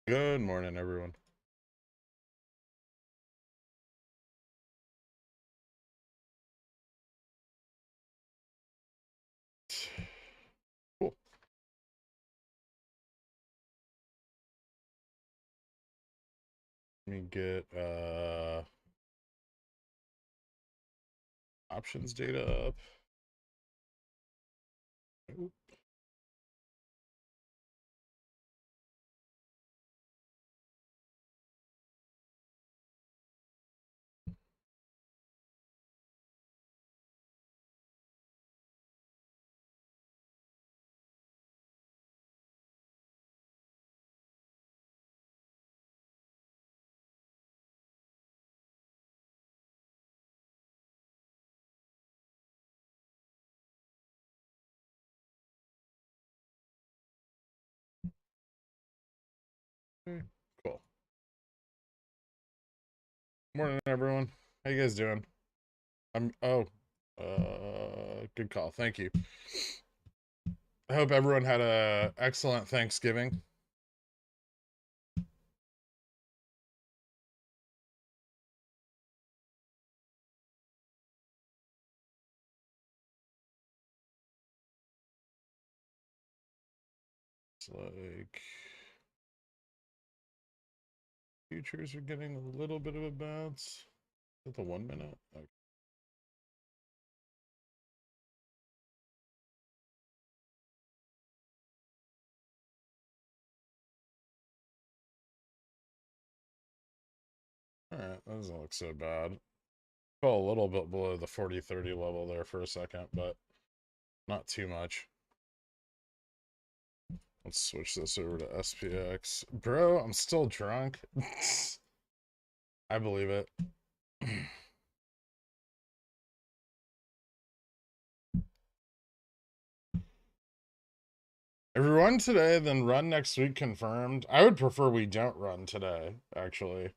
Good morning, everyone. Cool. Let me get options data up. Oop. Cool. Morning, everyone. How you guys doing? Good call. Thank you. I hope everyone had a excellent Thanksgiving. It's like futures are getting a little bit of a bounce. Is that the 1 minute? Okay. All right, that doesn't look so bad. Fell a little bit below the 40-30 level there for a second, but not too much. Let's switch this over to SPX. Bro, I'm still drunk. I believe it. If we run today, then run next week confirmed. I would prefer we don't run today, actually.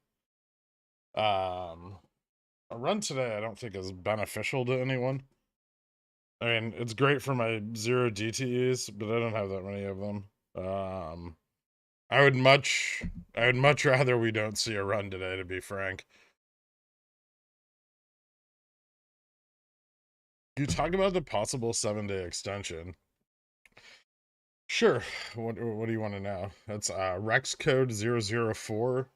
A run today I don't think is beneficial to anyone. I mean, it's great for my 0 DTEs, but I don't have that many of them. I would much rather we don't see a run today, to be frank. You talk about the possible 7-day extension. Sure. What do you want to know? That's Rex code 004.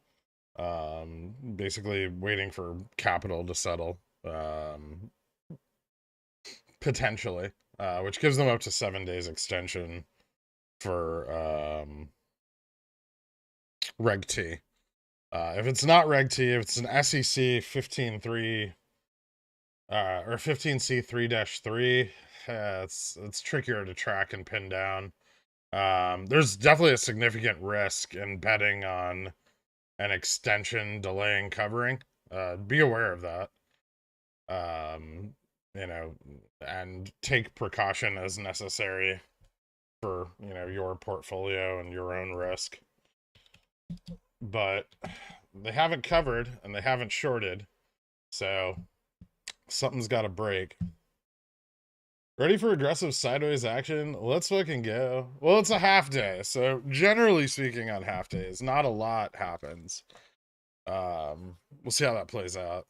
Basically waiting for capital to settle. Potentially. Which gives them up to 7 days extension for Reg T. If it's not Reg T, if it's an SEC 15.3 or 15C3-3, it's trickier to track and pin down. There's definitely a significant risk in betting on an extension delaying covering. Be aware of that. You know, and take precaution as necessary for, your portfolio and your own risk. But they haven't covered and they haven't shorted, so something's got to break. Ready for aggressive sideways action? Let's fucking go. Well, it's a half day, so generally speaking, on half days, not a lot happens. We'll see how that plays out.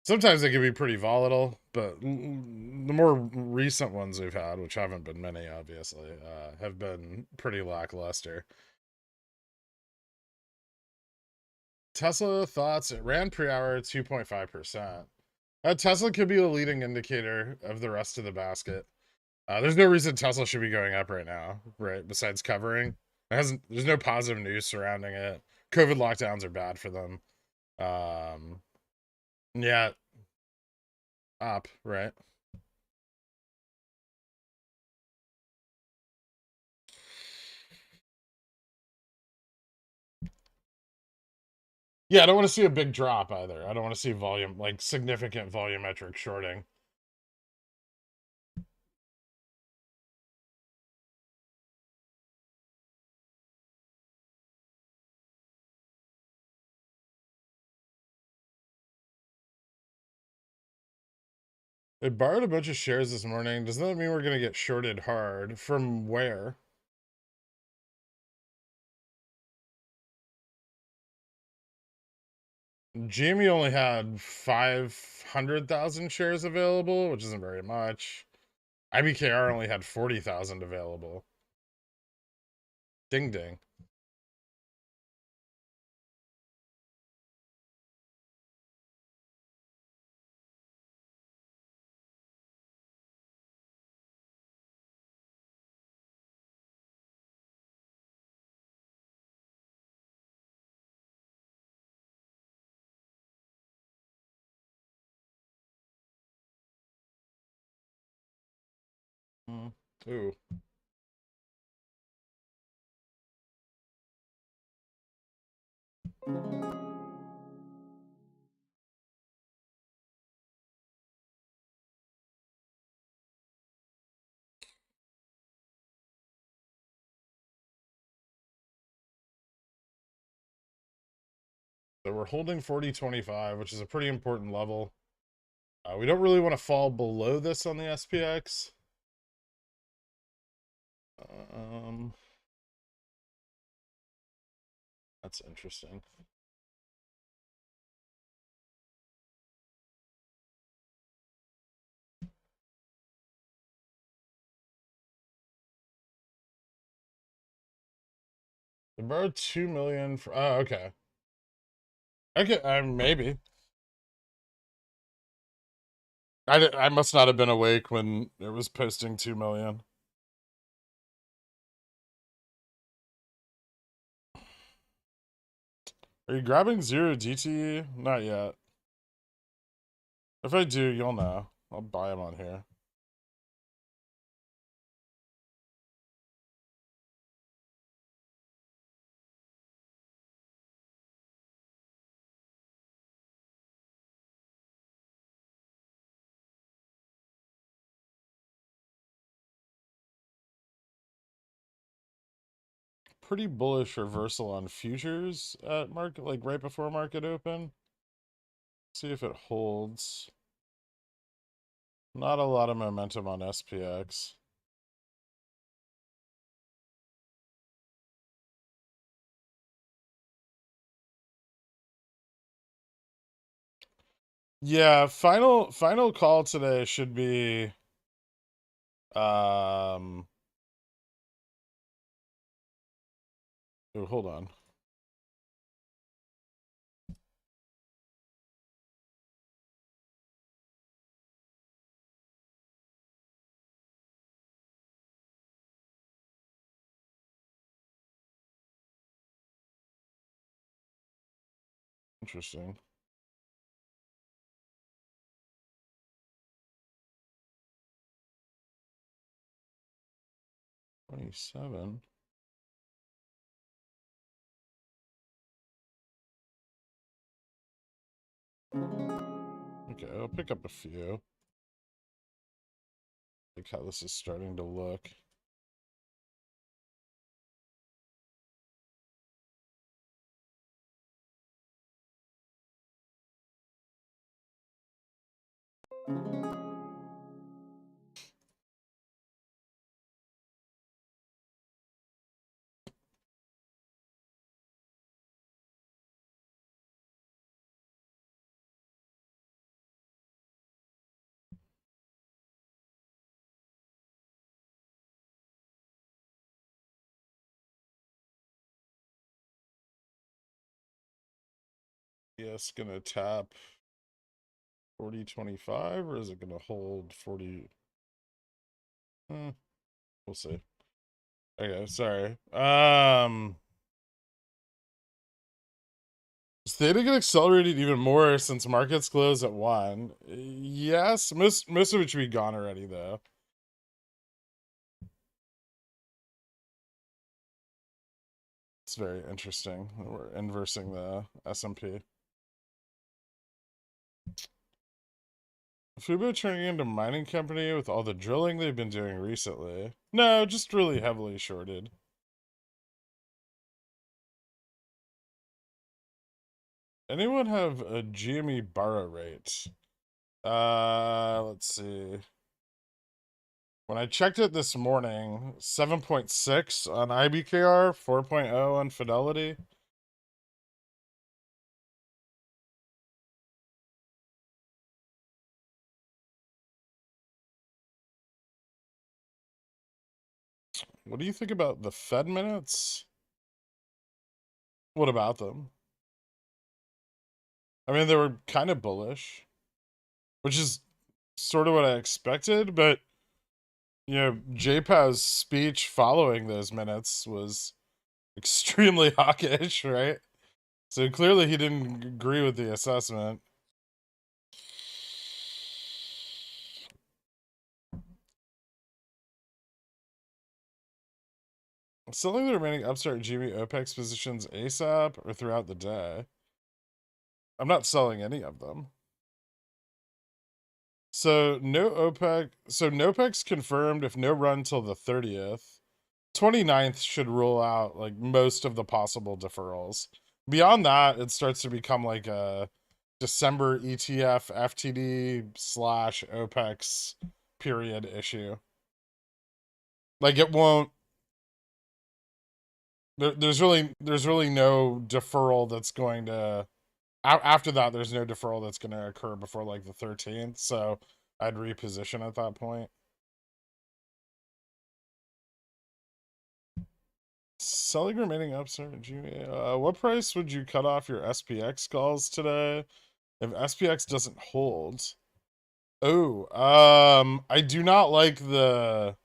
Sometimes they can be pretty volatile, but the more recent ones we've had, which haven't been many, obviously, have been pretty lackluster. Tesla thoughts, it ran pre-hour 2.5%. Tesla could be a leading indicator of the rest of the basket. There's no reason Tesla should be going up right now, right? Besides covering, there's no positive news surrounding it. COVID lockdowns are bad for them. Yeah, up, right? Yeah, I don't want to see a big drop either. I don't want to see volume, like significant volumetric shorting. They borrowed a bunch of shares this morning. Does that mean we're going to get shorted hard? From where? GME only had 500,000 shares available, which isn't very much. IBKR only had 40,000 available. Ding ding. Ooh. So we're holding 40.25, which is a pretty important level. We don't really want to fall below this on the SPX. That's interesting. They borrowed 2 million for. Oh, okay. Okay, maybe. I must not have been awake when it was posting 2 million. Are you grabbing 0 DTE? Not yet. If I do, you'll know. I'll buy them on here. Pretty bullish reversal on futures at market, like right before market open. See if it holds. Not a lot of momentum on SPX. Yeah, final call today should be oh, hold on. Interesting. $27. Okay, I'll pick up a few. Like how this is starting to look. Yes, gonna tap 40.25, or is it gonna hold 40? We'll see. Okay, sorry. Is theta get accelerated even more since markets close at 1? Yes, most of it should be gone already though. It's very interesting. We're inversing the S&P. Fubo turning into a mining company with all the drilling they've been doing recently. No, just really heavily shorted. Anyone have a GME borrow rate? Let's see. When I checked it this morning, 7.6 on IBKR, 4.0 on Fidelity. What do you think about the Fed minutes? What about them? I mean, they were kind of bullish, which is sort of what I expected, but JPA's speech following those minutes was extremely hawkish, right? So clearly he didn't agree with the assessment. Selling the remaining Upstart GME Opex positions ASAP or throughout the day. I'm not selling any of them. So no OPEC. So NOPEX confirmed if no run till the 30th. 29th should rule out like most of the possible deferrals. Beyond that, it starts to become like a December ETF FTD slash OPEX period issue. Like it won't. There's really no deferral that's going to. After that, there's no deferral that's going to occur before like the 13th. So I'd reposition at that point. Selling remaining Upstart GME. What price would you cut off your SPX calls today if SPX doesn't hold? Oh, I do not like the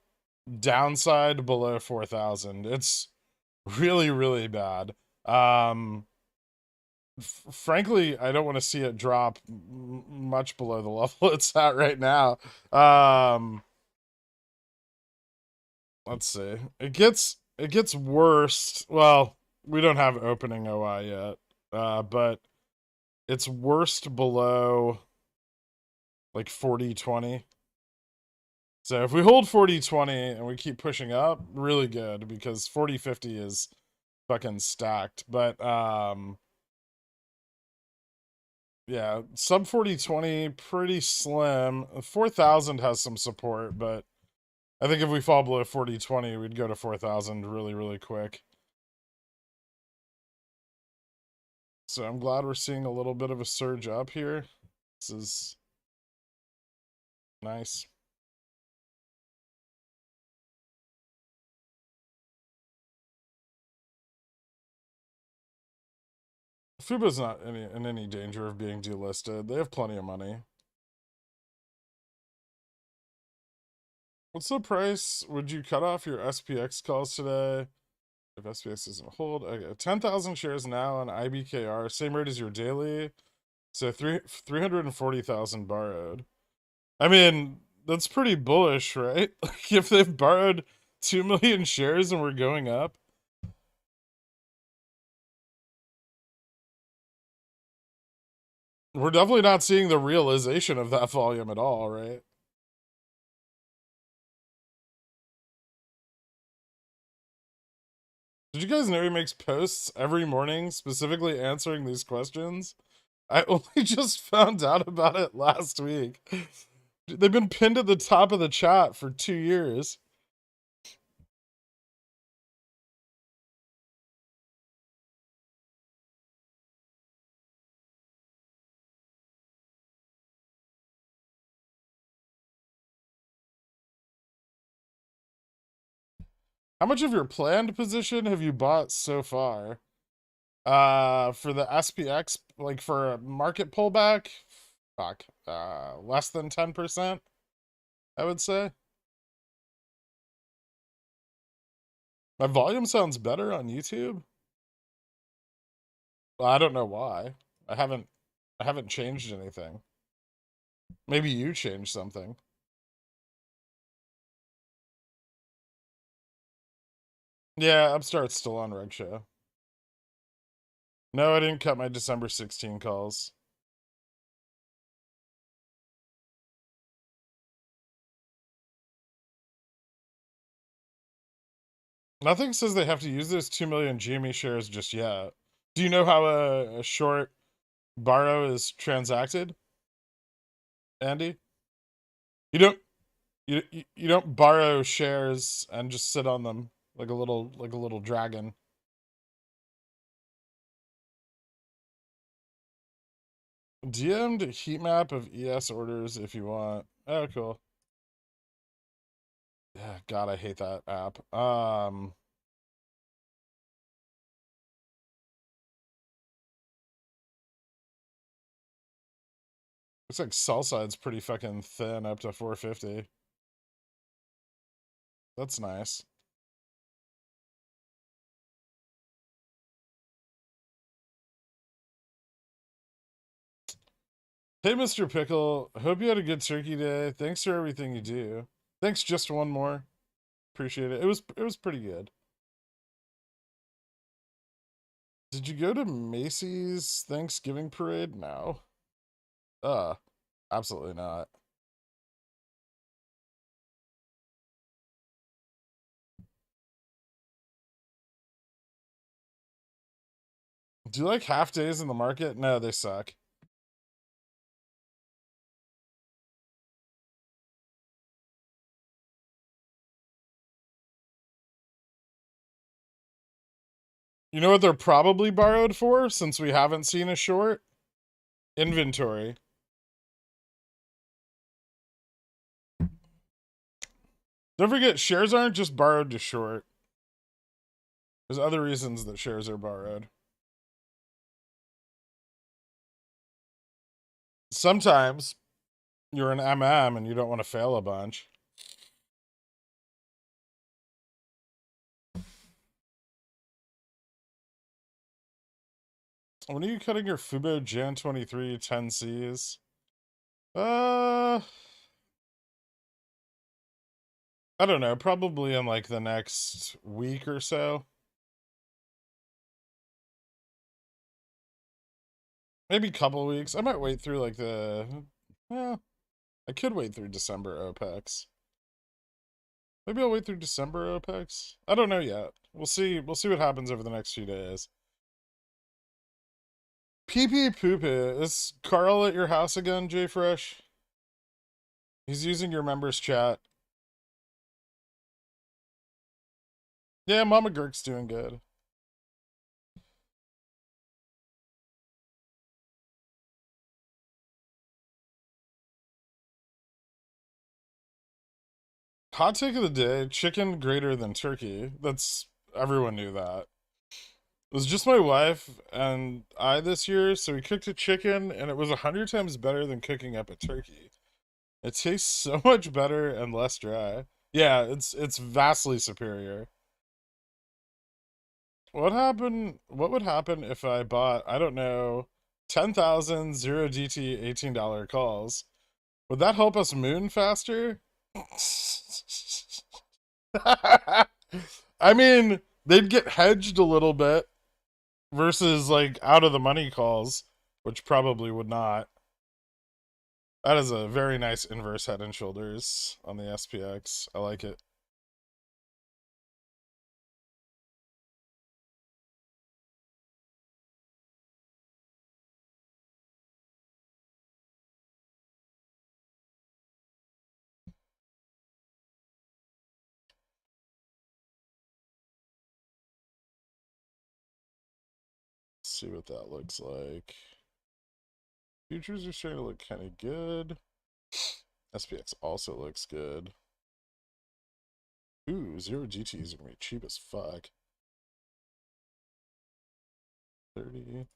downside below 4,000. It's really, really bad. Frankly, I don't want to see it drop much below the level it's at right now. Let's see. It gets worse. Well, we don't have opening OI yet, but it's worst below like 40.20. So if we hold 40.20 and we keep pushing up, really good, because 40.50 is fucking stacked. But yeah, sub 40.20 pretty slim. 4,000 has some support, but I think if we fall below 40.20, we'd go to 4,000 really, really quick. So I'm glad we're seeing a little bit of a surge up here. This is nice. Fubo's not in any danger of being delisted. They have plenty of money. What's the price? Would you cut off your SPX calls today if SPX doesn't hold? Okay, 10,000 shares now on IBKR, same rate as your daily. So 340,000 borrowed. I mean, that's pretty bullish, right? Like if they've borrowed 2 million shares and we're going up. We're definitely not seeing the realization of that volume at all, right? Did you guys know he makes posts every morning specifically answering these questions? I only just found out about it last week. They've been pinned at the top of the chat for 2 years. How much of your planned position have you bought so far? For the SPX, like for a market pullback, fuck, less than 10%, I would say. My volume sounds better on YouTube. Well, I don't know why. I haven't changed anything. Maybe you changed something. Yeah, Upstart's still on Reg Show. No, I didn't cut my December 16 calls. Nothing says they have to use those 2 million GME shares just yet. Do you know how a short borrow is transacted, Andy? You don't you don't borrow shares and just sit on them like a little dragon. DM'd heat map of ES orders if you want. Oh, cool. Yeah, God, I hate that app. Looks like sell side's pretty fucking thin up to 450. That's nice. Hey, Mr. Pickle. Hope you had a good turkey day. Thanks for everything you do. Thanks, just one more. Appreciate it. It was pretty good. Did you go to Macy's Thanksgiving parade? No. Uh, Absolutely not. Do you like half days in the market? No, they suck. You know what they're probably borrowed for, since we haven't seen a short? Inventory. Don't forget, shares aren't just borrowed to short. There's other reasons that shares are borrowed. Sometimes you're an MM and you don't want to fail a bunch. When are you cutting your Fubo Jan 23 10Cs? I don't know, probably in like the next week or so. Maybe a couple weeks. I might wait through like I could wait through December Opex. Maybe I'll wait through December Opex. I don't know yet. We'll see what happens over the next few days. Pee pee poo poo. Is Carl at your house again, Jay Fresh? He's using your members chat. Yeah, Mama Gurk's doing good. Hot take of the day, chicken greater than turkey. Everyone knew that. It was just my wife and I this year, so we cooked a chicken and it was 100 times better than cooking up a turkey. It tastes so much better and less dry. Yeah, it's vastly superior. What would happen if I bought, I don't know, 10,000 0DT $18 calls? Would that help us moon faster? I mean, they'd get hedged a little bit versus like out of the money calls, which probably would not. That is a very nice inverse head and shoulders on the SPX. I like it. Let's see what that looks like. Futures are starting to look kind of good. SPX also looks good. Ooh, 0GT is gonna be cheap as fuck. 30.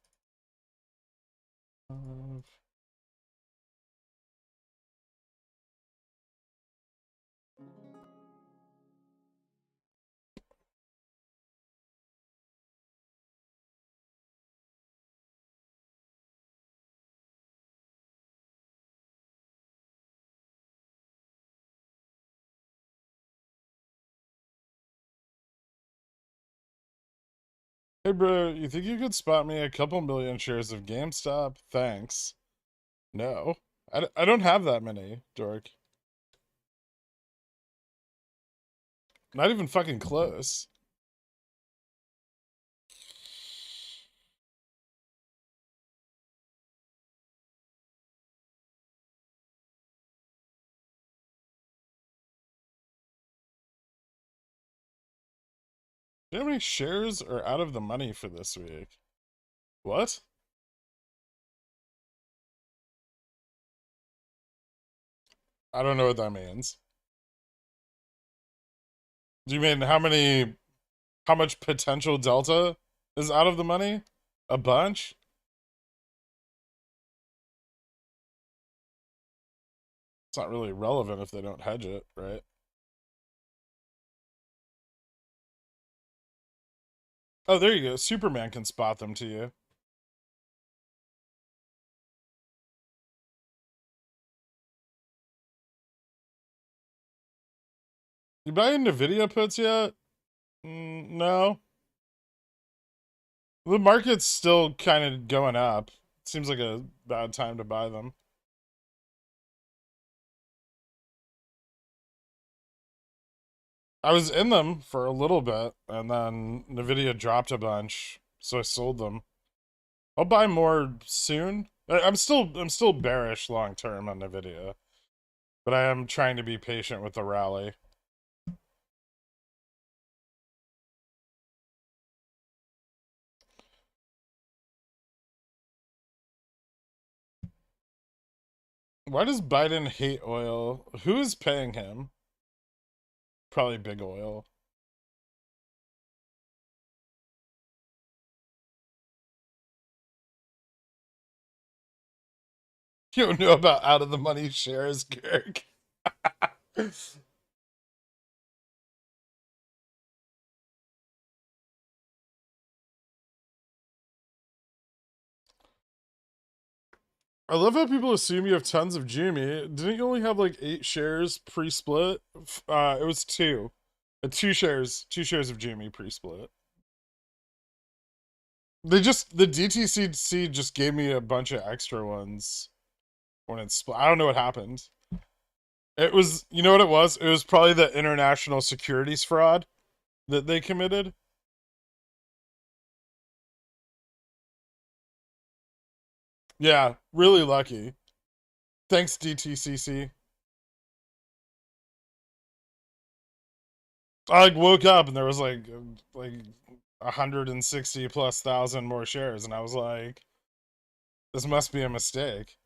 Hey bro, you think you could spot me a couple million shares of GameStop? Thanks. No. I don't have that many, dork. Not even fucking close. Do you know how many shares are out of the money for this week? What? I don't know what that means. Do you mean how much potential delta is out of the money? A bunch? It's not really relevant if they don't hedge it, right? Oh, there you go. Superman can spot them to you. You buy Nvidia puts yet? No. The market's still kind of going up. Seems like a bad time to buy them. I was in them for a little bit, and then Nvidia dropped a bunch, so I sold them. I'll buy more soon. I'm still bearish long term on Nvidia, but I am trying to be patient with the rally. Why does Biden hate oil? Who is paying him? Probably big oil. You don't know about out of the money shares, Garrick. I love how people assume you have tons of GME. Didn't you only have like 8 shares pre-split? It was two. 2 shares of GME pre-split. The DTCC just gave me a bunch of extra ones when it split. I don't know what happened. It was, you know what it was? It was probably the international securities fraud that they committed. Yeah, really lucky. Thanks, DTCC. I like woke up and there was like 160 plus thousand more shares, and I was like, this must be a mistake.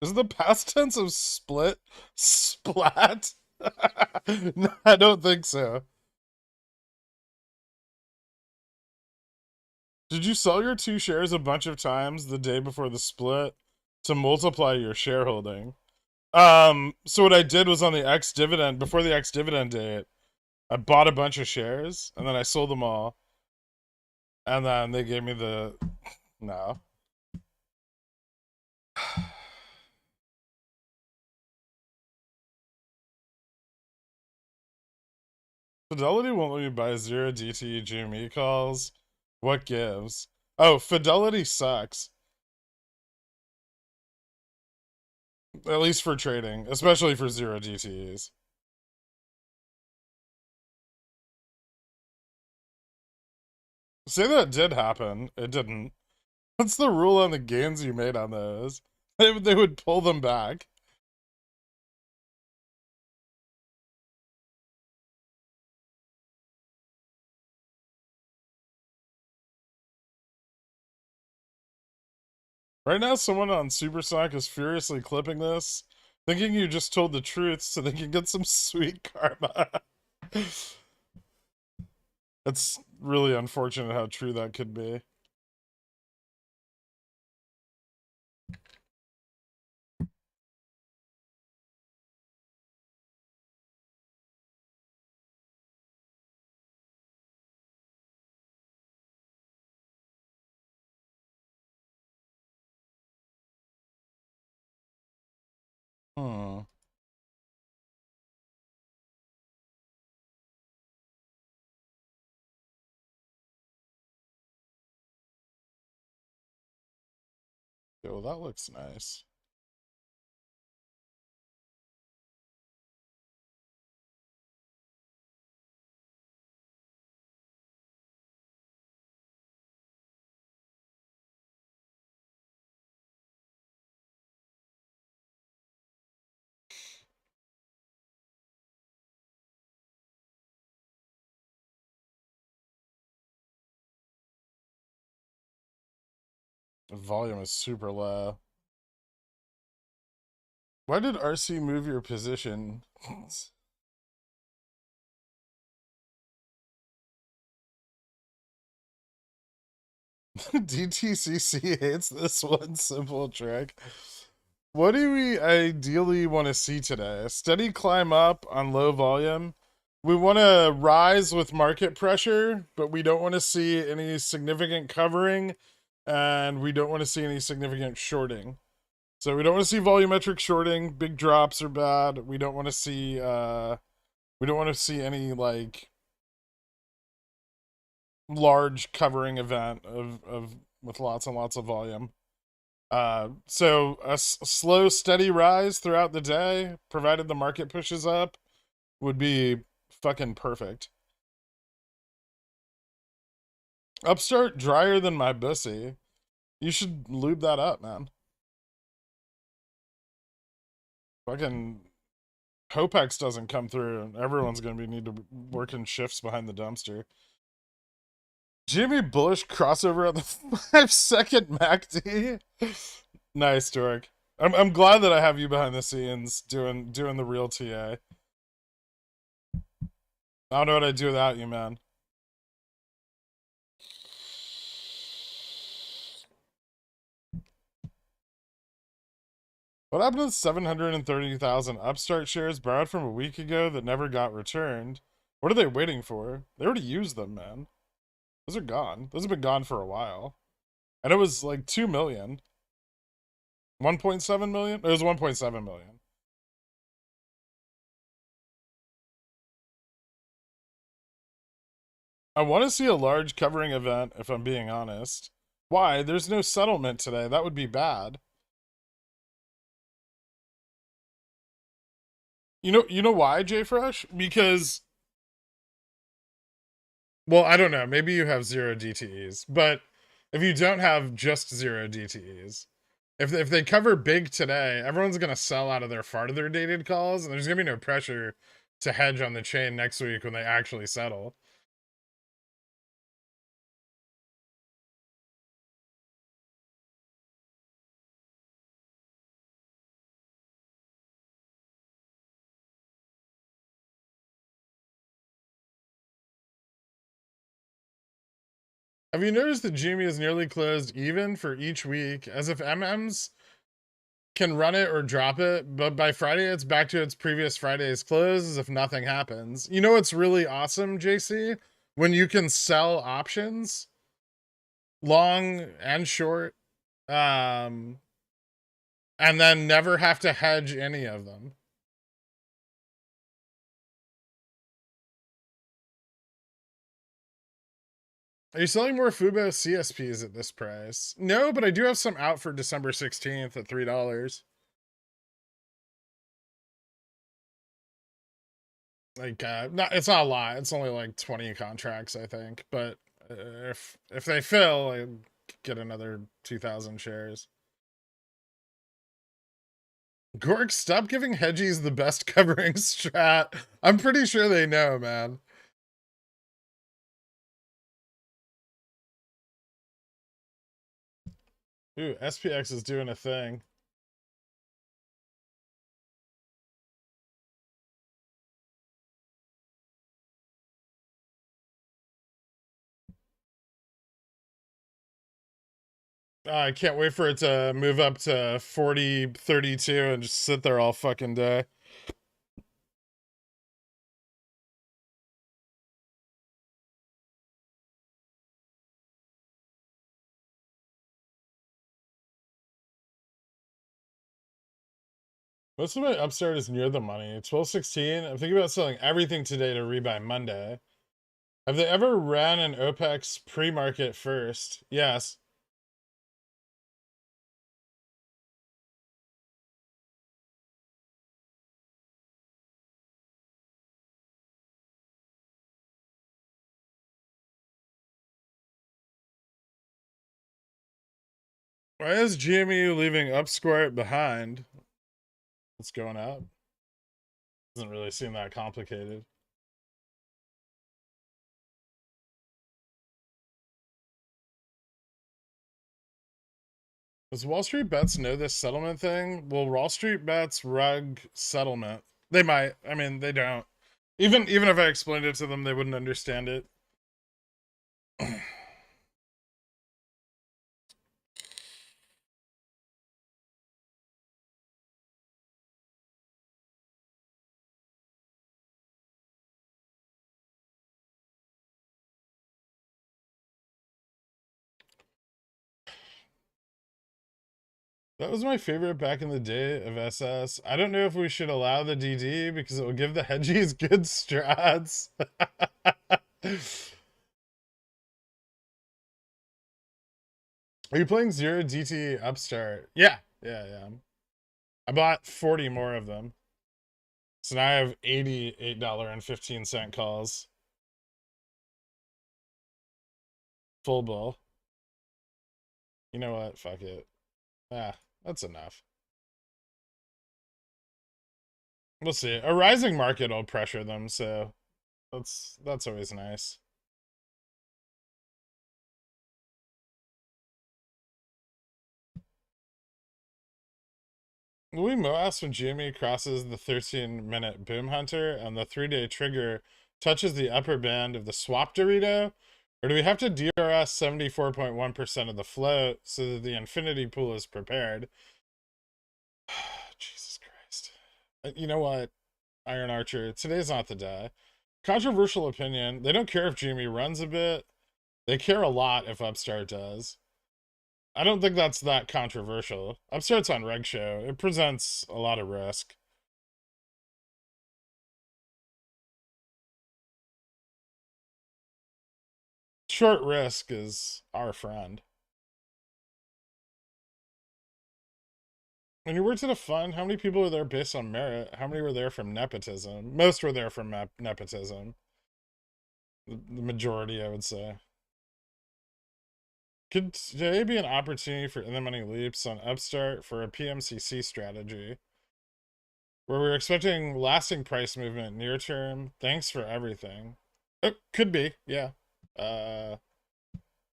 Is the past tense of split splat? No, I don't think so. Did you sell your 2 shares a bunch of times the day before the split to multiply your shareholding? So what I did was on the ex dividend, before the ex dividend date, I bought a bunch of shares and then I sold them all. And then they gave me the no. Fidelity won't let me buy 0 DTE GME calls. What gives? Oh, Fidelity sucks. At least for trading, especially for 0 DTEs. Say that did happen. It didn't. What's the rule on the gains you made on those? They would pull them back. Right now, someone on Superstock is furiously clipping this, thinking you just told the truth so they can get some sweet karma. It's really unfortunate how true that could be. Hmm. Yeah, well, that looks nice. The volume is super low. Why did RC move your position? DTCC hates this one simple trick. What do we ideally want to see today? A steady climb up on low volume. We want to rise with market pressure, but we don't want to see any significant covering, and we don't want to see any significant shorting. So we don't want to see volumetric shorting. Big drops are bad. We don't want to see any like large covering event of with lots and lots of volume. So a slow, steady rise throughout the day, provided the market pushes up, would be fucking perfect. Upstart drier than my bussy. You should lube that up, man. Fucking Opex doesn't come through, and everyone's gonna need to work in shifts behind the dumpster. Jimmy bullish crossover on the 5-second MACD. Nice, Dork. I'm glad that I have you behind the scenes doing the real TA. I don't know what I'd do without you, man. What happened to the 730,000 Upstart shares borrowed from a week ago that never got returned? What are they waiting for? They already used them, man. Those are gone. Those have been gone for a while. And it was like 2 million. 1.7 million? It was 1.7 million. I want to see a large covering event, if I'm being honest. Why? There's no settlement today. That would be bad. You know why, JFresh? Because, well, I don't know. Maybe you have 0 DTEs, but if you don't have just 0 DTEs, if they cover big today, everyone's gonna sell out of their farther dated calls, and there's gonna be no pressure to hedge on the chain next week when they actually settle. Have you noticed that GME is nearly closed even for each week, as if MMs can run it or drop it, but by Friday it's back to its previous Friday's close as if nothing happens. You know what's really awesome, JC? When you can sell options, long and short, and then never have to hedge any of them. Are you selling more Fubo CSPs at this price? No, but I do have some out for December 16th at $3. Like, it's not a lot. It's only like 20 contracts, I think. But if they fill, I get another 2,000 shares. Gork, stop giving hedgies the best covering strat. I'm pretty sure they know, man. Ooh, SPX is doing a thing. I can't wait for it to move up to 40.32 and just sit there all fucking day. Most of my Upstart is near the money. 12.16. I'm thinking about selling everything today to rebuy Monday. Have they ever ran an Opex pre-market first? Yes. Why is GME leaving Upstart behind? What's going up? Doesn't really seem that complicated. Does Wall Street Bets know this settlement thing? Will Wall Street Bets rug settlement? They might. I mean, they don't. Even if I explained it to them, they wouldn't understand it. That was my favorite back in the day of SS. I don't know if we should allow the DD because it will give the hedgies good strats. Are you playing Zero DT Upstart? Yeah. I bought 40 more of them. So now I have $88.15 calls. Full bull. You know what? Fuck it. Ah, that's enough. We'll see. A rising market will pressure them, so that's always nice. We MOASS when GME crosses the 13-minute boom hunter and the 3-day trigger touches the upper band of the swap Dorito? Or do we have to DRS 74.1% of the float so that the infinity pool is prepared? Jesus Christ. You know what, Iron Archer? Today's not the day. Controversial opinion. They don't care if GME runs a bit. They care a lot if Upstart does. I don't think that's that controversial. Upstart's on Reg Show. It presents a lot of risk. Short risk is our friend. When you worked at a fund, how many people were there based on merit? How many were there from nepotism? Most were there from nepotism. The majority, I would say. Could today be an opportunity for in the money leaps on Upstart for a PMCC strategy? Where we're expecting lasting price movement near term. Thanks for everything. Oh, could be, yeah.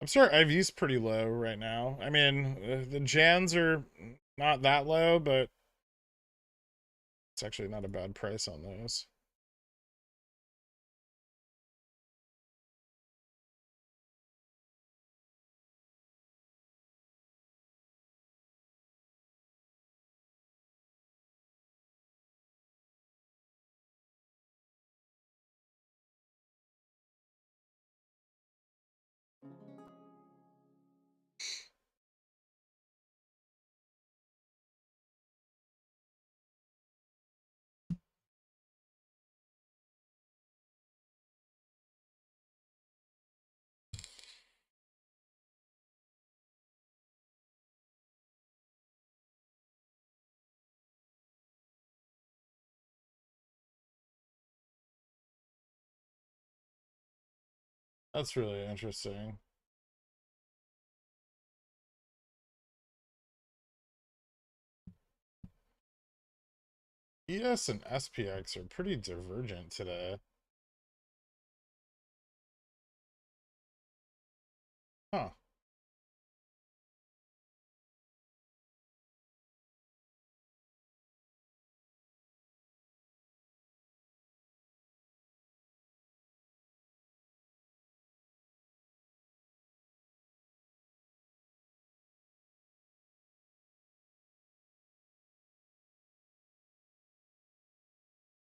Upstart IV's pretty low right now. I mean, the Jans are not that low, but it's actually not a bad price on those. That's really interesting. ES and SPX are pretty divergent today. Huh.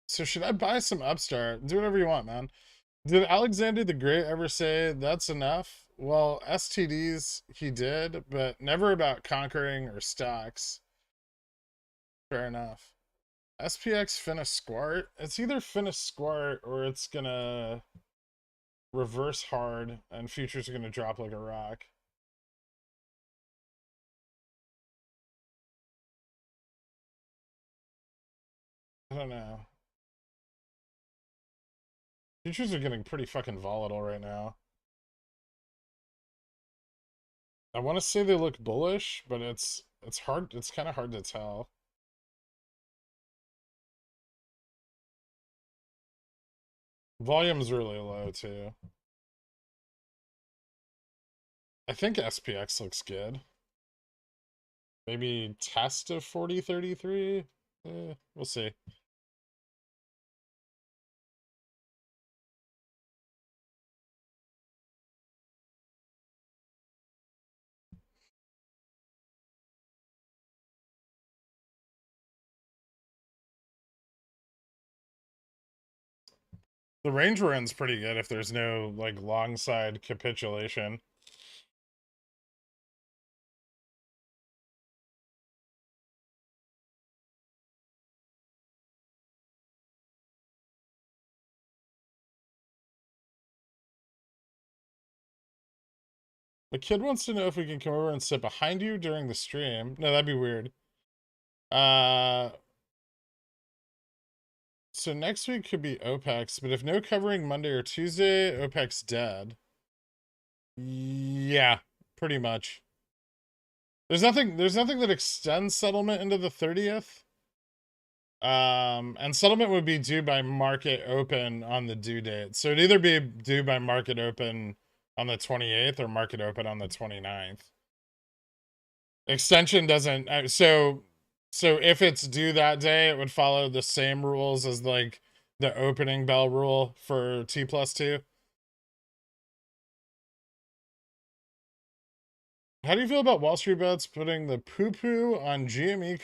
So should I buy some Upstart? Do whatever you want, man. Did Alexander the Great ever say that's enough? Well, STDs he did, but never about conquering or stocks. Fair enough. SPX finna squart. It's either finna squart or it's gonna reverse hard and futures are gonna drop like a rock. I don't know. Futures are getting pretty fucking volatile right now. I want to say they look bullish, but it's hard. It's kind of hard to tell. Volume's really low too. I think SPX looks good. Maybe test of 40.33. We'll see. The range we're in's pretty good if there's no like long side capitulation. The kid wants to know if we can come over and sit behind you during the stream. No, that'd be weird. So next week could be Opex, but if no covering Monday or Tuesday, Opex dead. Yeah, pretty much. There's nothing that extends settlement into the 30th. And settlement would be due by market open on the due date. So it'd either be due by market open on the 28th or market open on the 29th. Extension doesn't, so if it's due that day, it would follow the same rules as like the opening bell rule for T+2. How do you feel about Wall Street Bets putting the poo-poo on GME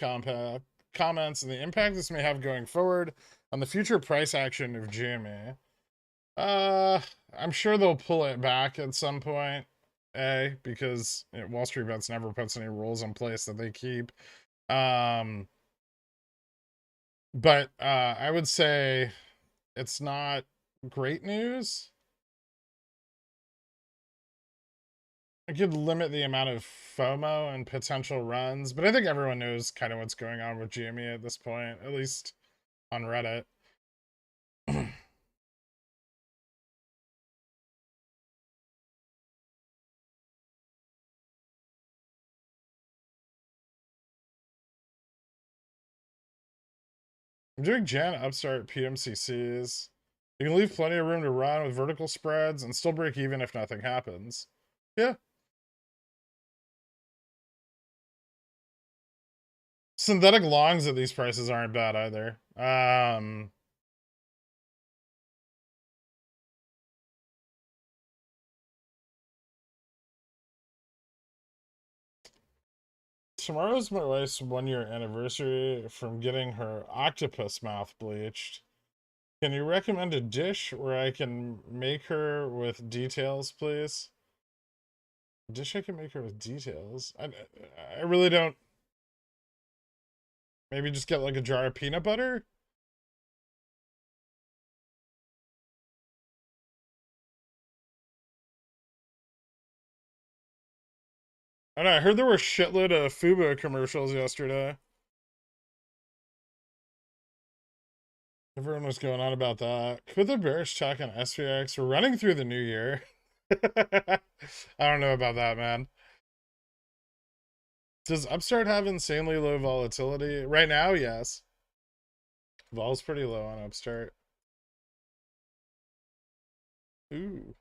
comments and the impact this may have going forward on the future price action of GME? I'm sure they'll pull it back at some point. Because Wall Street Bets never puts any rules in place that they keep. But I would say it's not great news. I could limit the amount of FOMO and potential runs, but I think everyone knows kind of what's going on with GME at this point, at least on Reddit. I'm doing Jan Upstart PMCCs. You can leave plenty of room to run with vertical spreads and still break even if nothing happens. Yeah. Synthetic longs at these prices aren't bad either. Tomorrow's my wife's 1-year anniversary from getting her octopus mouth bleached. Can you recommend a dish where I can make her with details, please? A dish I can make her with details? I really don't. Maybe just get like a jar of peanut butter? I don't know, I heard there were a shitload of Fubo commercials yesterday. Everyone was going on about that. Could the bearish check on SPX? We're running through the new year. I don't know about that, man. Does Upstart have insanely low volatility? Right now, yes. Vol's pretty low on Upstart. Ooh.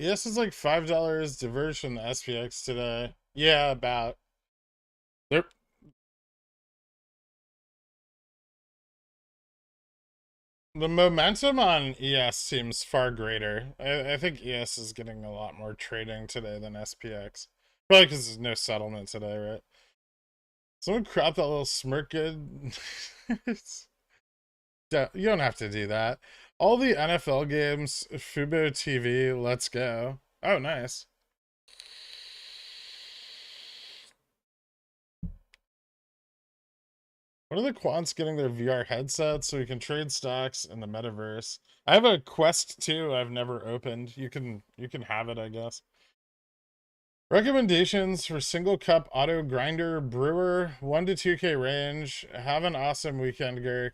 Yes, it's like $5 diverged from the SPX today. Yeah, about. They're The momentum on ES seems far greater. I think ES is getting a lot more trading today than SPX. Probably because there's no settlement today, right? Someone crop that little smirk good. You don't have to do that. All the NFL games, Fubo TV, let's go. Oh, nice. When are the quants getting their VR headsets so we can trade stocks in the metaverse? I have a Quest 2 I've never opened. You can have it, I guess. Recommendations for single cup auto grinder brewer, 1 to 2K range. Have an awesome weekend, Gurk.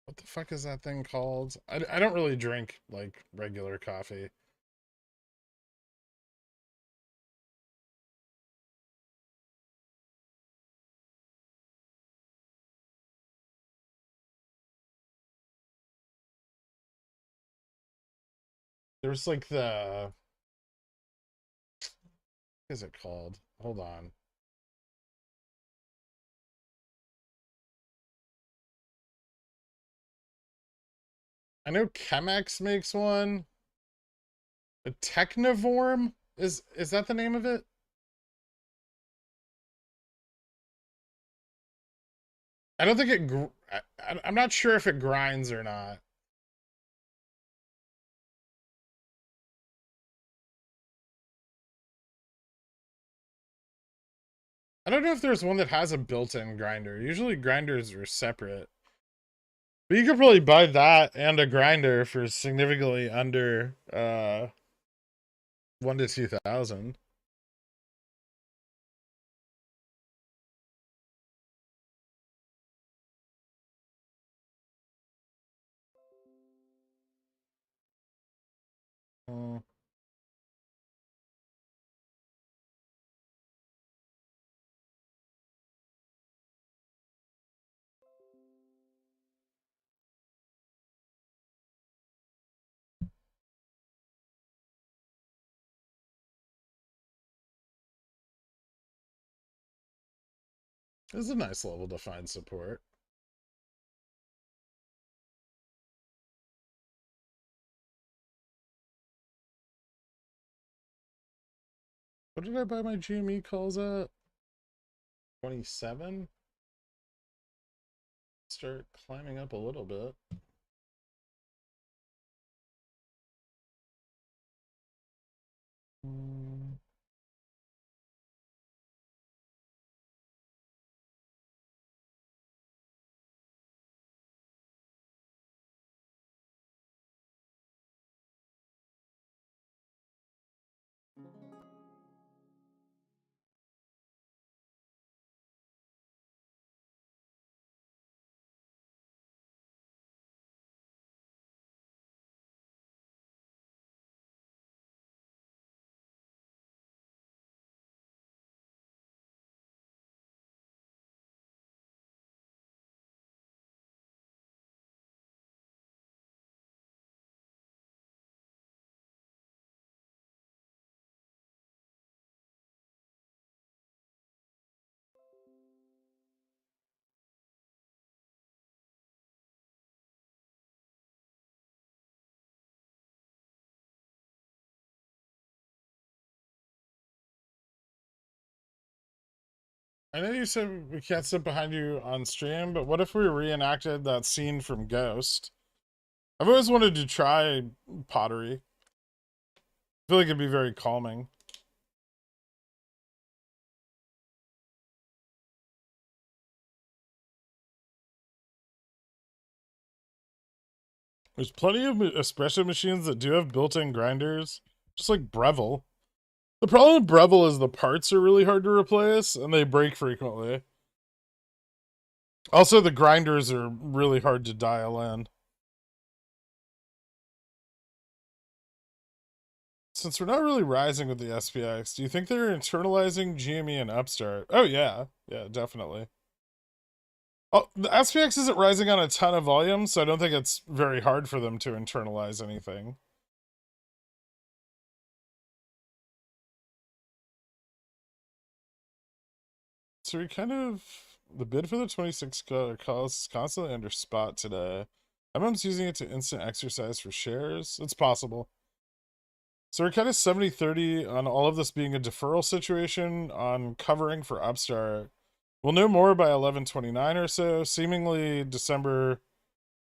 What the fuck is that thing called? I don't really drink like regular coffee. There's like the, what is it called? Hold on. I know Chemex makes one. A Technivorm? Is that the name of it? I don't think it. I'm not sure if it grinds or not. I don't know if there's one that has a built-in grinder. Usually grinders are separate. But you could probably buy that and a grinder for significantly under 1 to 2,000. This is a nice level to find support. What did I buy my GME calls at? 27? Start climbing up a little bit. I know you said we can't sit behind you on stream, but what if we reenacted that scene from Ghost? I've always wanted to try pottery. I feel like it'd be very calming. There's plenty of espresso machines that do have built-in grinders, just like Breville. The problem with Breville is the parts are really hard to replace, and they break frequently. Also, the grinders are really hard to dial in. Since we're not really rising with the SPX, do you think they're internalizing GME and Upstart? Oh, yeah. Yeah, definitely. Oh, the SPX isn't rising on a ton of volume, so I don't think it's very hard for them to internalize anything. So we kind of The bid for the 26 calls is constantly under spot today. MM's using it to instant exercise for shares. It's possible. So we're kind of 70-30 on all of this being a deferral situation on covering for Upstart. We'll know more by 11:29 or so, seemingly December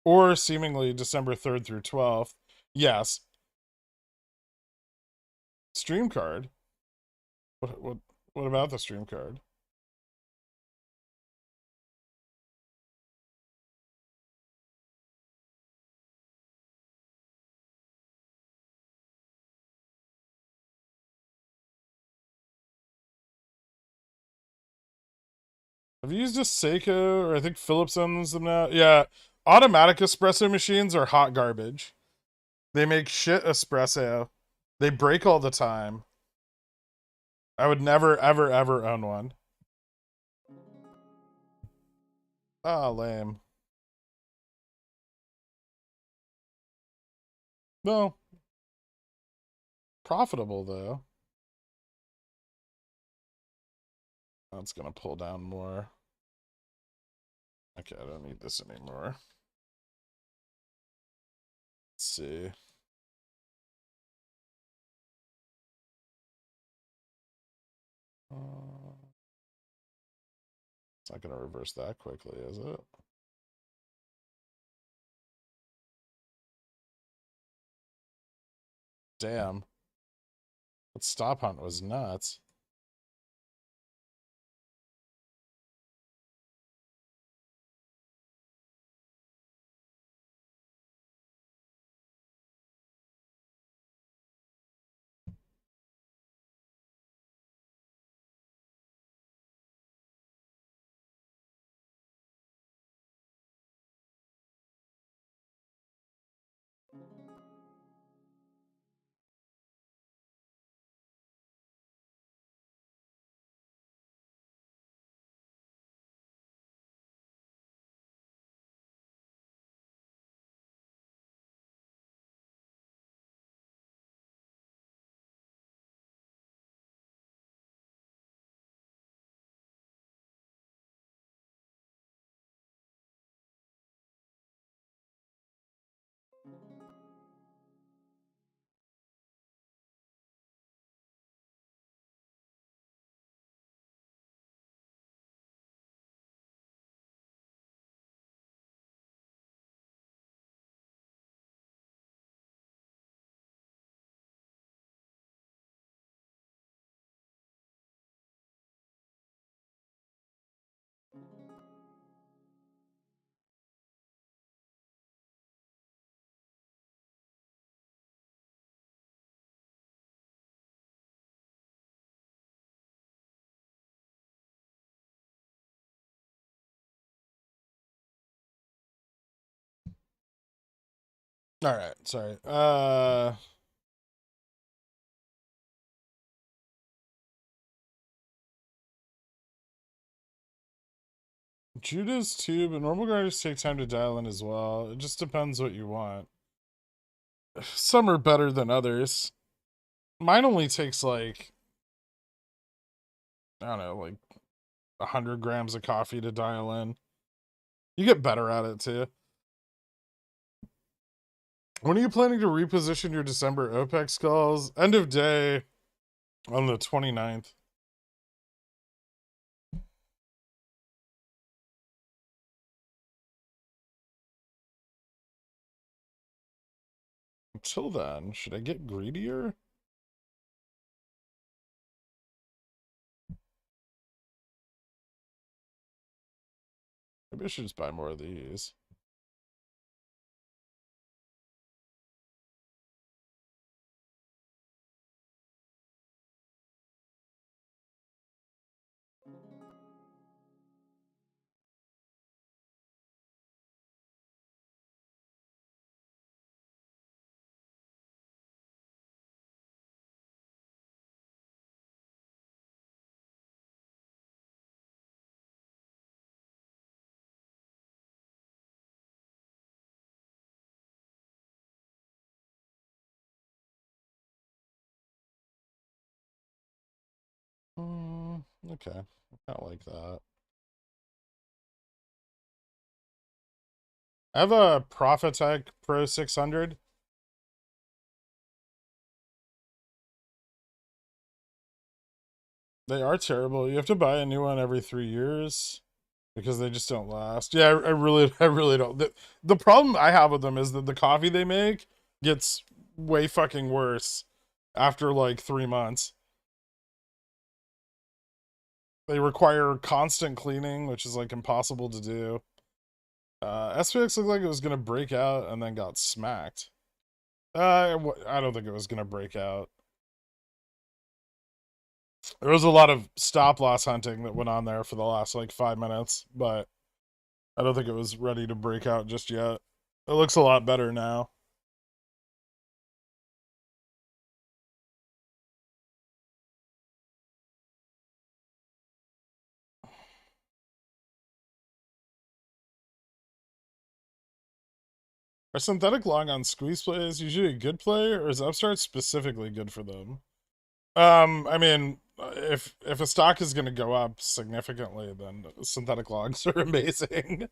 3rd through 12th. Yes. Stream card. What about the stream card? Have you used a Seiko, or I think Philips owns them now? Yeah, automatic espresso machines are hot garbage. They make shit espresso. They break all the time. I would never, ever, ever own one. Ah, lame. No. Profitable, though. That's gonna pull down more. Okay, I don't need this anymore. Let's see. It's not gonna reverse that quickly, is it? Damn. That stop hunt was nuts. All right, sorry. Judah's too, but normal grinders take time to dial in as well. It just depends what you want. Some are better than others. Mine only takes like, I don't know, like 100 grams of coffee to dial in. You get better at it too. When are you planning to reposition your December Opex calls? End of day on the 29th. Until then, should I get greedier? Maybe I should just buy more of these. Okay, I kind of like that. I have a Profitec Pro 600. They are terrible. You have to buy a new one every 3 years because they just don't last. Yeah, I really don't. The problem I have with them is that the coffee they make gets way fucking worse after like 3 months. They require constant cleaning, which is like impossible to do. SPX looked like it was gonna break out and then got smacked. I don't think it was gonna break out. There was a lot of stop loss hunting that went on there for the last like 5 minutes, but I don't think it was ready to break out just yet. It looks a lot better now. Are synthetic long on squeeze plays usually a good play, or is Upstart specifically good for them? I mean, if a stock is going to go up significantly, then synthetic logs are amazing.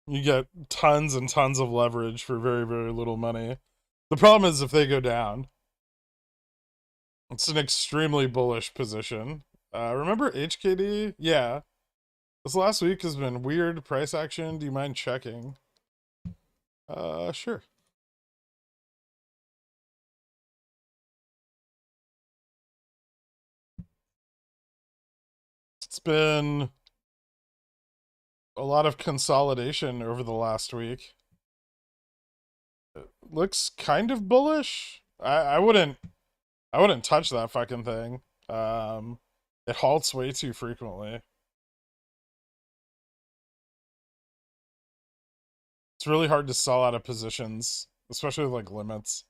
You get tons and tons of leverage for very, very little money. The problem is if they go down, it's an extremely bullish position. Remember HKD? Yeah. This last week has been weird price action. Do you mind checking? Sure. It's been a lot of consolidation over the last week. It looks kind of bullish. I wouldn't touch that fucking thing. It halts way too frequently. It's really hard to sell out of positions, especially with like limits.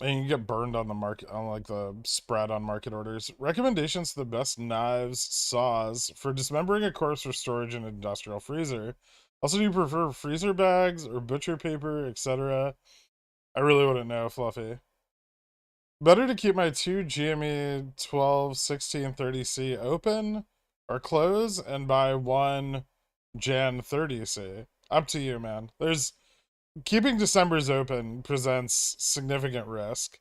And you get burned on the market, on like the spread on market orders. Recommendations to the best knives, saws for dismembering a corpse for storage in an industrial freezer. Also, do you prefer freezer bags or butcher paper, etc.? I really wouldn't know, Fluffy. Better to keep my two GME 12, 16, 30C open or close and buy one Jan 30C. Up to you, man. There's keeping December's open presents significant risk.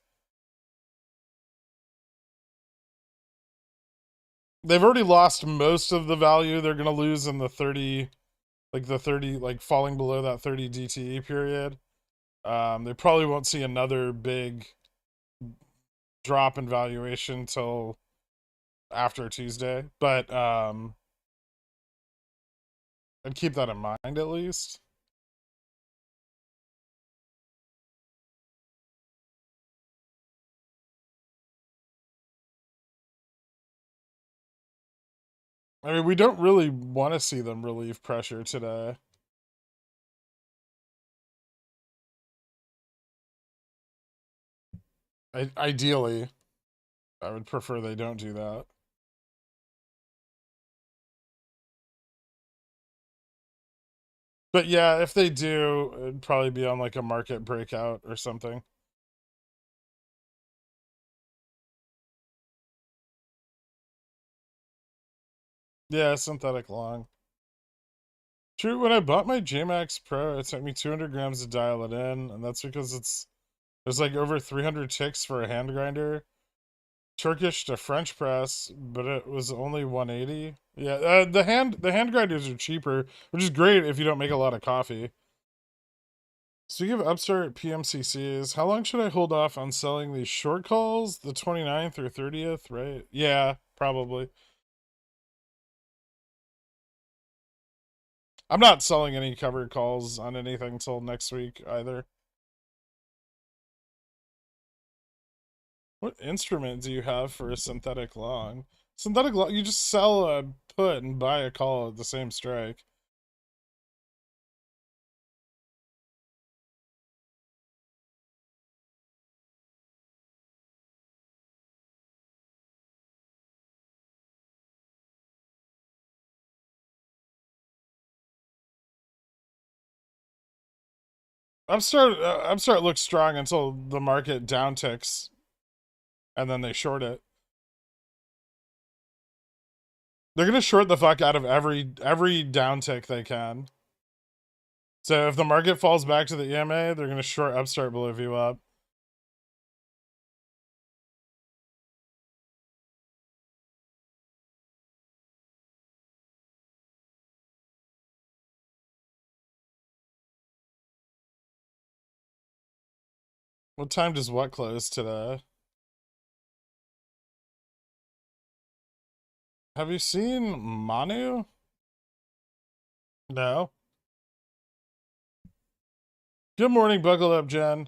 They've already lost most of the value they're going to lose in the 30, like the 30, like falling below that 30 DTE period. They probably won't see another big drop in valuation till after Tuesday, but I'd keep that in mind at least. I mean, we don't really want to see them relieve pressure today. Ideally, I would prefer they don't do that. But yeah, if they do, it'd probably be on like a market breakout or something. Yeah, synthetic long. True, when I bought my JMax Pro, it took me 200 grams to dial it in, and that's because there's like over 300 ticks for a hand grinder. Turkish to French press, but it was only 180. Yeah, the hand grinders are cheaper, which is great if you don't make a lot of coffee. Speaking of Upstart PMCCs, how long should I hold off on selling these short calls? The 29th or 30th, right? Yeah, probably. I'm not selling any covered calls on anything until next week either. What instrument do you have for a synthetic long? Synthetic long, you just sell a put and buy a call at the same strike. Upstart looks strong until the market downticks, and then they short it. They're gonna short the fuck out of every downtick they can. So if the market falls back to the EMA, they're gonna short Upstart below VWAP. What time does what close today? Have you seen Manu? No. Good morning, buckle up, Jen.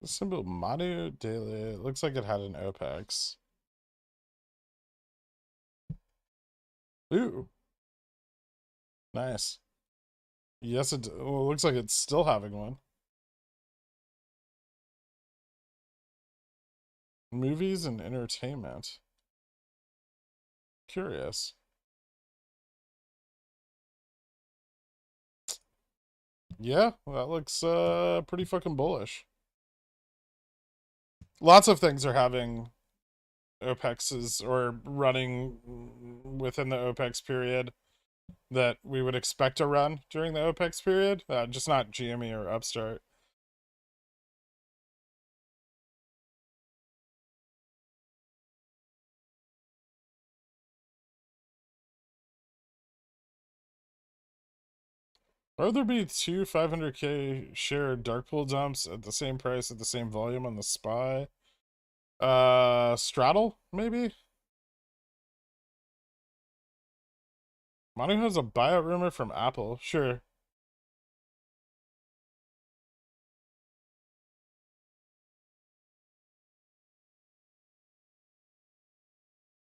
The symbol Manu daily. It looks like it had an Opex. Ooh. Nice. Yes, it looks like it's still having one. Movies and entertainment. Curious. Yeah, that looks pretty fucking bullish. Lots of things are having OPEXs or running within the OPEX period that we would expect to run during the OPEX period, just not GME or Upstart. Or there be two 500k share dark pool dumps at the same price at the same volume on the SPY? Straddle, maybe? Manu has a buyout rumor from Apple. Sure.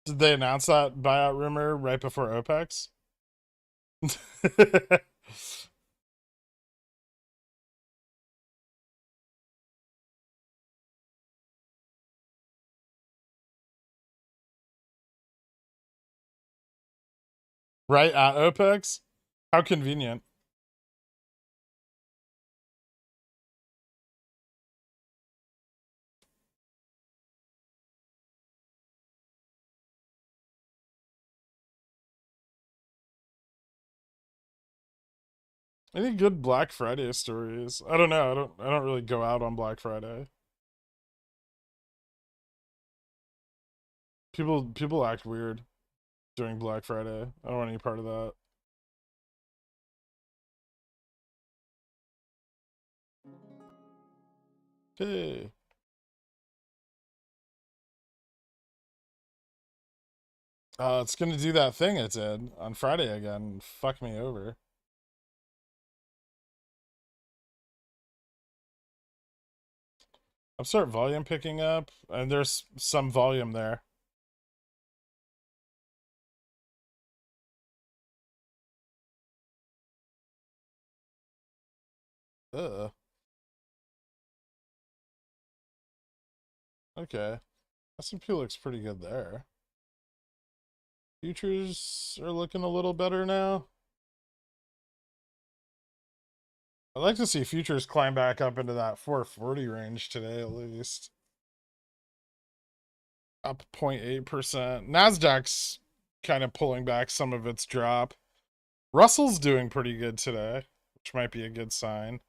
Did they announce that buyout rumor right before OPEX? Right at OPEX? How convenient. Any good Black Friday stories? I don't know. I don't really go out on Black Friday. People act weird during Black Friday. I don't want any part of that. Hey. It's gonna do that thing it did on Friday again and fuck me over. Upstart volume picking up, and there's some volume there. Ugh. Okay. S&P looks pretty good there. Futures are looking a little better now. I'd like to see futures climb back up into that 440 range today at least. Up 0.8%. Nasdaq's kind of pulling back some of its drop. Russell's doing pretty good today, which might be a good sign.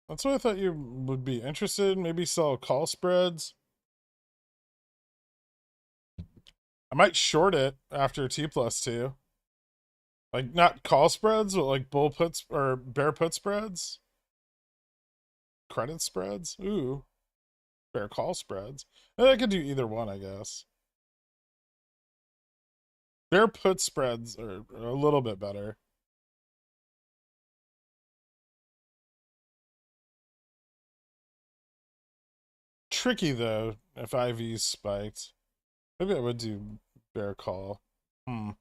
That's why I thought you would be interested. Maybe sell call spreads. I might short it after T+2. Like, not call spreads, but like bull puts or bear put spreads. Credit spreads. Ooh. Bear call spreads. I could do either one, I guess. Bear put spreads are a little bit better. Tricky though, if IV's spiked. Maybe I would do bear call. Hmm.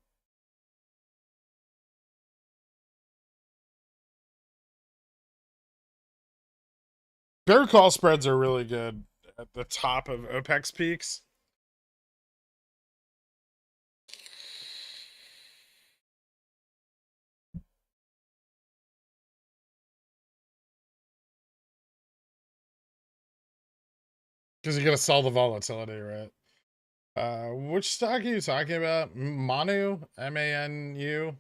Bear call spreads are really good at the top of Opex peaks. Because you gotta sell the volatility, right? Which stock are you talking about? Manu? MANU?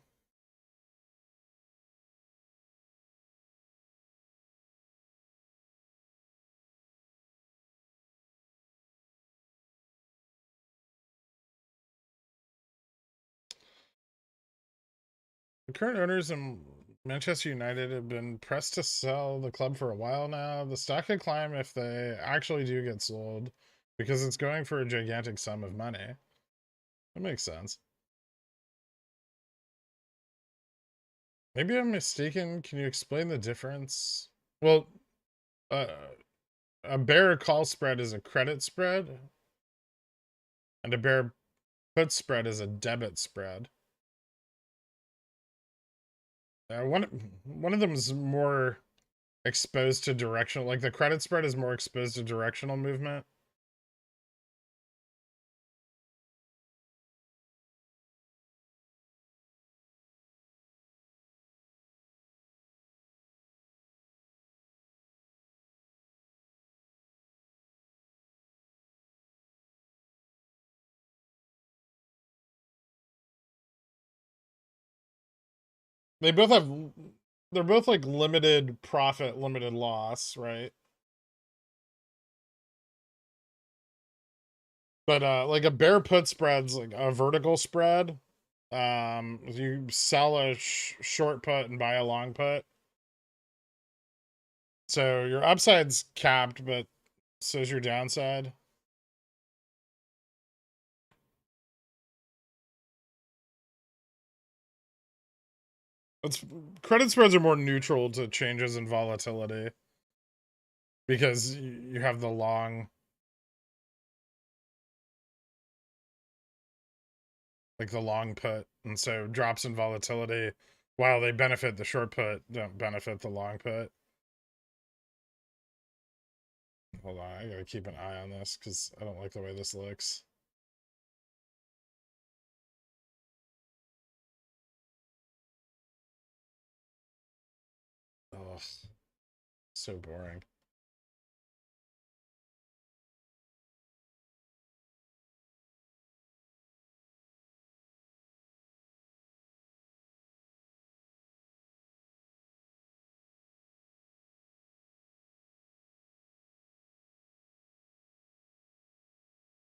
The current owners in Manchester United have been pressed to sell the club for a while now. The stock could climb if they actually do get sold because it's going for a gigantic sum of money. That makes sense. Maybe I'm mistaken. Can you explain the difference? Well, uh, a bear call spread is a credit spread, and a bear put spread is a debit spread. One of them is more exposed to directional, like the credit spread is more exposed to directional movement. They both have, they're both like limited profit, limited loss, right? But like a bear put spread's like a vertical spread. You sell a short put and buy a long put. So your upside's capped, but so's your downside. It's credit spreads are more neutral to changes in volatility because you have the long, like the long put, and so drops in volatility, while they benefit the short put, don't benefit the long put. Hold on, I gotta keep an eye on this because I don't like the way this looks. Oh, so boring.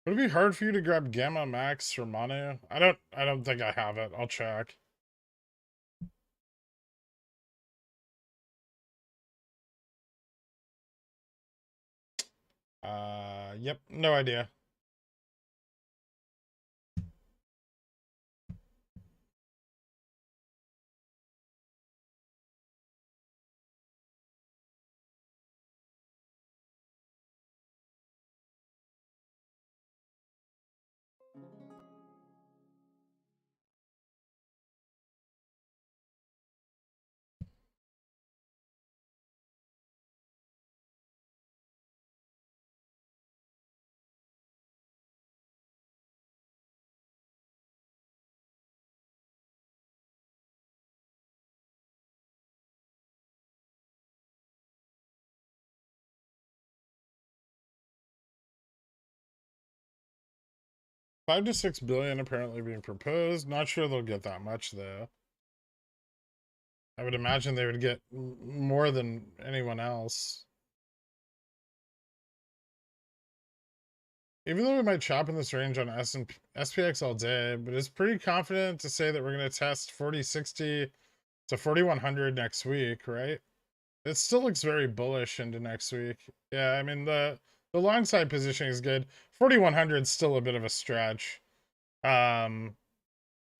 Would it be hard for you to grab Gamma Max for Manu? I don't think I have it. I'll check. Yep, no idea. $5 to $6 billion apparently being proposed. Not sure they'll get that much though. I would imagine they would get more than anyone else. Even though we might chop in this range on SPX all day, but it's pretty confident to say that we're going to test 4060 to 4100 next week, right? It still looks very bullish into next week. Yeah, I mean, the long side positioning is good. 4100 is still a bit of a stretch. I'm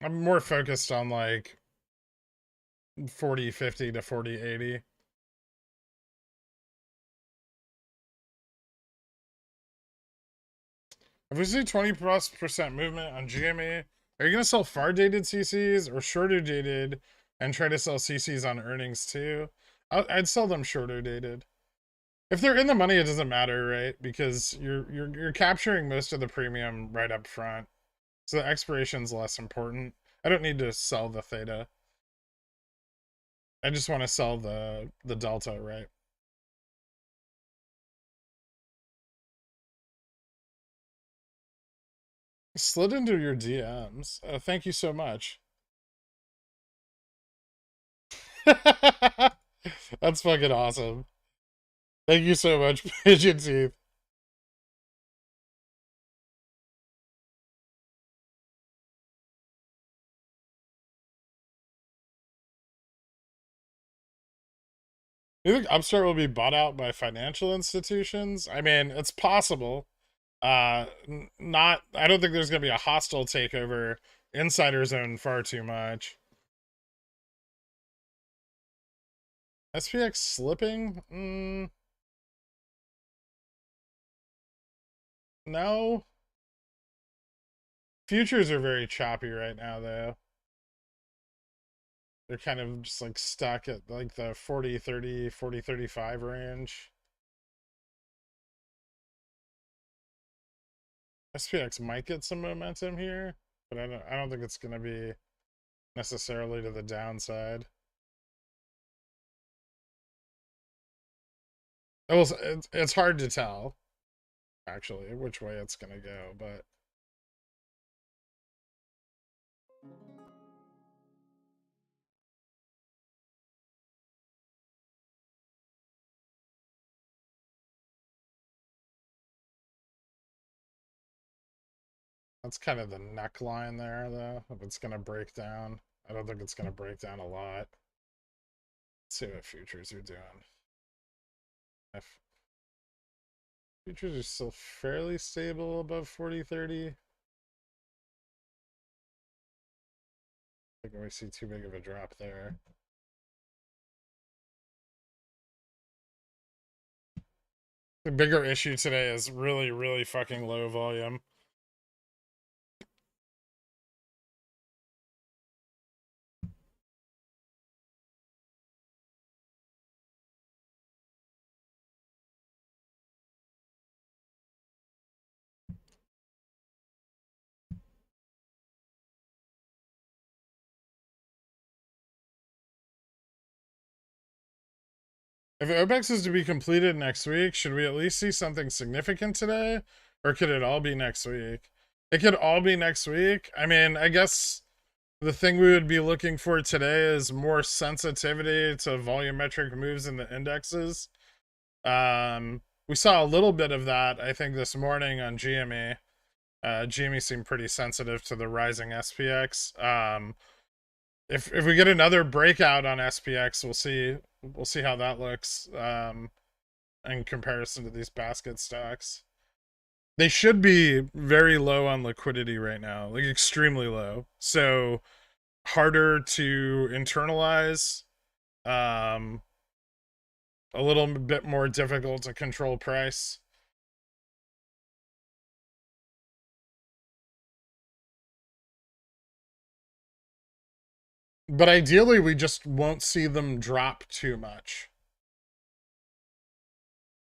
more focused on like 4050 to 4080. If we see 20+% movement on GME, are you going to sell far dated CCs or shorter dated and try to sell CCs on earnings too? I'd sell them shorter dated. If they're in the money, it doesn't matter, right? Because you're capturing most of the premium right up front. So the expiration's less important. I don't need to sell the theta. I just want to sell the delta, right? Slid into your DMs. Thank you so much. That's fucking awesome. Thank you so much, Pigeon Teeth. You think Upstart will be bought out by financial institutions? I mean, it's possible. Not. I don't think there's gonna be a hostile takeover. Insiders own far too much. SPX slipping? No. Futures are very choppy right now, though. They're kind of just like stuck at like the 40-30, 40-35 range. SPX might get some momentum here, but I don't think it's gonna be necessarily to the downside. It's hard to tell, actually, which way it's gonna go, but that's kind of the neckline there, though. If it's gonna break down, I don't think it's gonna break down a lot. Let's see what futures are doing. Futures are still fairly stable above 40-30. I think we see too big of a drop there. The bigger issue today is really, really fucking low volume. If Opex is to be completed next week, should we at least see something significant today? Or could it all be next week? It could all be next week. I mean, I guess the thing we would be looking for today is more sensitivity to volumetric moves in the indexes. We saw a little bit of that, I think, this morning on GME. GME seemed pretty sensitive to the rising SPX. If we get another breakout on SPX, we'll see how that looks in comparison to these basket stocks. They should be very low on liquidity right now, like extremely low. So harder to internalize, a little bit more difficult to control price. But ideally, we just won't see them drop too much.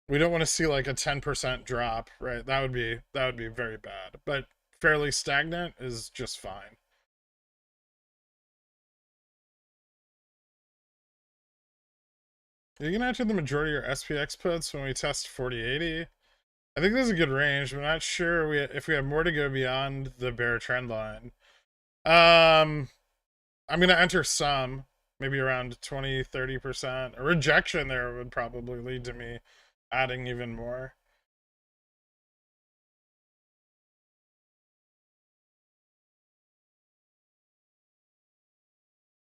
We don't want to see like a 10% drop, right? That would be very bad. But fairly stagnant is just fine. You can enter the majority of your SPX puts when we test 4080. I think there's a good range. I'm not sure if we have more to go beyond the bear trend line. I'm gonna enter some. maybe around 20-30%. A rejection there would probably lead to me adding even more.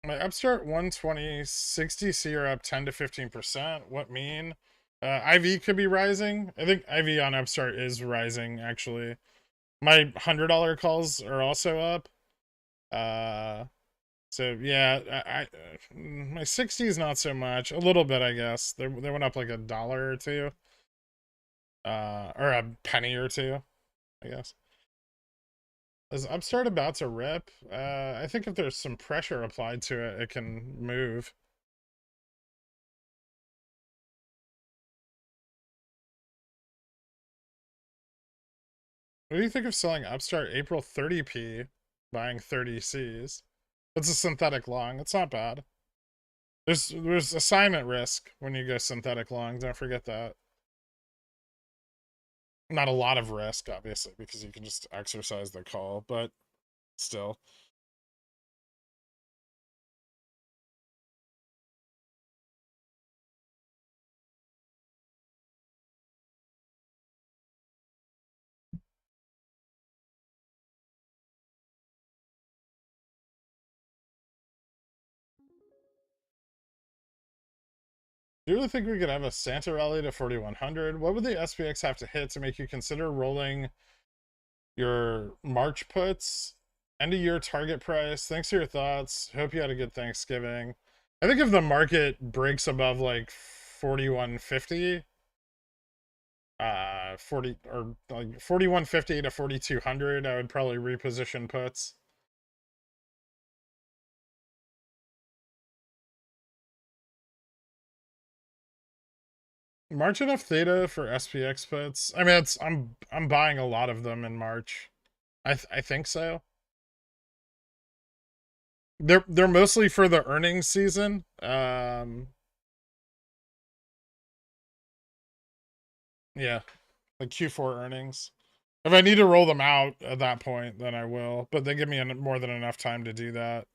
My Upstart 120 60C are up 10 to 15%. What mean? IV could be rising. I think IV on Upstart is rising, actually. My $100 calls are also up. So yeah, my 60s not so much. A little bit, I guess. They went up like $1 or two. Or a penny or two, I guess. Is Upstart about to rip? I think if there's some pressure applied to it, it can move. What do you think of selling Upstart April 30p, buying 30Cs? It's a synthetic long. It's not bad. There's assignment risk when you go synthetic long. Don't forget that. Not a lot of risk, obviously, because you can just exercise the call, but still. Do you really think we could have a Santa rally to 4,100? What would the SPX have to hit to make you consider rolling your March puts? End of year target price. Thanks for your thoughts. Hope you had a good Thanksgiving. I think if the market breaks above like 4,150, 40 or like 4,150 to 4,200, I would probably reposition puts. March enough theta for SPX puts. I mean, it's I'm buying a lot of them in March. I think so. They're mostly for the earnings season. Yeah, like Q4 earnings. If I need to roll them out at that point, then I will. But they give me more than enough time to do that.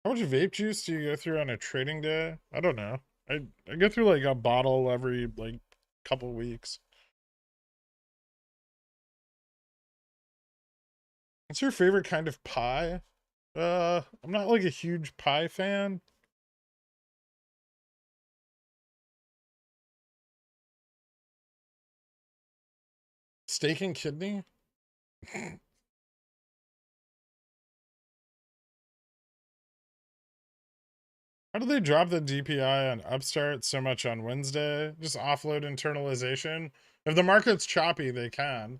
How much vape juice do you go through on a trading day? I don't know. I go through like a bottle every like couple weeks. What's your favorite kind of pie? I'm not like a huge pie fan. Steak and kidney? How do they drop the DPI on Upstart so much on Wednesday? Just offload internalization? If the market's choppy, they can.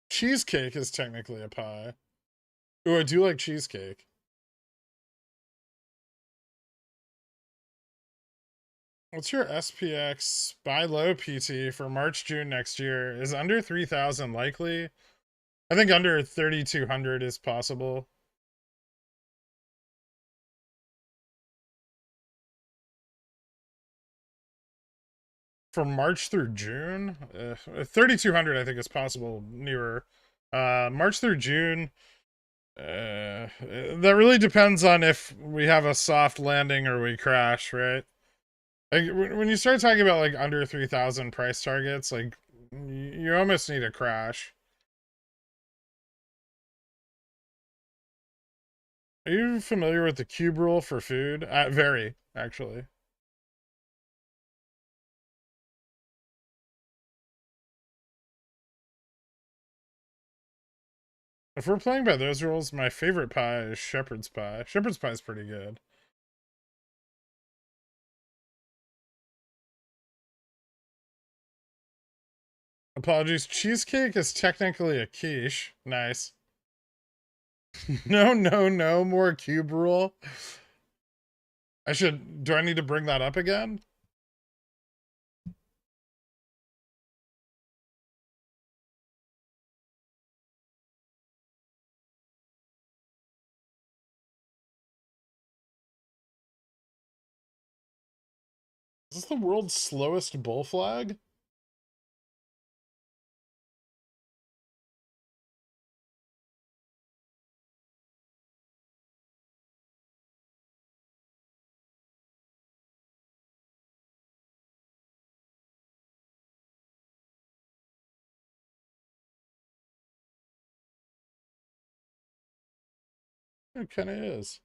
Cheesecake is technically a pie. Oh, I do like cheesecake. What's your SPX buy low PT for March, June next year? Is under 3,000 likely? I think under 3,200 is possible. For March through June, 3,200 I think is possible nearer. March through June, that really depends on if we have a soft landing or we crash, right? Like when you start talking about like under 3,000 price targets, like you almost need a crash. Are you familiar with the cube rule for food? Very, actually. If we're playing by those rules, my favorite pie is shepherd's pie. Shepherd's pie is pretty good. Apologies. Cheesecake is technically a quiche. Nice. No more cube rule. Do I need to bring that up again? Is this the world's slowest bull flag? It kind of is.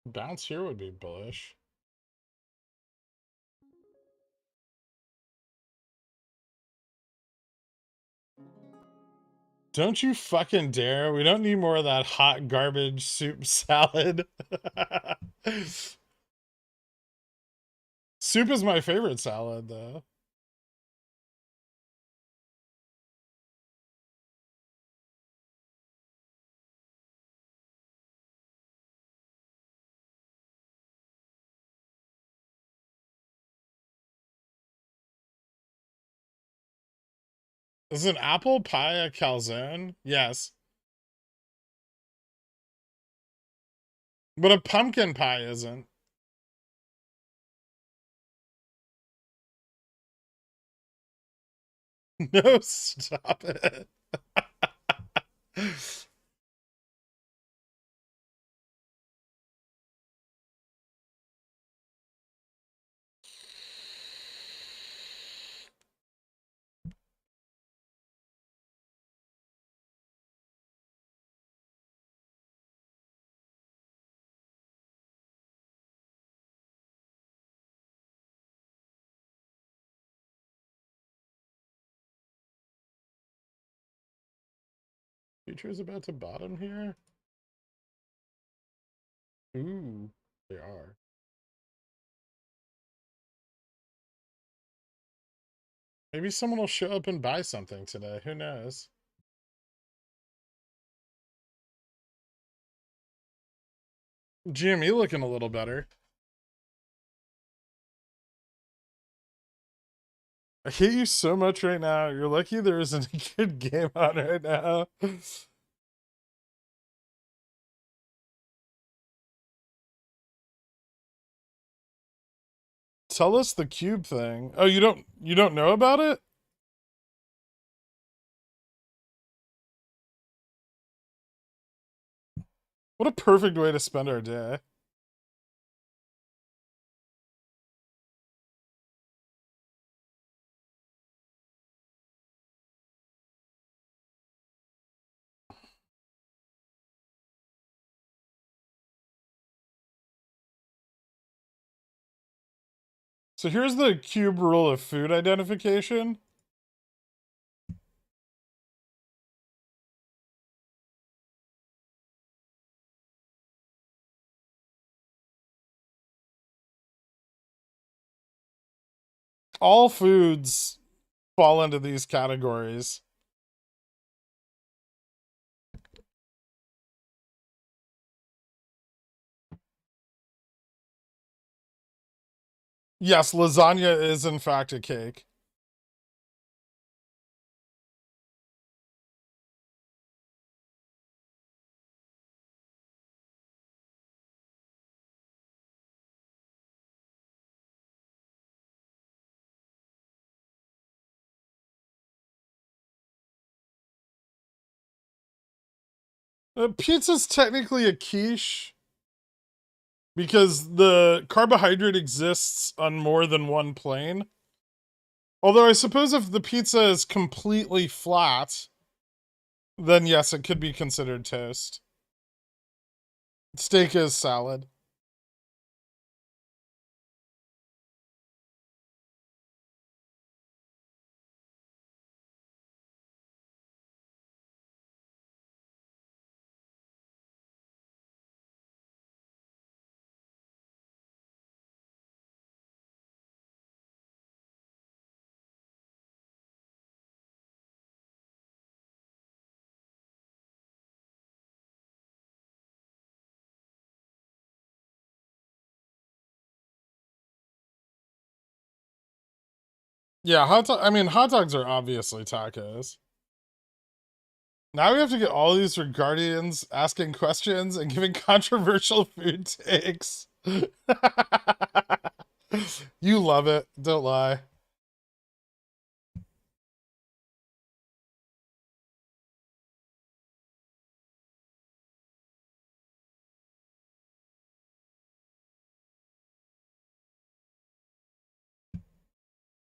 Bounce here would be bullish. Don't you fucking dare. We don't need more of that hot garbage soup salad. Soup is my favorite salad, though. Is an apple pie a calzone? Yes. But a pumpkin pie isn't. No, stop it. Futures about to bottom here? Ooh, they are. Maybe someone will show up and buy something today. Who knows? GME looking a little better. I hate you so much right now. You're lucky there isn't a good game on right now. Tell us the cube thing. Oh, you don't know about it? What a perfect way to spend our day. So here's the cube rule of food identification. All foods fall into these categories. Yes, lasagna is in fact a cake. Pizza's technically a quiche because the carbohydrate exists on more than one plane. Although I suppose if the pizza is completely flat, then yes, it could be considered toast. Steak is salad. Yeah, I mean, hot dogs are obviously tacos. Now we have to get all these Regardians asking questions and giving controversial food takes. You love it, don't lie.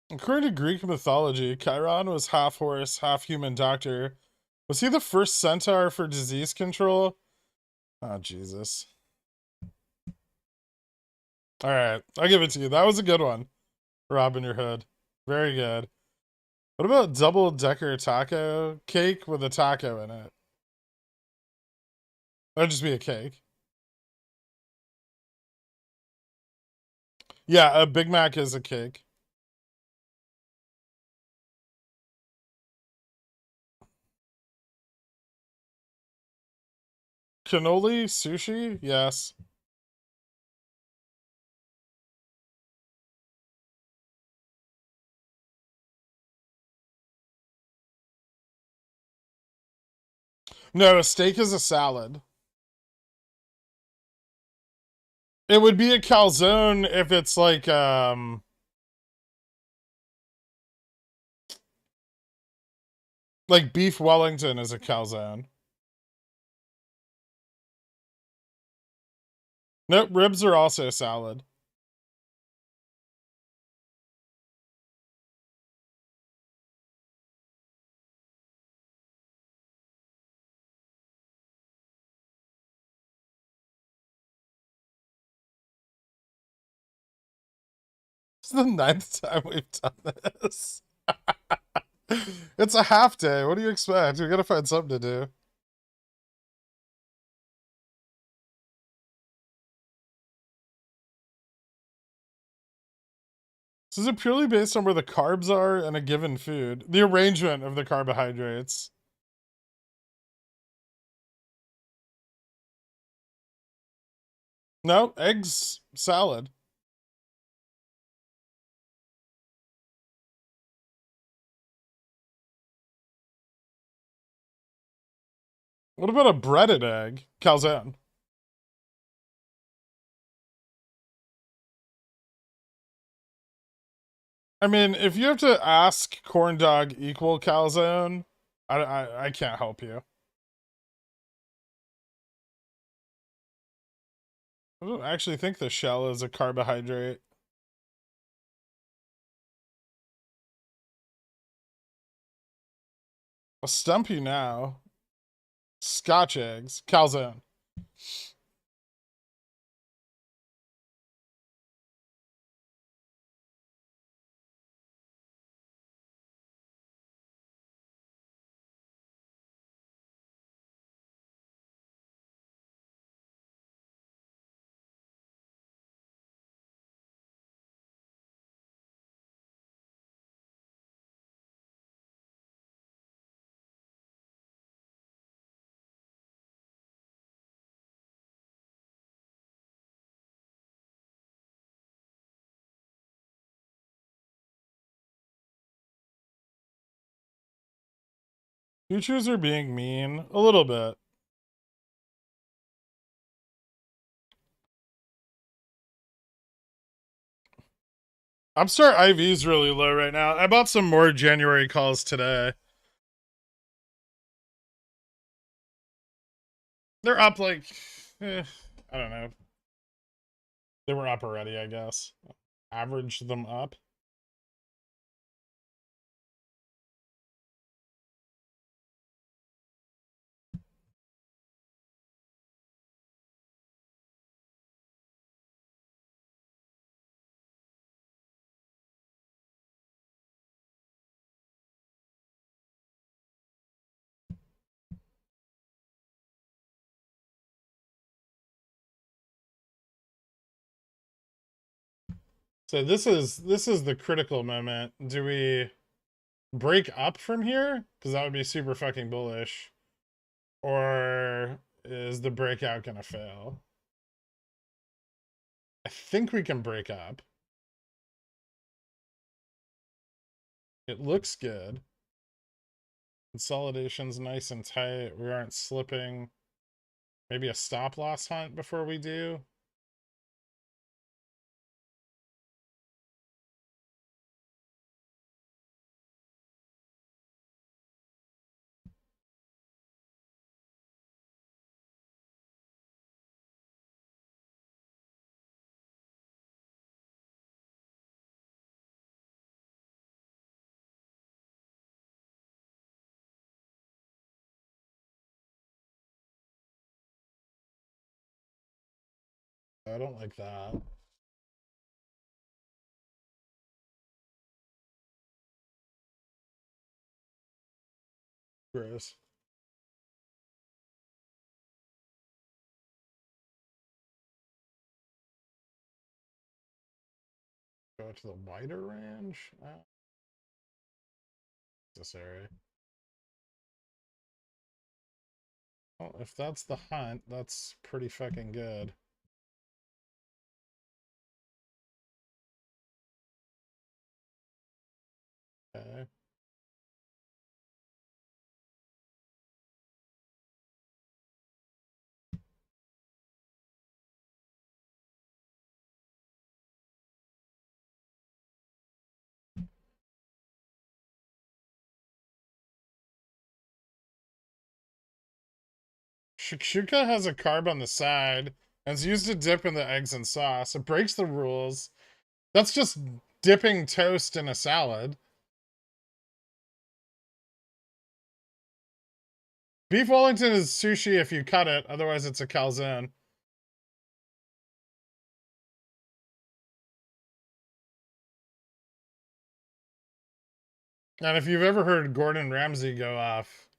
According to Greek mythology, Chiron was half horse, half human doctor. Was he the first centaur for disease control? Oh, Jesus. All right, I'll give it to you. That was a good one, Robin your hood. Very good. What about double decker taco? Cake with a taco in it. That'd just be a cake. Yeah, a Big Mac is a cake. Cannoli sushi? Yes. No, a steak is a salad. It would be a calzone if it's like beef Wellington is a calzone. Nope, ribs are also salad. It's the 9th time we've done this. It's a half day. What do you expect? We gotta find something to do. So is it purely based on where the carbs are in a given food? The arrangement of the carbohydrates. No, eggs, salad. What about a breaded egg? Calzone. I mean, if you have to ask corn dog equal calzone, I can't help you. I don't actually think the shell is a carbohydrate. I'll stump you now. Scotch eggs. Calzone. Futures are being mean. A little bit. Upstart IV is really low right now. I bought some more January calls today. They're up like, I don't know. They were up already, I guess. Average them up. So this is the critical moment. Do we break up from here? Because that would be super fucking bullish. Or is the breakout gonna fail? I think we can break up. It looks good. Consolidation's nice and tight. We aren't slipping. Maybe a stop loss hunt before we do. I don't like that. Gross. Go to the wider range. Necessary. Well, if that's the hunt, that's pretty fucking good. Okay. Shakshuka has a carb on the side and it's used to dip in the eggs and sauce. It breaks the rules. That's just dipping toast in a salad. Beef Wellington is sushi if you cut it, otherwise it's a calzone. And if you've ever heard Gordon Ramsay go off,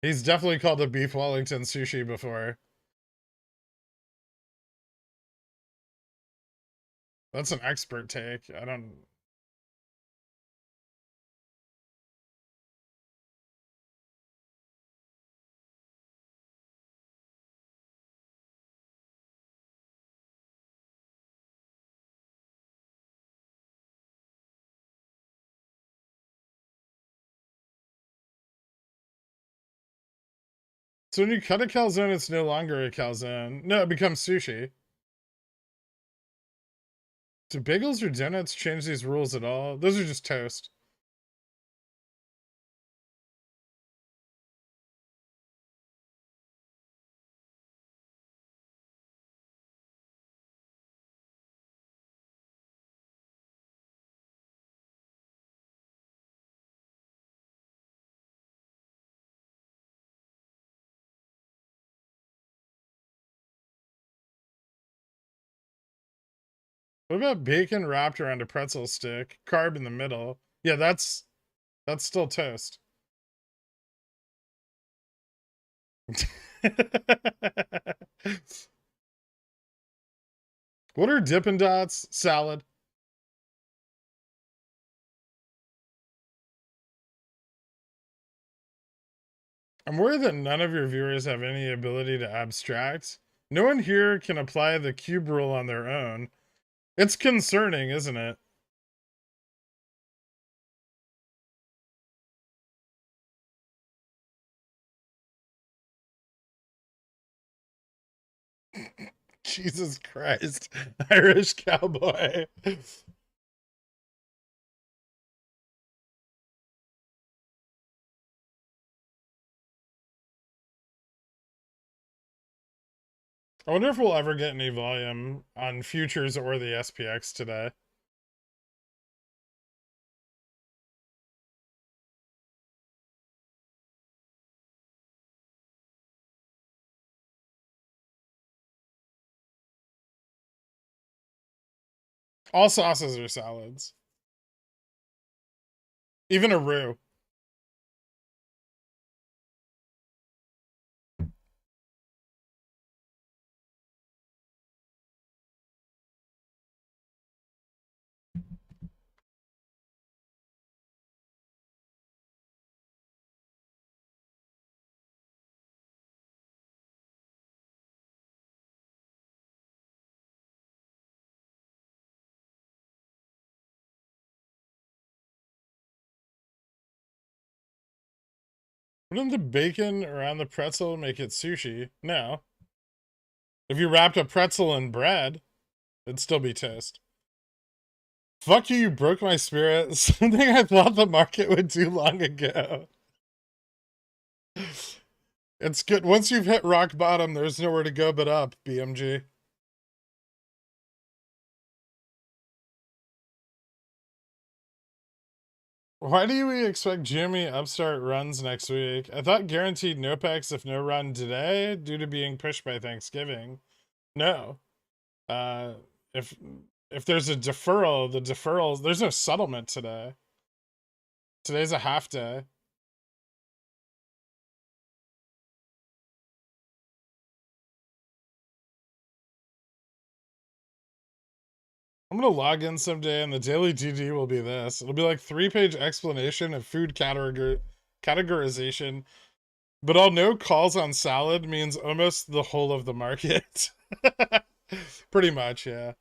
he's definitely called a Beef Wellington sushi before. That's an expert take. I don't... So when you cut a calzone, it's no longer a calzone. No, it becomes sushi. Do bagels or donuts change these rules at all? Those are just toast. What about bacon wrapped around a pretzel stick? Carb in the middle. Yeah, that's still toast. What are Dippin' Dots? Salad. I'm worried that none of your viewers have any ability to abstract. No one here can apply the cube rule on their own. It's concerning, isn't it? Jesus Christ. Irish cowboy. I wonder if we'll ever get any volume on futures or the SPX today. All sauces are salads. Even a roux. Wouldn't the bacon around the pretzel make it sushi? No. If you wrapped a pretzel in bread, it'd still be toast. Fuck you, you broke my spirit. Something I thought the market would do long ago. It's good. Once you've hit rock bottom, there's nowhere to go but up, BMG. Why do we expect GME Upstart runs next week? I thought guaranteed no packs if no run today due to being pushed by Thanksgiving. No. Uh, if there's a deferral, the deferrals, there's no settlement today. Today's a half day. I'm gonna log in someday and the daily DD will be this. It'll be like 3-page explanation of food categorization, but I'll know calls on salad means almost the whole of the market. Pretty much, yeah.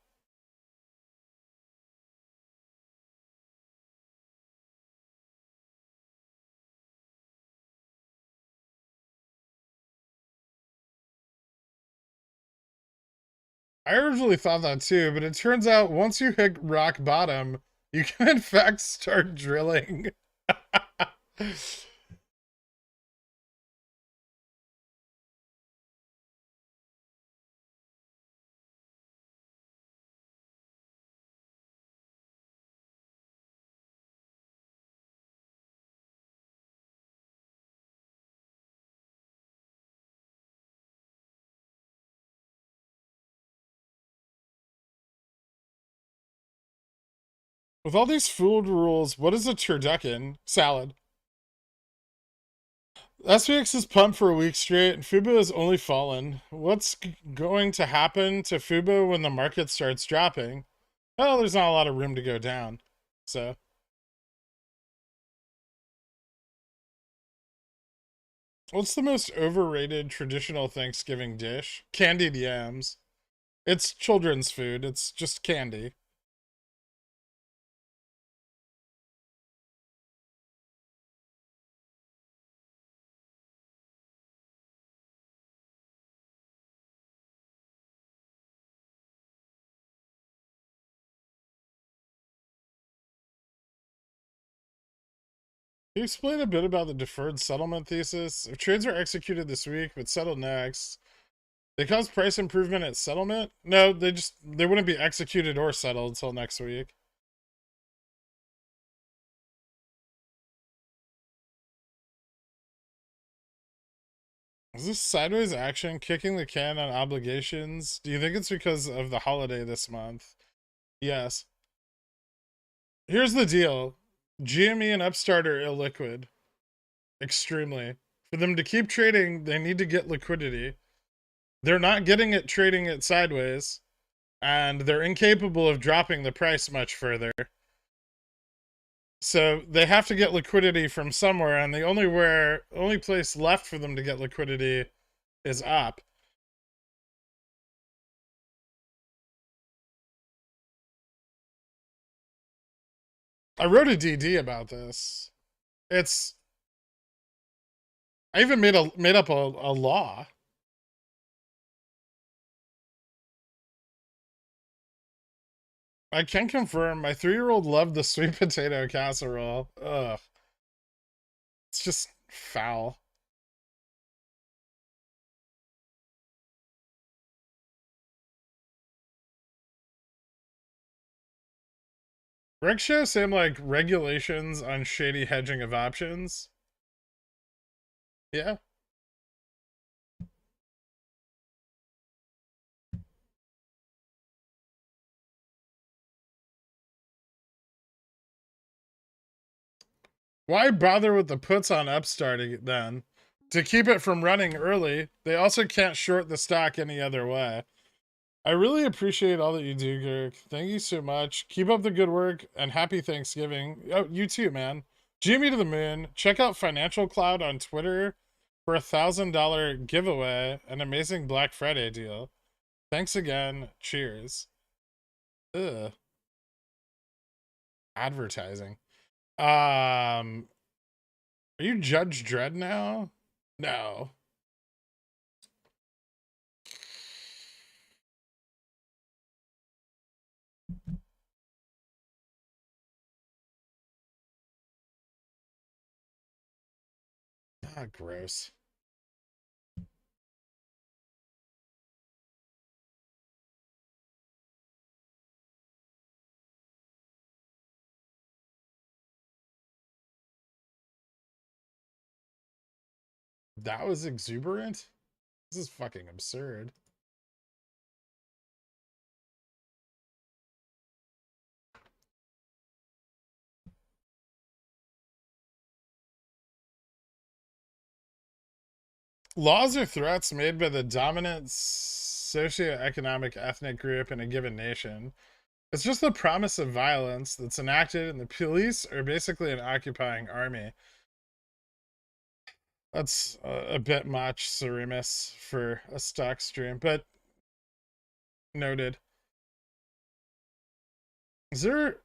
I originally thought that too, but it turns out once you hit rock bottom, you can in fact start drilling. With all these food rules, what is a turducken? Salad. SPX is pumped for a week straight, and Fubo has only fallen. What's going to happen to Fubo when the market starts dropping? Well, there's not a lot of room to go down. So, what's the most overrated traditional Thanksgiving dish? Candied yams. It's children's food. It's just candy. Can you explain a bit about the deferred settlement thesis? If trades are executed this week but settled next, they cause price improvement at settlement? No, they wouldn't be executed or settled until next week. Is this sideways action kicking the can on obligations? Do you think it's because of the holiday this month? Yes. Here's the deal. GME and Upstart are illiquid. Extremely. For them to keep trading, they need to get liquidity. They're not getting it trading it sideways, and they're incapable of dropping the price much further. So they have to get liquidity from somewhere, and the only place left for them to get liquidity is up. I wrote a DD about this. It's I even made up a law. I can confirm my 3-year-old loved the sweet potato casserole. Ugh. It's just foul. Rick show same like regulations on shady hedging of options. Yeah. Why bother with the puts on Upstart then? To keep it from running early, they also can't short the stock any other way. I really appreciate all that you do, Girk. Thank you so much. Keep up the good work and happy Thanksgiving. Oh, you too, man. Jimmy to the moon. Check out Financial Cloud on Twitter for $1,000 giveaway, an amazing Black Friday deal. Thanks again. Cheers. Ugh. Advertising. Um, Are you Judge Dredd now? No. Ah, gross. That was exuberant? This is fucking absurd. Laws are threats made by the dominant socioeconomic ethnic group in a given nation. It's just the promise of violence that's enacted, and the police are basically an occupying army. That's a bit much, Cerimus, for a stock stream, but noted. Is there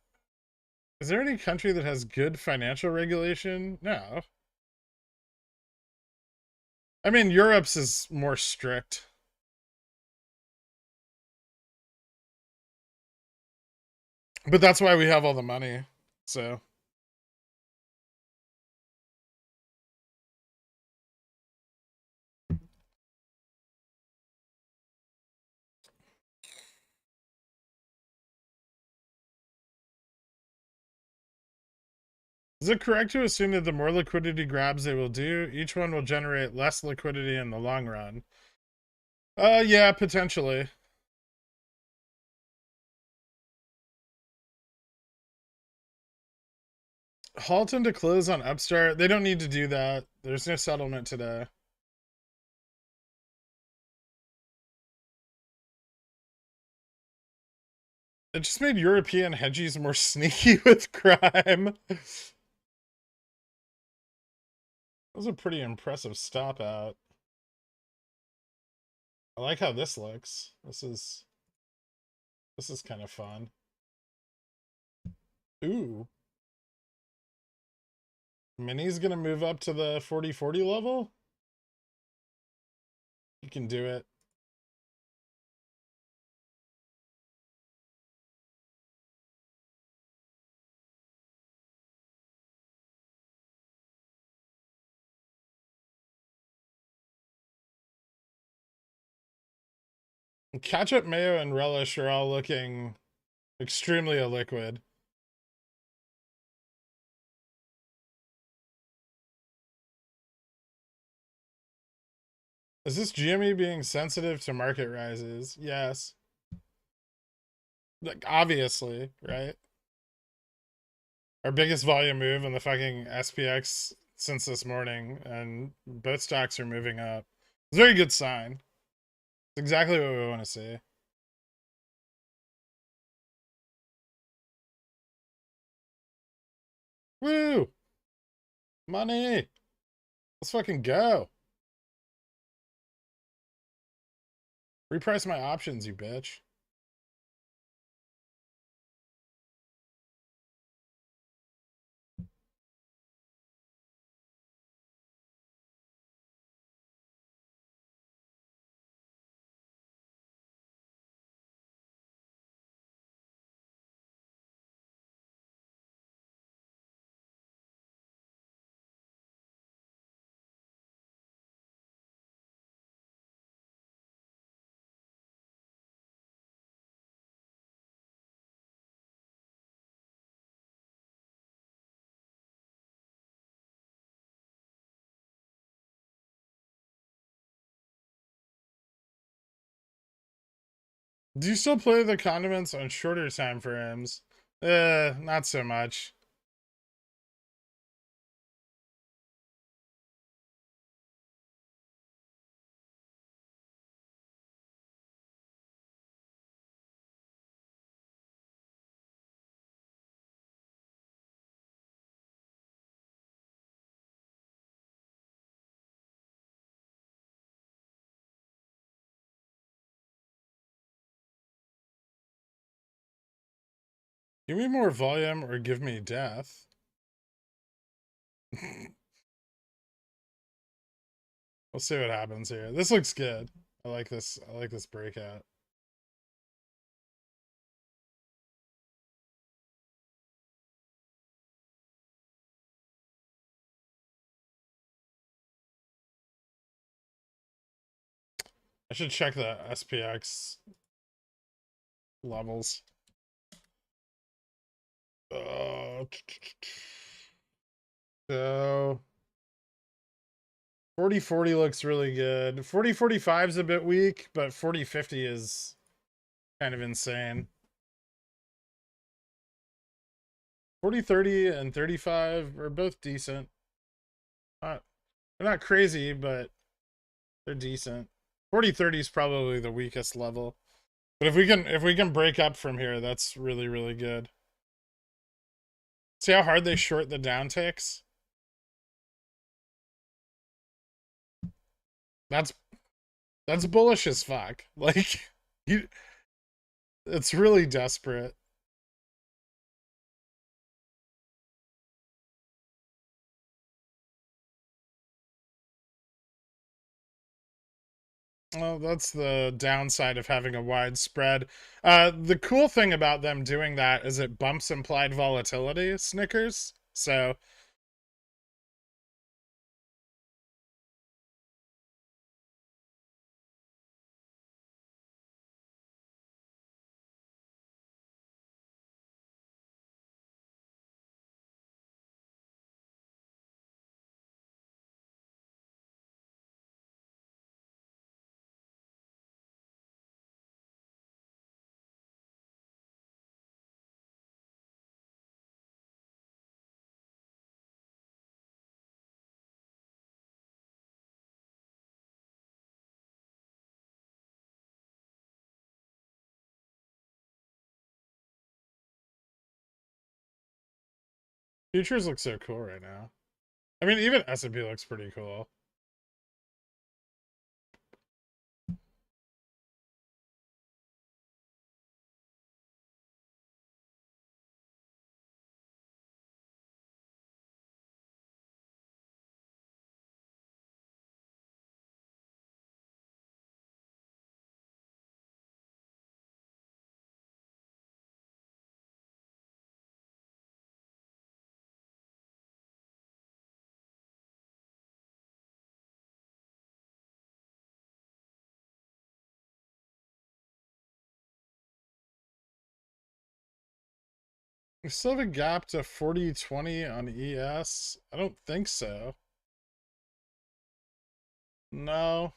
any country that has good financial regulation? No. I mean, Europe's is more strict. But that's why we have all the money. So is it correct to assume that the more liquidity grabs they will do, each one will generate less liquidity in the long run? Yeah, potentially. Halton to close on Upstart. They don't need to do that. There's no settlement today. It just made European hedgies more sneaky with crime. That was a pretty impressive stop out. I like how this looks. This is kind of fun. Ooh. Mini's gonna move up to the 40-40 level? You can do it. Ketchup, mayo, and relish are all looking extremely illiquid. Is this GME being sensitive to market rises? Yes. Like, obviously, right? Our biggest volume move in the fucking SPX since this morning, and both stocks are moving up. It's a very good sign. It's exactly what we want to see. Woo! Money! Let's fucking go. Reprice my options, you bitch. Do you still play the condiments on shorter time frames? Not so much. Give me more volume or give me death. We'll see what happens here. This looks good. I like this. I like this breakout. I should check the SPX levels. So 40-40 looks really good. 40-45 is a bit weak, but 40-50 is kind of insane. 40-30 and 35 are both decent. They're not crazy, but they're decent. 40-30 is probably the weakest level. But if we can break up from here, that's really, really good. See how hard they short the down ticks? That's bullish as fuck. Like it's really desperate. Well, that's the downside of having a wide spread. The cool thing about them doing that is it bumps implied volatility, Snickers. So futures look so cool right now. I mean, even S&P looks pretty cool. We still have a gap to 40-20 on ES? I don't think so. No.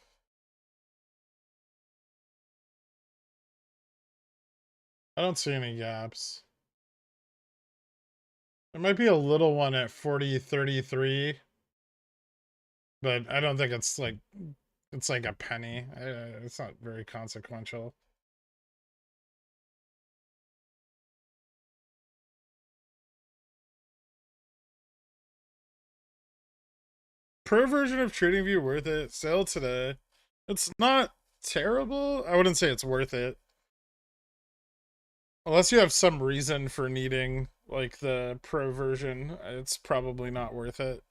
I don't see any gaps. There might be a little one at 40-33, but I don't think it's like a penny. It's not very consequential. Pro version of TradingView worth it. Sell today. It's not terrible. I wouldn't say it's worth it. Unless you have some reason for needing like the pro version, it's probably not worth it.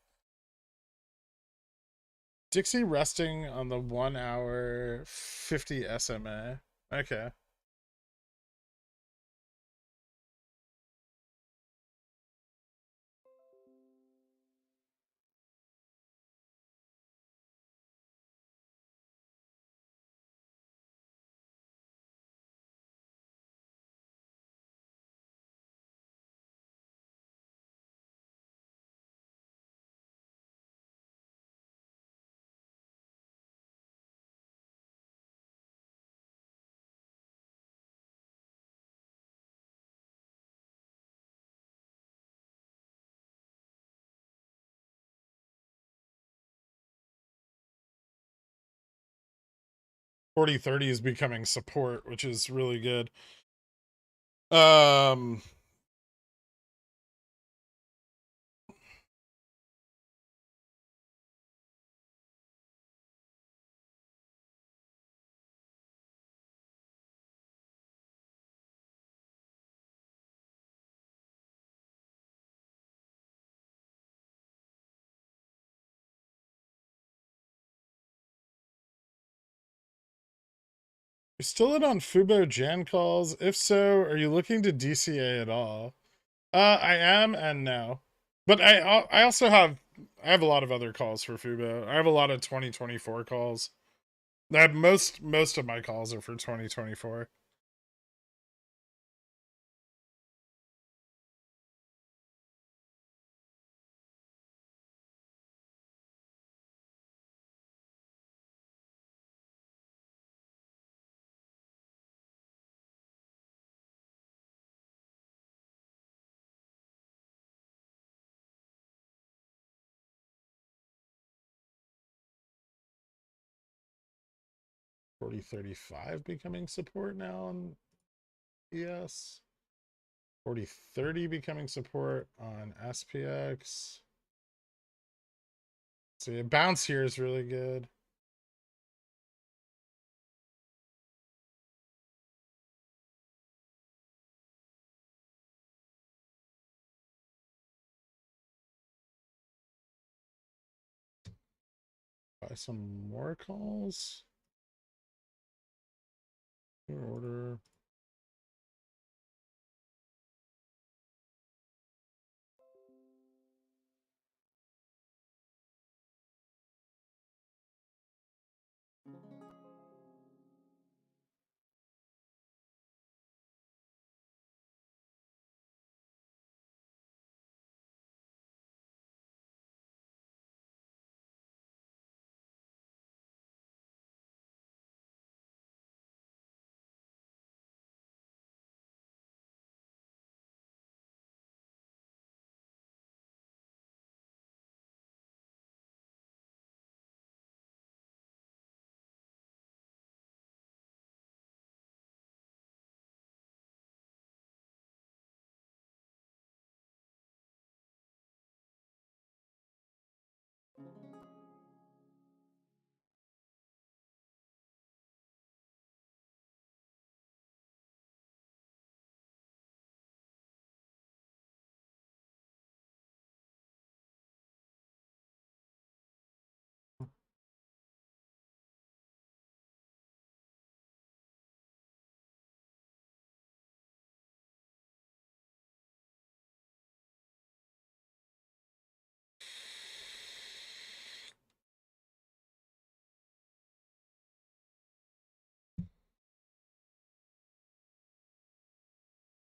Dixie resting on the 1 hour 50 SMA. Okay. $40.30 is becoming support, which is really good. You're still in on Fubo Jan calls? If so, are you looking to DCA at all? I am and no. But I also have a lot of other calls for Fubo. I have a lot of 2024 calls. That most of my calls are for 2024. $40.35 becoming support now on ES. $40.30 becoming support on SPX. So a bounce here is really good. Buy some more calls. New order.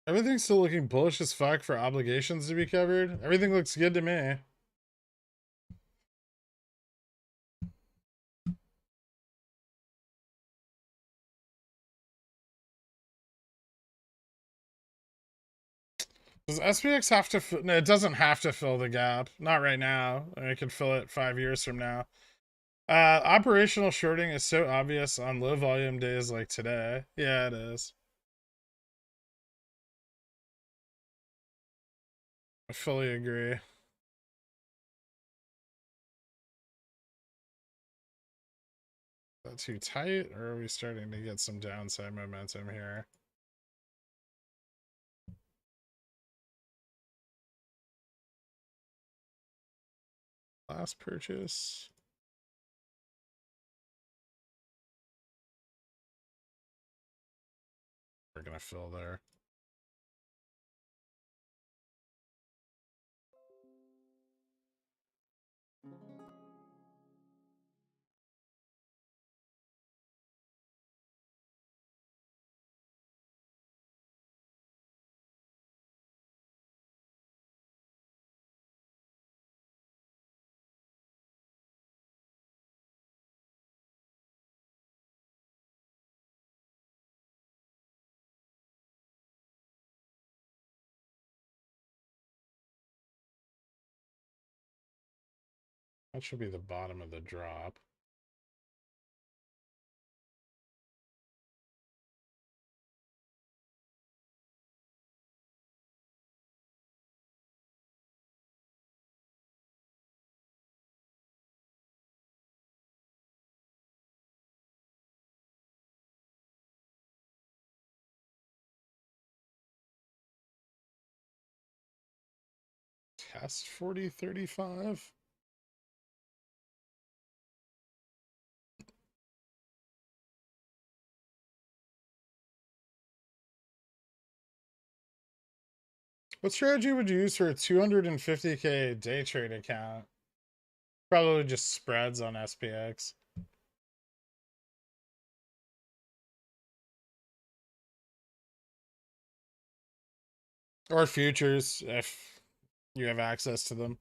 Everything's still looking bullish as fuck for obligations to be covered. Everything looks good to me. Does SPX have to? No, it doesn't have to fill the gap. Not right now. It could fill it 5 years from now. Operational shorting is so obvious on low volume days like today. Yeah, it is. I fully agree. Is that too tight, or are we starting to get some downside momentum here? Last purchase. We're gonna fill there. That should be the bottom of the drop. Test 40.35. What strategy would you use for a 250K day trade account? Probably just spreads on SPX. Or futures, if you have access to them.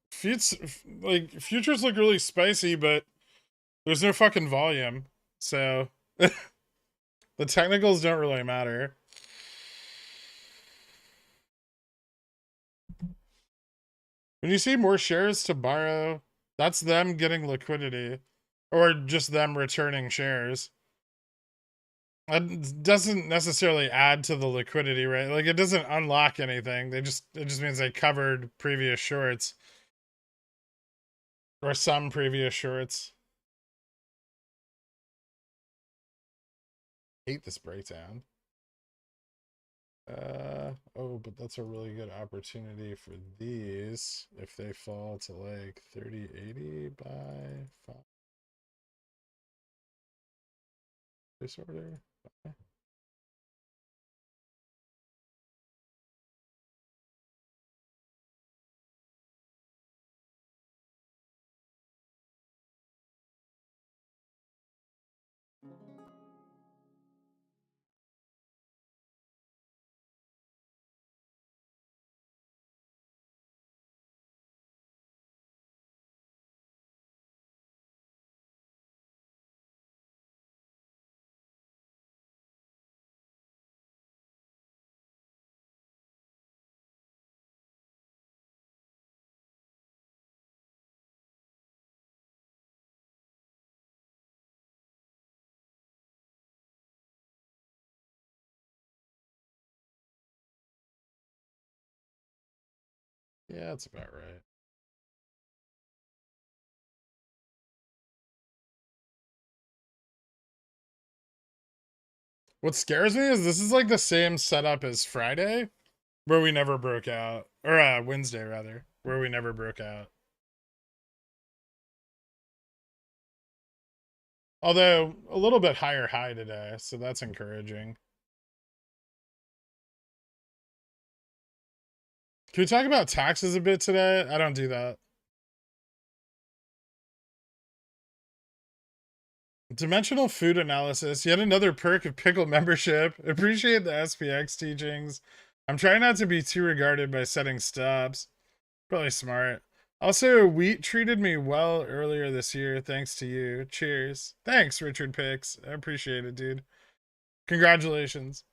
Futures look really spicy, but there's no fucking volume. So the technicals don't really matter. When you see more shares to borrow, that's them getting liquidity. Or just them returning shares. That doesn't necessarily add to the liquidity, right? Like it doesn't unlock anything. It just means they covered previous shorts. Or some previous shorts. Hate this breakdown. Oh, but that's a really good opportunity for these if they fall to like 3080 by 5. This order. Yeah, that's about right. What scares me is this is like the same setup as Friday, where we never broke out. Or Wednesday, rather, where we never broke out. Although, a little bit higher high today, so that's encouraging. Can we talk about taxes a bit today? I don't do that. Dimensional food analysis, yet another perk of pickle membership. Appreciate the SPX teachings. I'm trying not to be too regarded by setting stops. Probably smart. Also, wheat treated me well earlier this year, thanks to you. Cheers. Thanks, Richard Picks. I appreciate it, dude. Congratulations.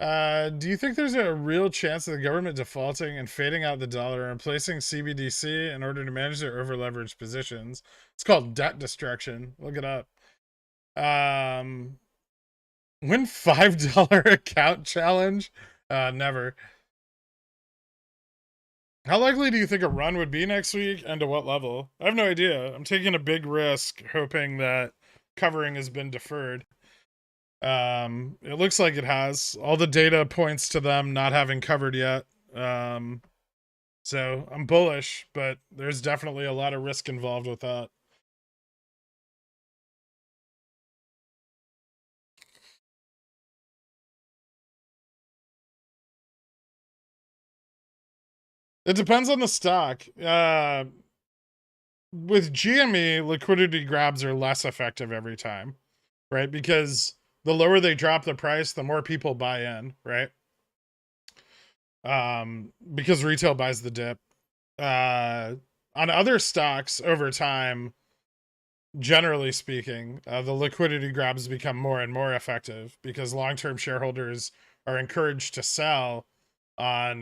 Do you think there's a real chance of the government defaulting and fading out the dollar and replacing CBDC in order to manage their over-leveraged positions? It's called debt destruction. Look it up. Win $5 account challenge? Never. How likely do you think a run would be next week, and to what level? I have no idea. I'm taking a big risk, hoping that covering has been deferred. It looks like it has. All the data points to them not having covered yet. So I'm bullish, but there's definitely a lot of risk involved with that. It depends on the stock. With GME, liquidity grabs are less effective every time, right? Because the lower they drop the price, the more people buy in, right? Because retail buys the dip. On other stocks over time, generally speaking, the liquidity grabs become more and more effective because long-term shareholders are encouraged to sell on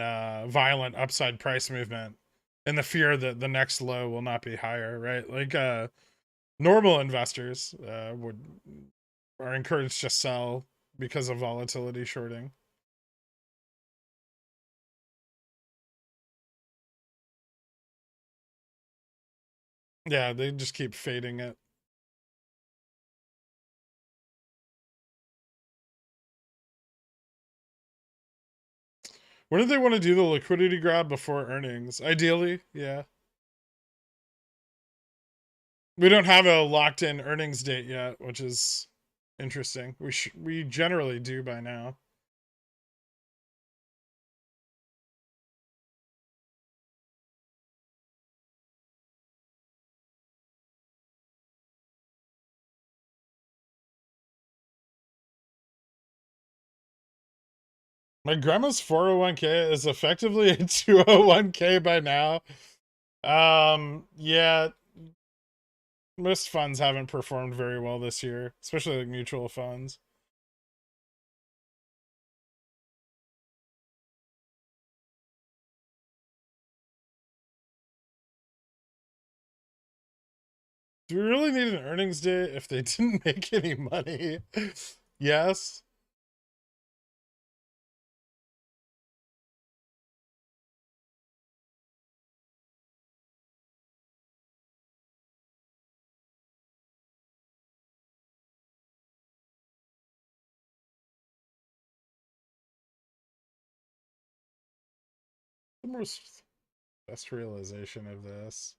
violent upside price movement in the fear that the next low will not be higher, right? Like normal investors are encouraged to sell because of volatility shorting. Yeah, they just keep fading it. When do they want to do the liquidity grab before earnings? Ideally, yeah. We don't have a locked in earnings date yet, which is interesting. We generally do by now. My grandma's 401k is effectively a 201k by now. Yeah, most funds haven't performed very well this year, especially like mutual funds. Do we really need an earnings day if they didn't make any money? Yes. The most best realization of this.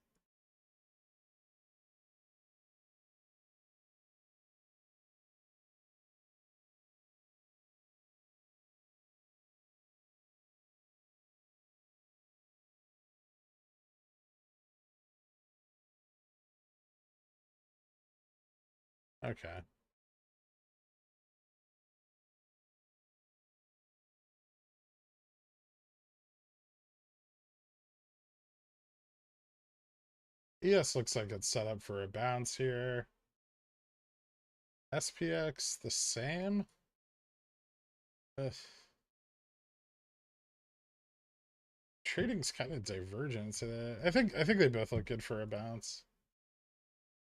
Okay. ES looks like it's set up for a bounce here. SPX the same. Ugh. Trading's kind of divergent today. I think they both look good for a bounce.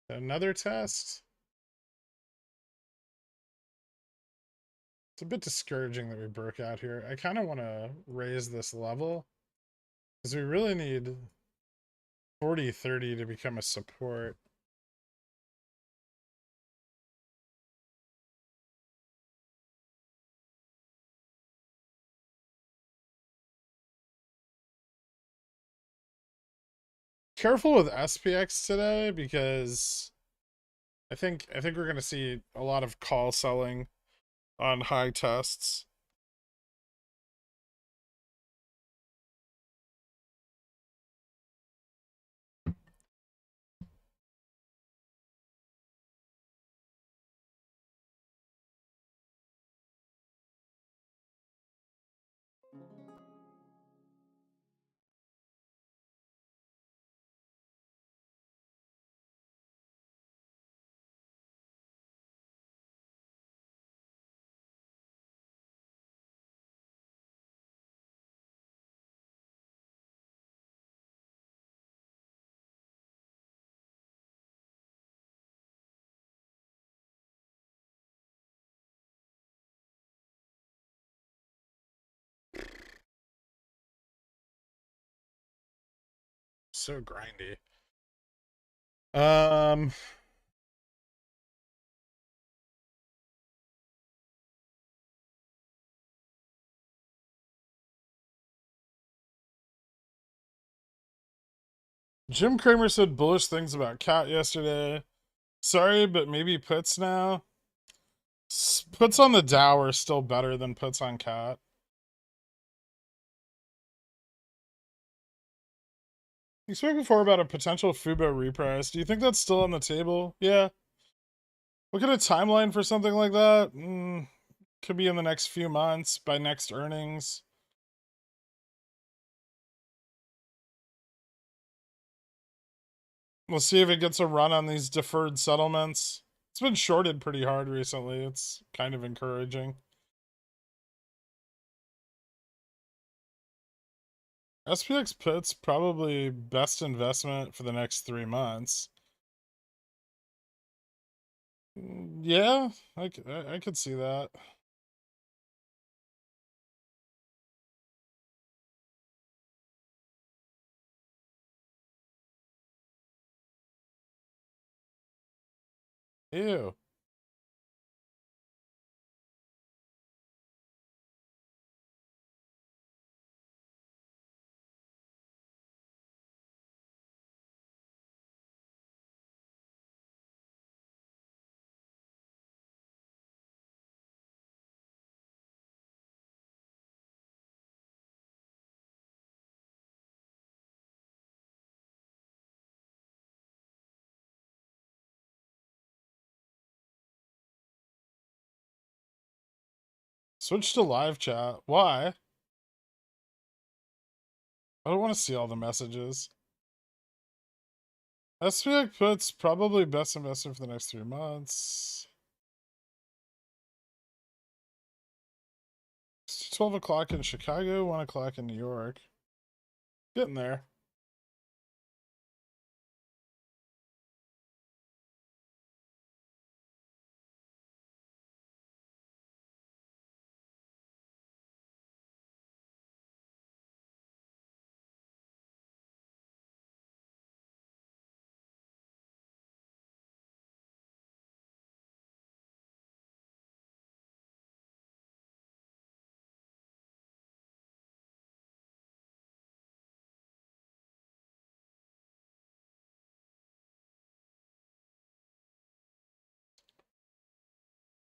Another test. It's a bit discouraging that we broke out here. I kind of want to raise this level because we really need 40-30 to become a support. Careful with SPX today because I think we're gonna see a lot of call selling on high tests. So grindy. Um, Jim Cramer said bullish things about Cat yesterday. Sorry, but maybe puts now. Puts on the Dow are still better than puts on Cat. You spoke before about a potential Fubo reprice. Do you think that's still on the table? Yeah. Look at a timeline for something like that. Could be in the next few months, by next earnings. We'll see if it gets a run on these deferred settlements. It's been shorted pretty hard recently. It's kind of encouraging. SPX puts probably best investment for the next 3 months. Yeah, I could see that. Ew. Switch to live chat. Why? I don't want to see all the messages. SPX puts probably best investment for the next 3 months. It's 12 o'clock in Chicago, 1 o'clock in New York. Getting there.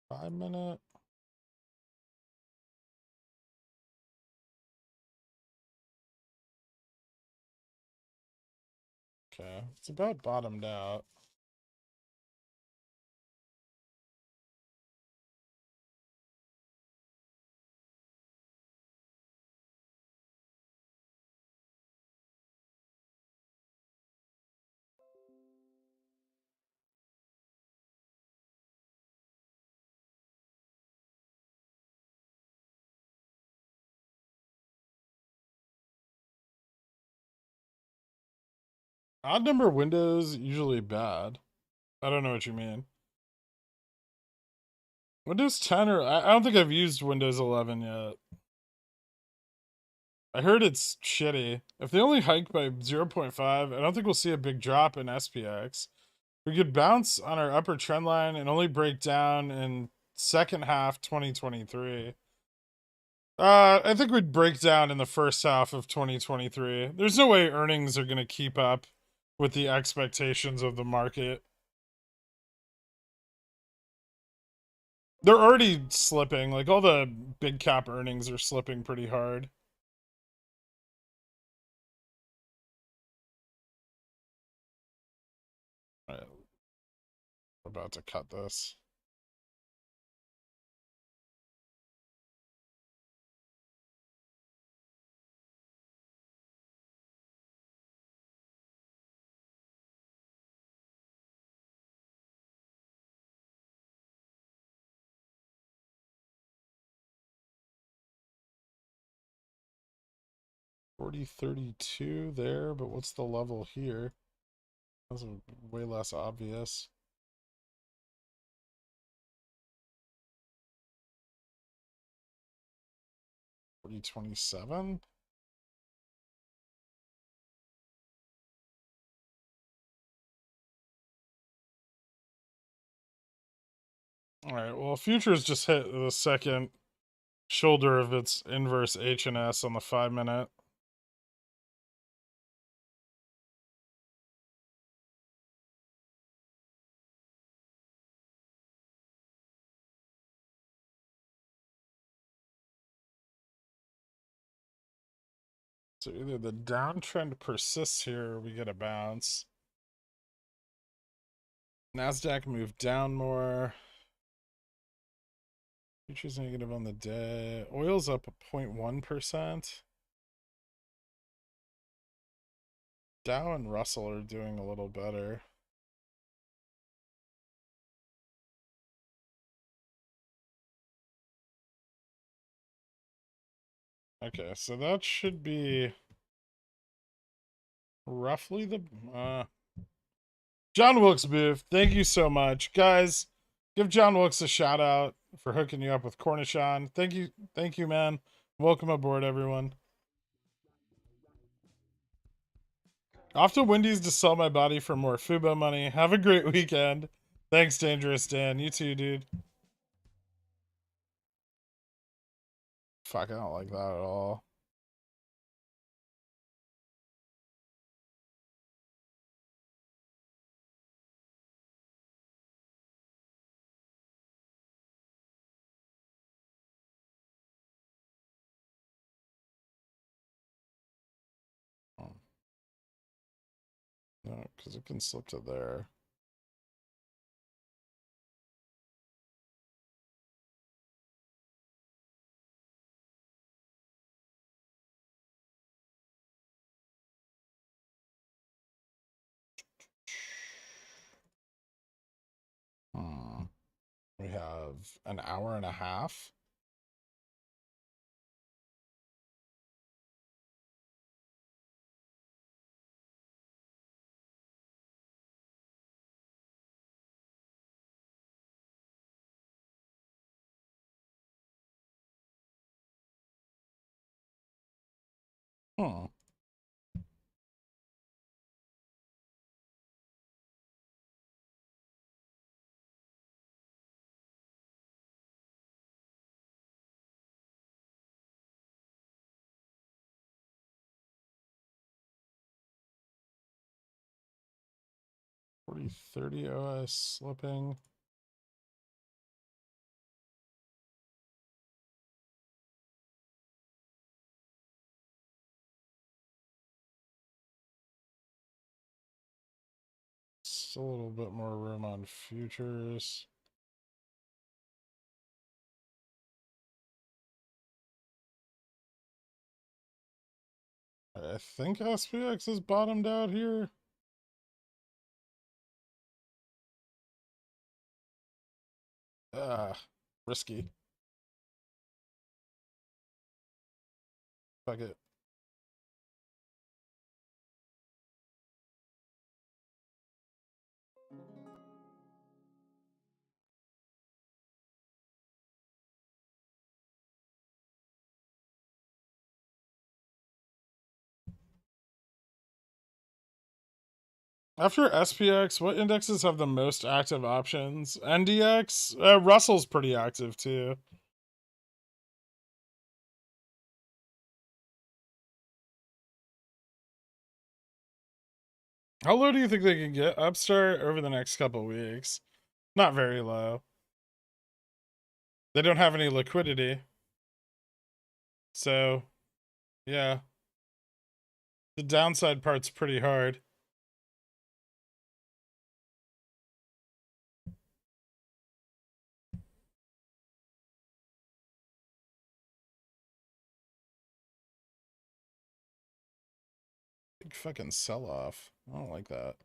Five-minute. Okay, it's about bottomed out. Odd number windows usually bad. I don't know what you mean. Windows 10 or I don't think I've used Windows 11 yet. I heard it's shitty. If they only hike by 0.5, I don't think we'll see a big drop in SPX. We could bounce on our upper trend line and only break down in second half 2023. I think we'd break down in the first half of 2023. There's no way earnings are going to keep up with the expectations of the market. They're already slipping. Like all the big cap earnings are slipping pretty hard. All right. We're about to cut this. $40.32 there, but what's the level here? That's way less obvious. $40.27. All right. Well, futures just hit the second shoulder of its inverse H&S on the 5-minute. So either the downtrend persists here or we get a bounce. NASDAQ moved down more. Futures negative on the day. Oil's up 0.1%. Dow and Russell are doing a little better. Okay, so that should be roughly the John Wilkes Booth. Thank you so much, guys. Give John Wilkes a shout out for hooking you up with Cornichon. Thank you, man. Welcome aboard, everyone. Off to Wendy's to sell my body for more Fubo money. Have a great weekend. Thanks, Dangerous Dan. You too, dude. Fuck, I don't like that at all. No, because it can slip to there. We have an hour and a half. Hmm. $40.30 OS slipping. Still a little bit more room on futures. I think SPX is bottomed out here. Risky. Fuck it. After SPX, what indexes have the most active options? NDX? Russell's pretty active too. How low do you think they can get Upstart over the next couple weeks? Not very low. They don't have any liquidity. So, yeah. The downside part's pretty hard. Big fucking sell-off. I don't like that.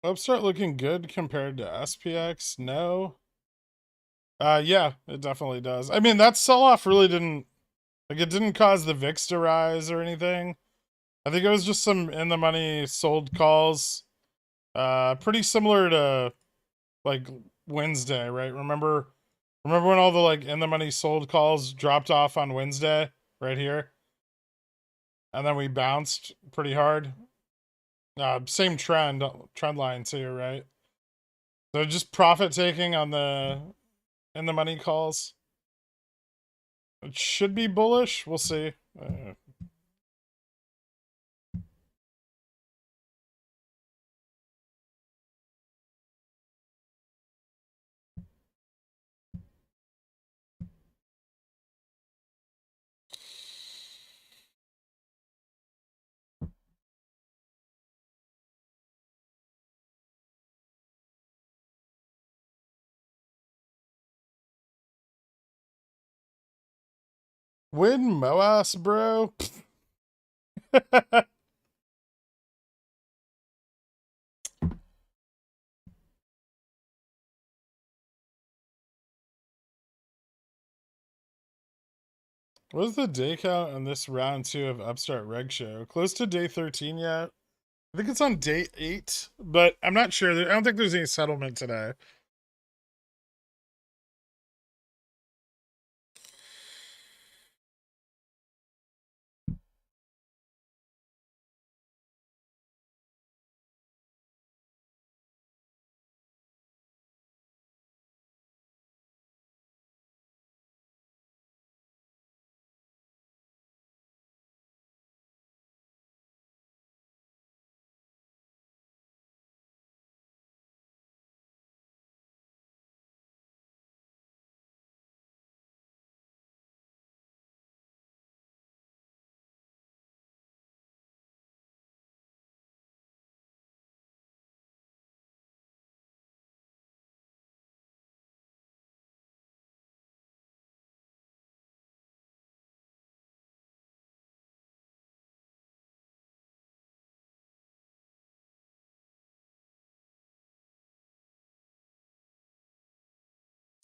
Upstart looking good compared to SPX? No. Yeah, it definitely does. I mean, that sell-off really didn't, like, it didn't cause the VIX to rise or anything. I think it was just some in-the-money sold calls. Pretty similar to, like, Wednesday, right? Remember when all the, like, in-the-money sold calls dropped off on Wednesday? Right here? And then we bounced pretty hard. Same trend line too, right? So just profit taking on the in-the-money calls. It should be bullish. We'll see. Win MOASS, bro. What is the day count on this round 2 of Upstart Reg Show? Close to day 13 yet? I think it's on day 8, but I'm not sure. I don't think there's any settlement today.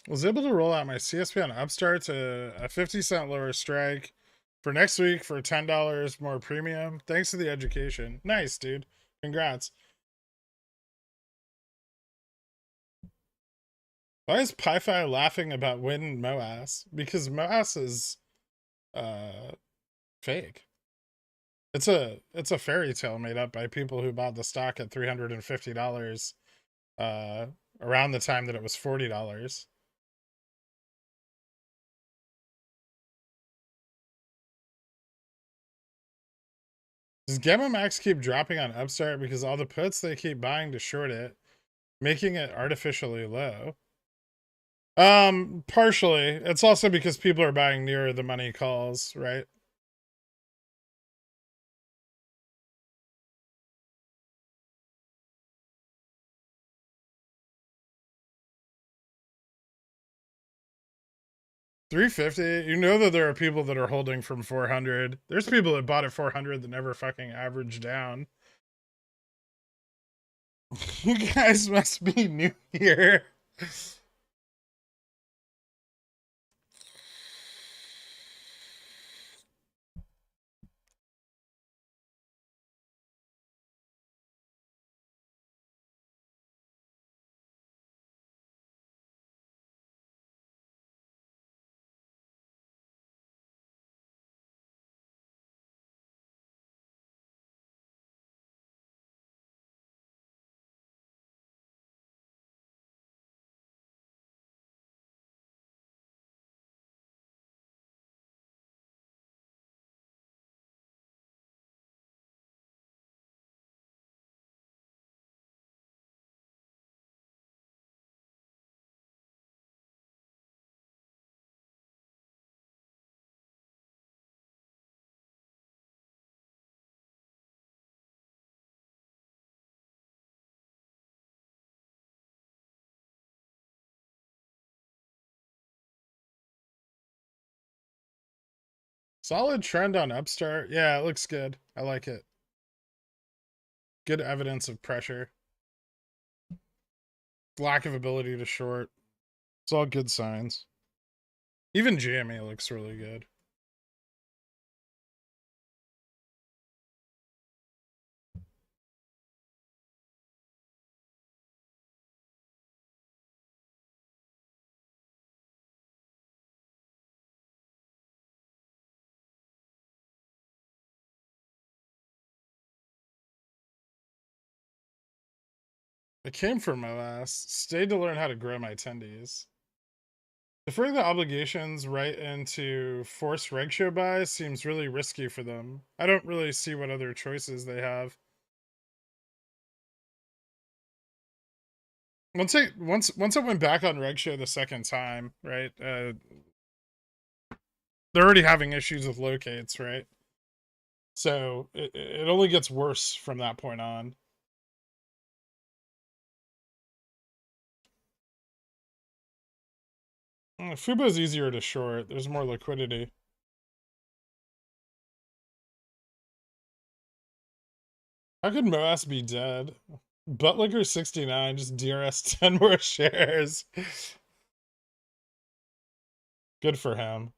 Was able to roll out my CSP on Upstart to a 50-cent lower strike for next week for $10 more premium. Thanks to the education. Nice, dude. Congrats. Why is PiFi laughing about winning MOASS? Because MOASS is fake. It's a fairy tale made up by people who bought the stock at $350 around the time that it was $40. Does Gamma Max keep dropping on Upstart because all the puts they keep buying to short it, making it artificially low? Partially. It's also because people are buying nearer the money calls, right? $350. You know that there are people that are holding from 400. There's people that bought at 400 that never fucking averaged down. You guys must be new here. Solid trend on Upstart. Yeah, it looks good. I like it. Good evidence of pressure. Lack of ability to short. It's all good signs. Even GME looks really good. It came from MOASS. Stayed to learn how to grow my attendees. Deferring the obligations right into forced reg show buys seems really risky for them. I don't really see what other choices they have. Once it went back on reg show the second time, right? They're already having issues with locates, right? So it only gets worse from that point on. Fubo's easier to short. There's more liquidity. How could MOASS be dead? Buttlicker 69, just DRS 10 more shares. Good for him.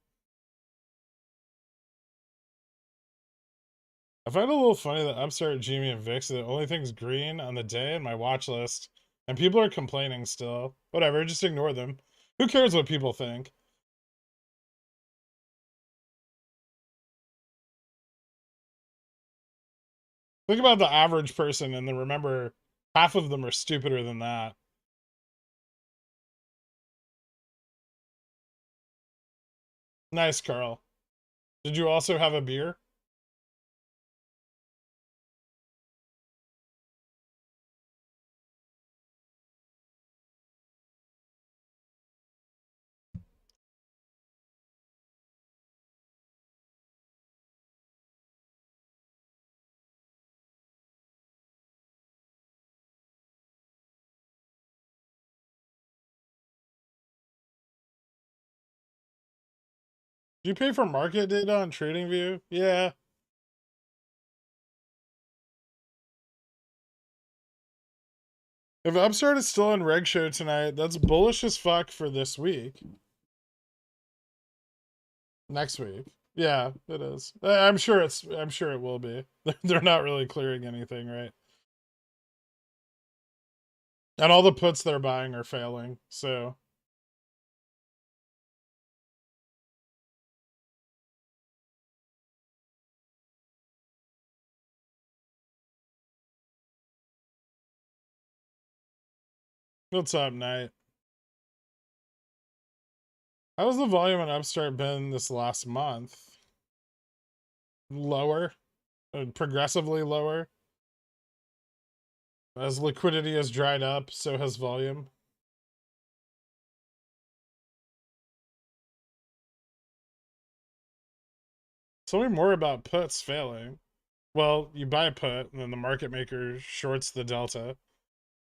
I find it a little funny that Upstart, GME, and VIX are the only things green on the day in my watch list, and people are complaining still. Whatever, just ignore them. Who cares what people think? Think about the average person, and then remember, half of them are stupider than that. Nice, Carl. Did you also have a beer? Do you pay for market data on TradingView? Yeah. If Upstart is still on Reg Show tonight, that's bullish as fuck for this week. Next week. Yeah, it is. I'm sure it will be. They're not really clearing anything, right? And all the puts they're buying are failing, so what's up, Knight? How's the volume on Upstart been this last month? Lower? Progressively lower? As liquidity has dried up, so has volume. Tell me more about puts failing. Well, you buy a put, and then the market maker shorts the delta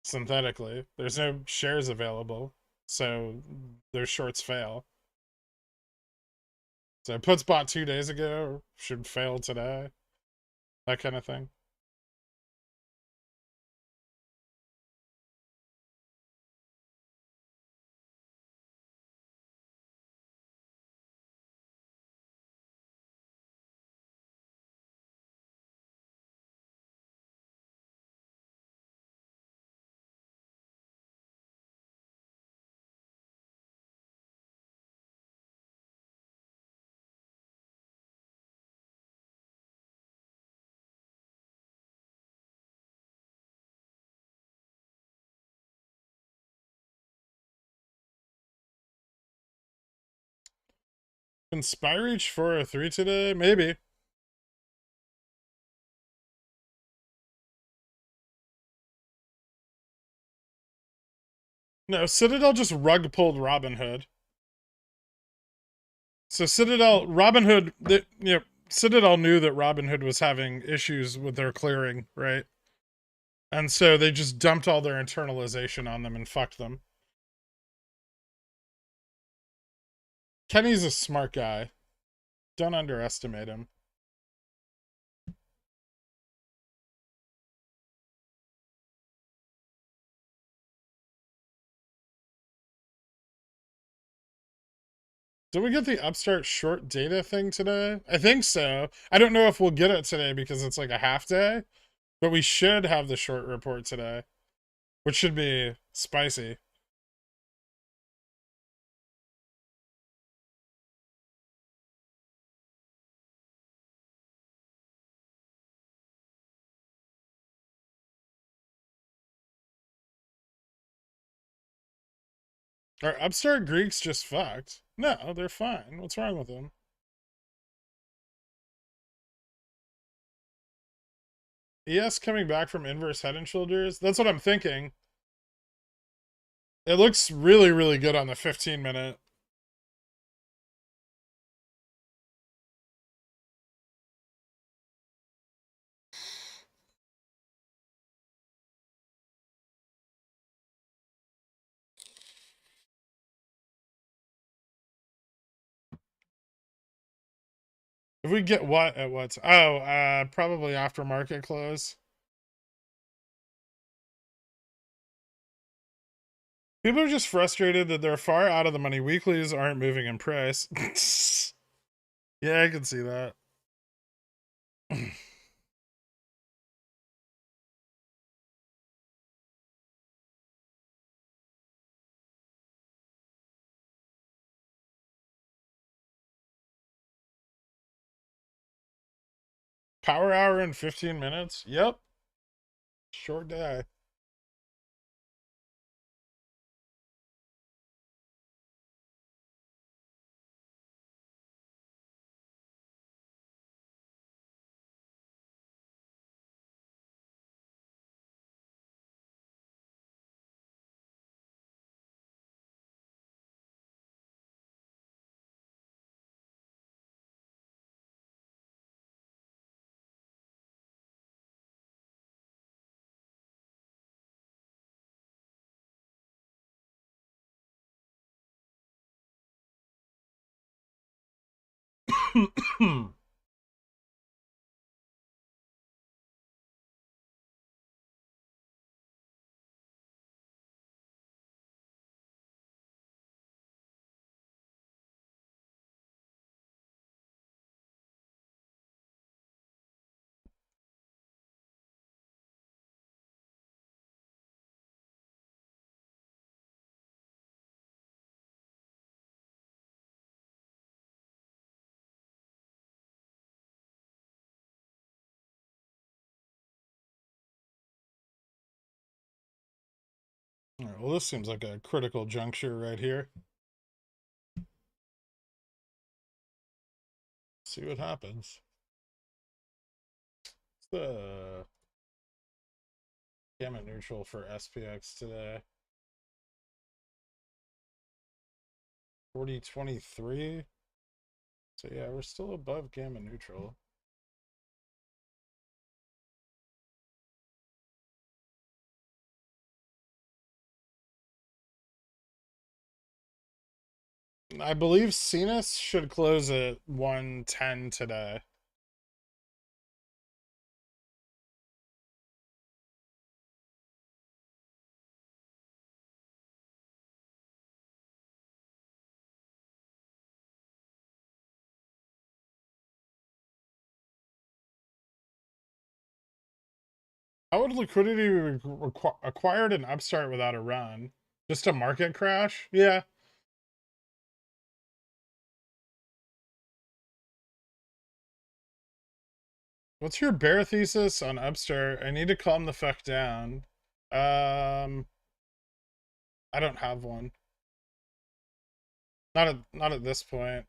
synthetically. There's no shares available, so their shorts fail. So puts bought 2 days ago should fail today. That kind of thing. Can SPY reach 403 today? Maybe. No, Citadel just rug pulled Robinhood. So Robinhood, Citadel knew that Robinhood was having issues with their clearing, right? And so they just dumped all their internalization on them and fucked them. Kenny's a smart guy. Don't underestimate him. Did we get the Upstart short data thing today? I think so. I don't know if we'll get it today because it's like a half day, but we should have the short report today, which should be spicy. Are Upstart Greeks just fucked? No, they're fine. What's wrong with them? ES coming back from inverse head and shoulders? That's what I'm thinking. It looks really, really good on the 15-minute. If we get what at what? Oh, probably after market close. People are just frustrated that they're far out of the money. Weeklies aren't moving in price. Yeah, I can see that. Power hour in 15 minutes? Yep. Short day. All right, well, this seems like a critical juncture right here. See what happens. It's the gamma neutral for SPX today. 40.23. So yeah, we're still above gamma neutral. I believe Cenas should close at 110 today. How would liquidity be acquired an Upstart without a run? Just a market crash? Yeah. What's your bear thesis on Upstart? I need to calm the fuck down. I don't have one. Not at this point.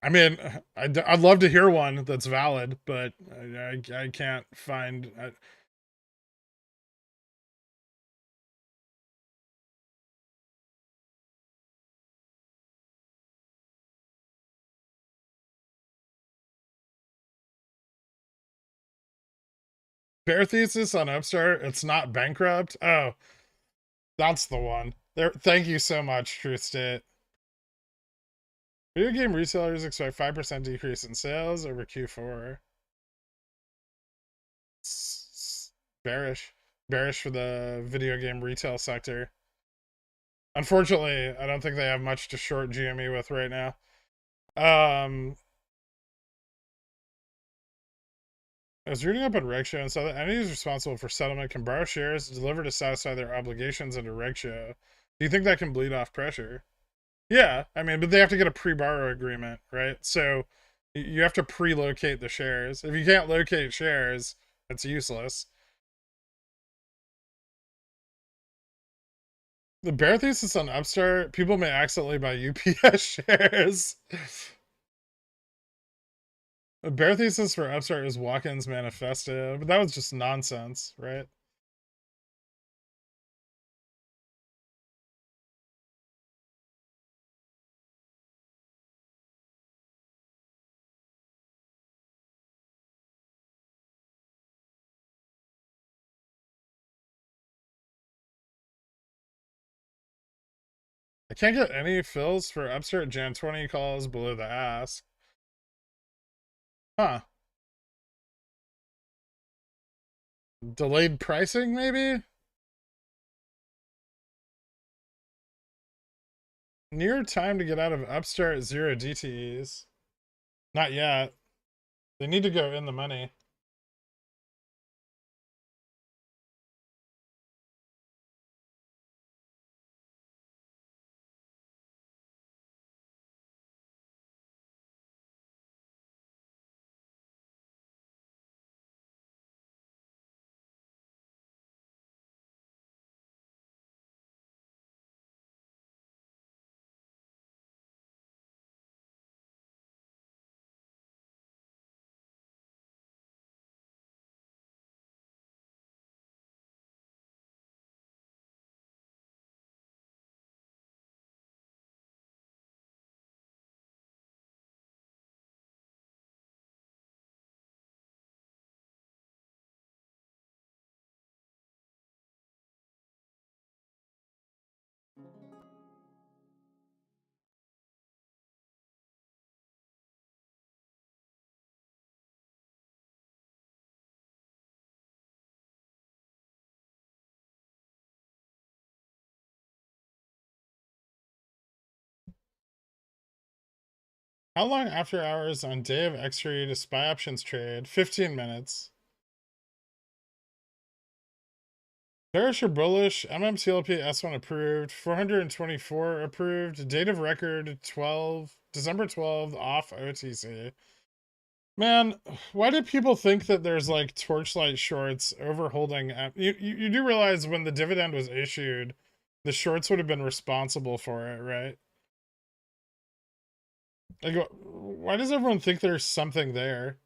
I mean, I'd love to hear one that's valid, but I can't find. Bear thesis on Upstart. It's not bankrupt. Oh, that's the one. There. Thank you so much, Truth State. Video game resellers expect 5% decrease in sales over Q4. Bearish. Bearish for the video game retail sector. Unfortunately, I don't think they have much to short GME with right now. I was reading up on RegShow and saw that entities responsible for settlement can borrow shares delivered to satisfy their obligations under RegShow. Do you think that can bleed off pressure? Yeah, I mean, but they have to get a pre-borrow agreement, right? So you have to pre-locate the shares. If you can't locate shares, it's useless. The bear thesis on Upstart, people may accidentally buy UPS shares. The bear thesis for Upstart is Watkins' manifesto, but that was just nonsense, right? I can't get any fills for Upstart Jan 20 calls below the ask. Huh. Delayed pricing, maybe? Near time to get out of Upstart 0 DTEs. Not yet. They need to go in the money. How long after hours on day of expiry to SPY options trade? 15 minutes. Bearish or bullish? MMTLP S1 approved. 424 approved. Date of record 12 December 12th off OTC. Man, why do people think that there's like torchlight shorts overholding? You do realize when the dividend was issued, the shorts would have been responsible for it, right? Like, why does everyone think there's something there?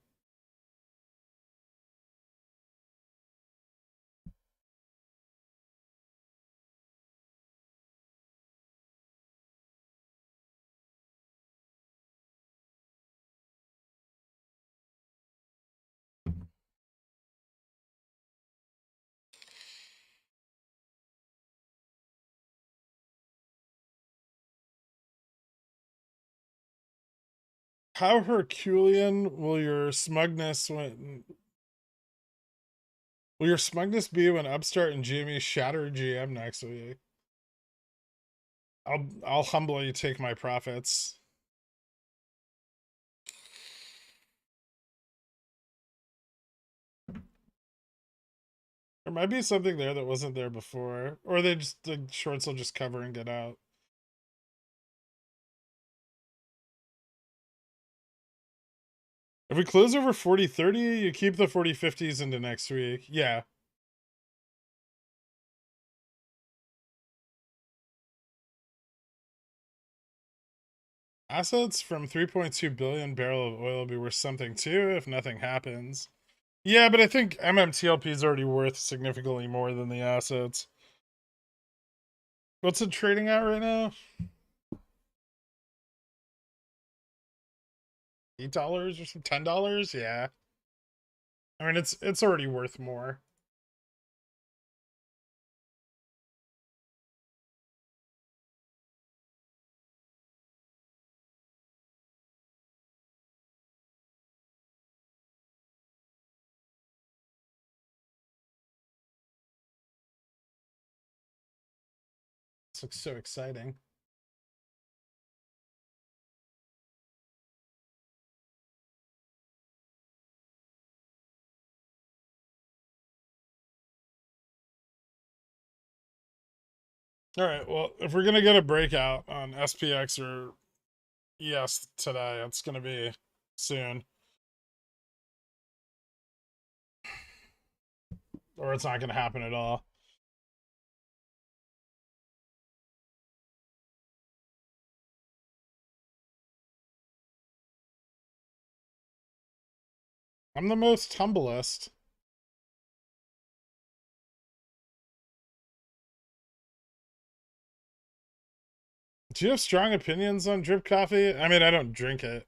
How Herculean will your smugness be when Upstart and GME shatter GM next week? I'll humbly take my profits. There might be something there that wasn't there before, or the shorts will just cover and get out. If we close over 40.30, you keep the 40.50s into next week. Yeah. Assets from 3.2 billion barrel of oil will be worth something too if nothing happens. Yeah, but I think MMTLP is already worth significantly more than the assets. What's it trading at right now? $8 or some $10? Yeah. I mean, it's already worth more. This looks so exciting. All right, well, if we're gonna get a breakout on SPX or ES today, it's gonna be soon, or it's not gonna happen at all. I'm the most humblest. Do you have strong opinions on drip coffee? I mean, I don't drink it.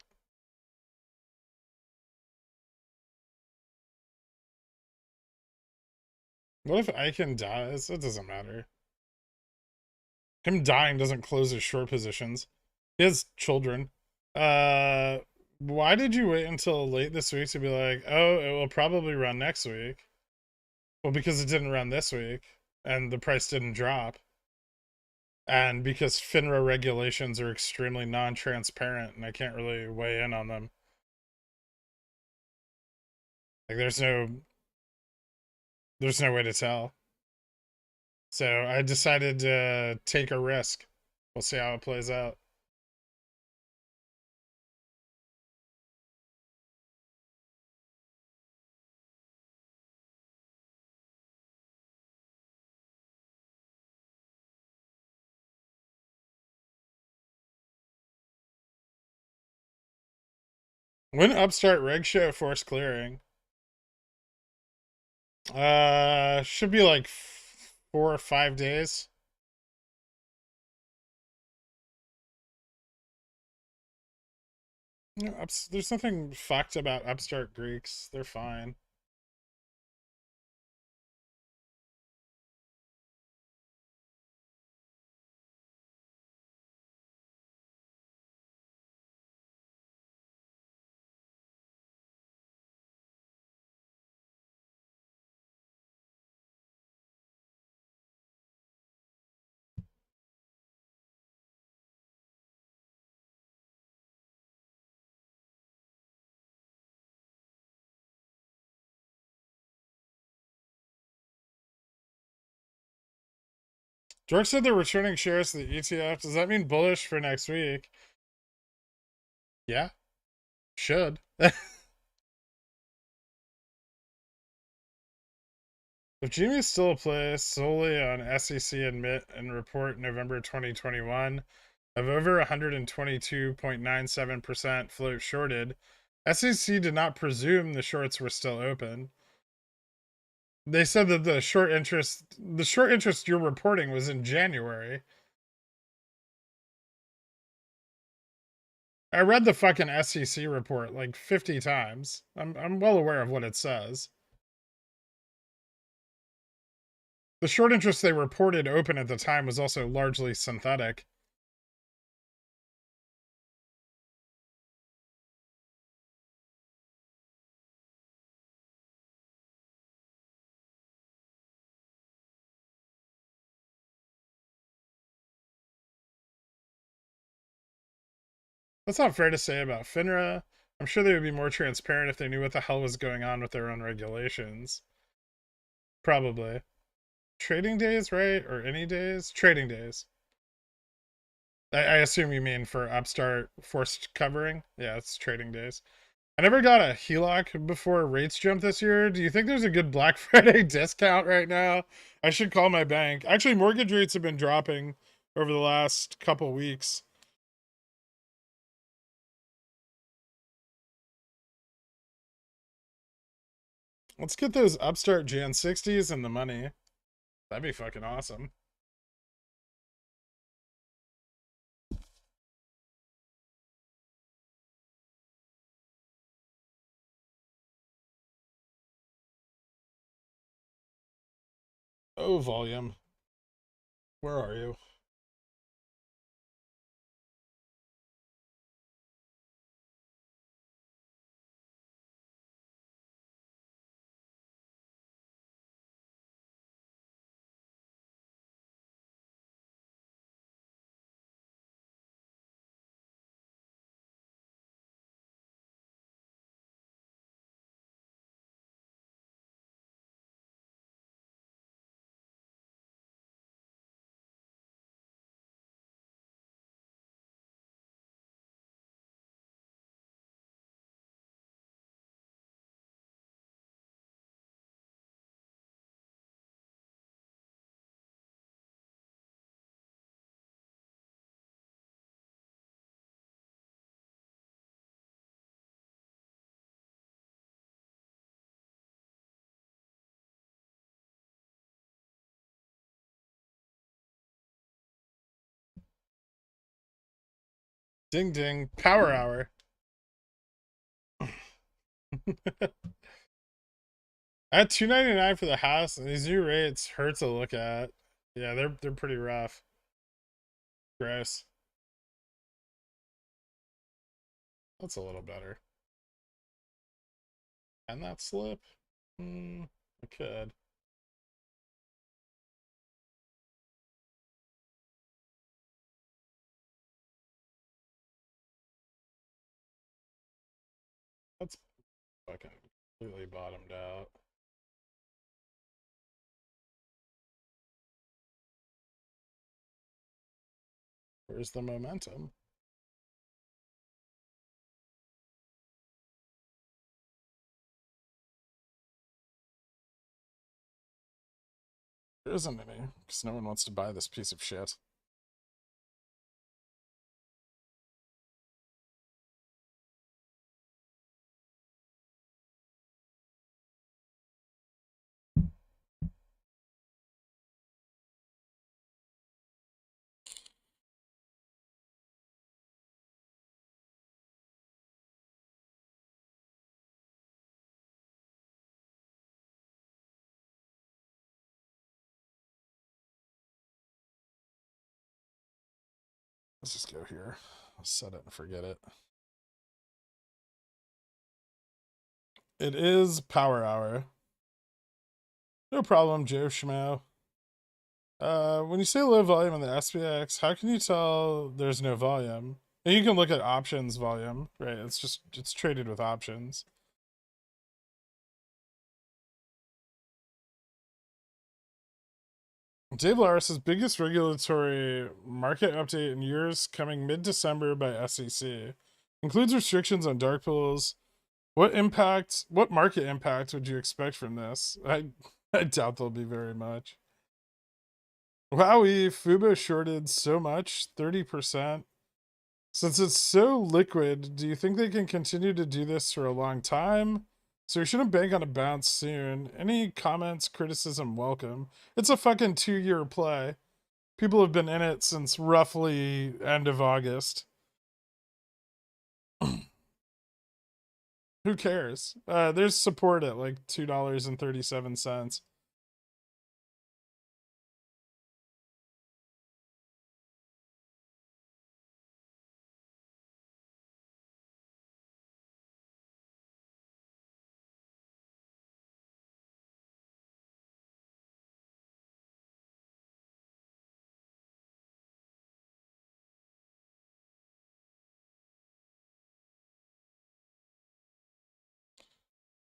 What if Icon dies? It doesn't matter. Him dying doesn't close his short positions. He has children. Uh, why did you wait until late this week to be like, oh, it will probably run next week? Well, because it didn't run this week and the price didn't drop. And because FINRA regulations are extremely non-transparent and I can't really weigh in on them. Like there's no way to tell. So I decided to take a risk. We'll see how it plays out. When Upstart reg show force clearing? Should be like 4 or 5 days. Yeah, there's nothing fucked about Upstart Greeks. They're fine. Dork said they're returning shares to the ETF. Does that mean bullish for next week? Yeah, should. If GME is still a play solely on SEC admit and report November 2021 of over 122.97% float shorted, SEC did not presume the shorts were still open. They said that the short interest you're reporting was in January. I read the fucking SEC report like 50 times. I'm well aware of what it says. The short interest they reported open at the time was also largely synthetic. That's not fair to say about FINRA. I'm sure they would be more transparent if they knew what the hell was going on with their own regulations. Probably. Trading days, right? Or any days? Trading days. I assume you mean for Upstart forced covering? Yeah, it's trading days. I never got a HELOC before rates jumped this year. Do you think there's a good Black Friday discount right now? I should call my bank. Actually, mortgage rates have been dropping over the last couple weeks. Let's get those Upstart Jan 60s in the money. That'd be fucking awesome. Oh, volume. Where are you? Ding ding. Power hour. At $299 for the house, and these new rates hurt to look at. Yeah, they're pretty rough. Gross. That's a little better. Can that slip? I could. That's fucking completely bottomed out. Where's the momentum? There isn't any, because no one wants to buy this piece of shit. Let's just go here. I'll set it and forget it. It is power hour. No problem, Joe Schmo. When you say low volume on the SPX, how can you tell there's no volume? And you can look at options volume, right? It's traded with options. Dave Laris' biggest regulatory market update in years coming mid-December by SEC. Includes restrictions on dark pools. What market impact would you expect from this? I doubt there'll be very much. Wowie, Fubo shorted so much, 30%. Since it's so liquid, do you think they can continue to do this for a long time? So we shouldn't bank on a bounce soon. Any comments, criticism, welcome. It's a fucking 2-year play. People have been in it since roughly end of August. Who cares? There's support at like $2.37.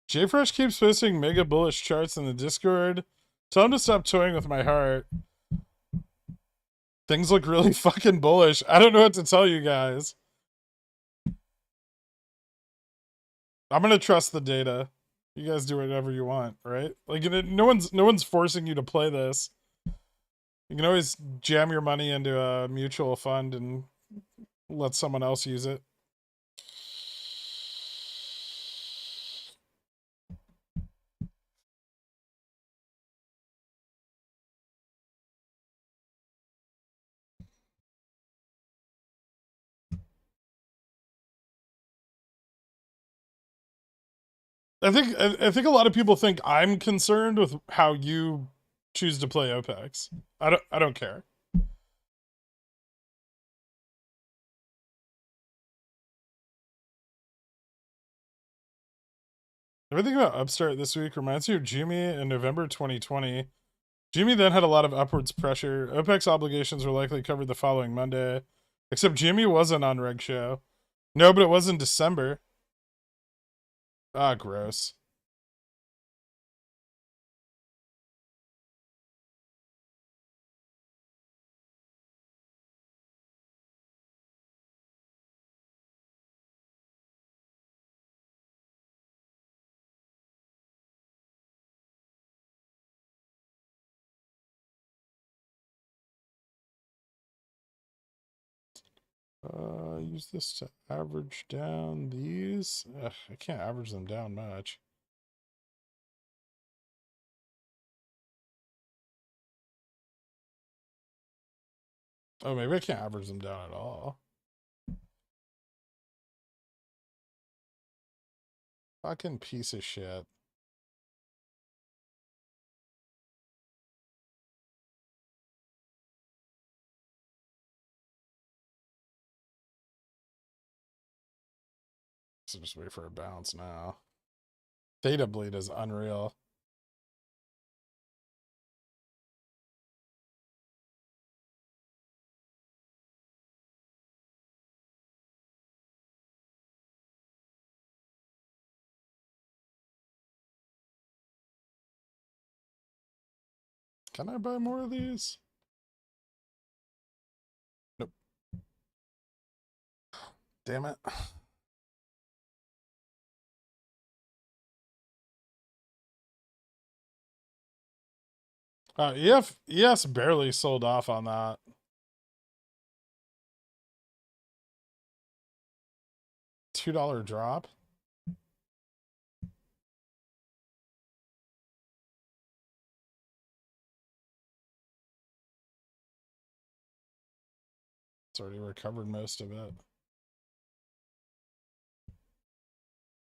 JFresh keeps posting mega bullish charts in the Discord. Tell him to stop toying with my heart. Things look really fucking bullish. I don't know what to tell you guys. I'm gonna trust the data. You guys do whatever you want, right? Like, no one's forcing you to play this. You can always jam your money into a mutual fund and let someone else use it. I think a lot of people think I'm concerned with how you choose to play Opex. I don't care. Everything about Upstart this week reminds me of GME in November 2020. GME then had a lot of upwards pressure. Opex obligations were likely covered the following Monday. Except GME wasn't on Reg Show. No, but it was in December. Ah, gross. Use this to average down these. Ugh, I can't average them down much. Oh, maybe I can't average them down at all. Fucking piece of shit. So just wait for a bounce now. Theta bleed is unreal. Can I buy more of these? Nope. Damn it. ES barely sold off on that. $2 drop. It's already recovered most of it.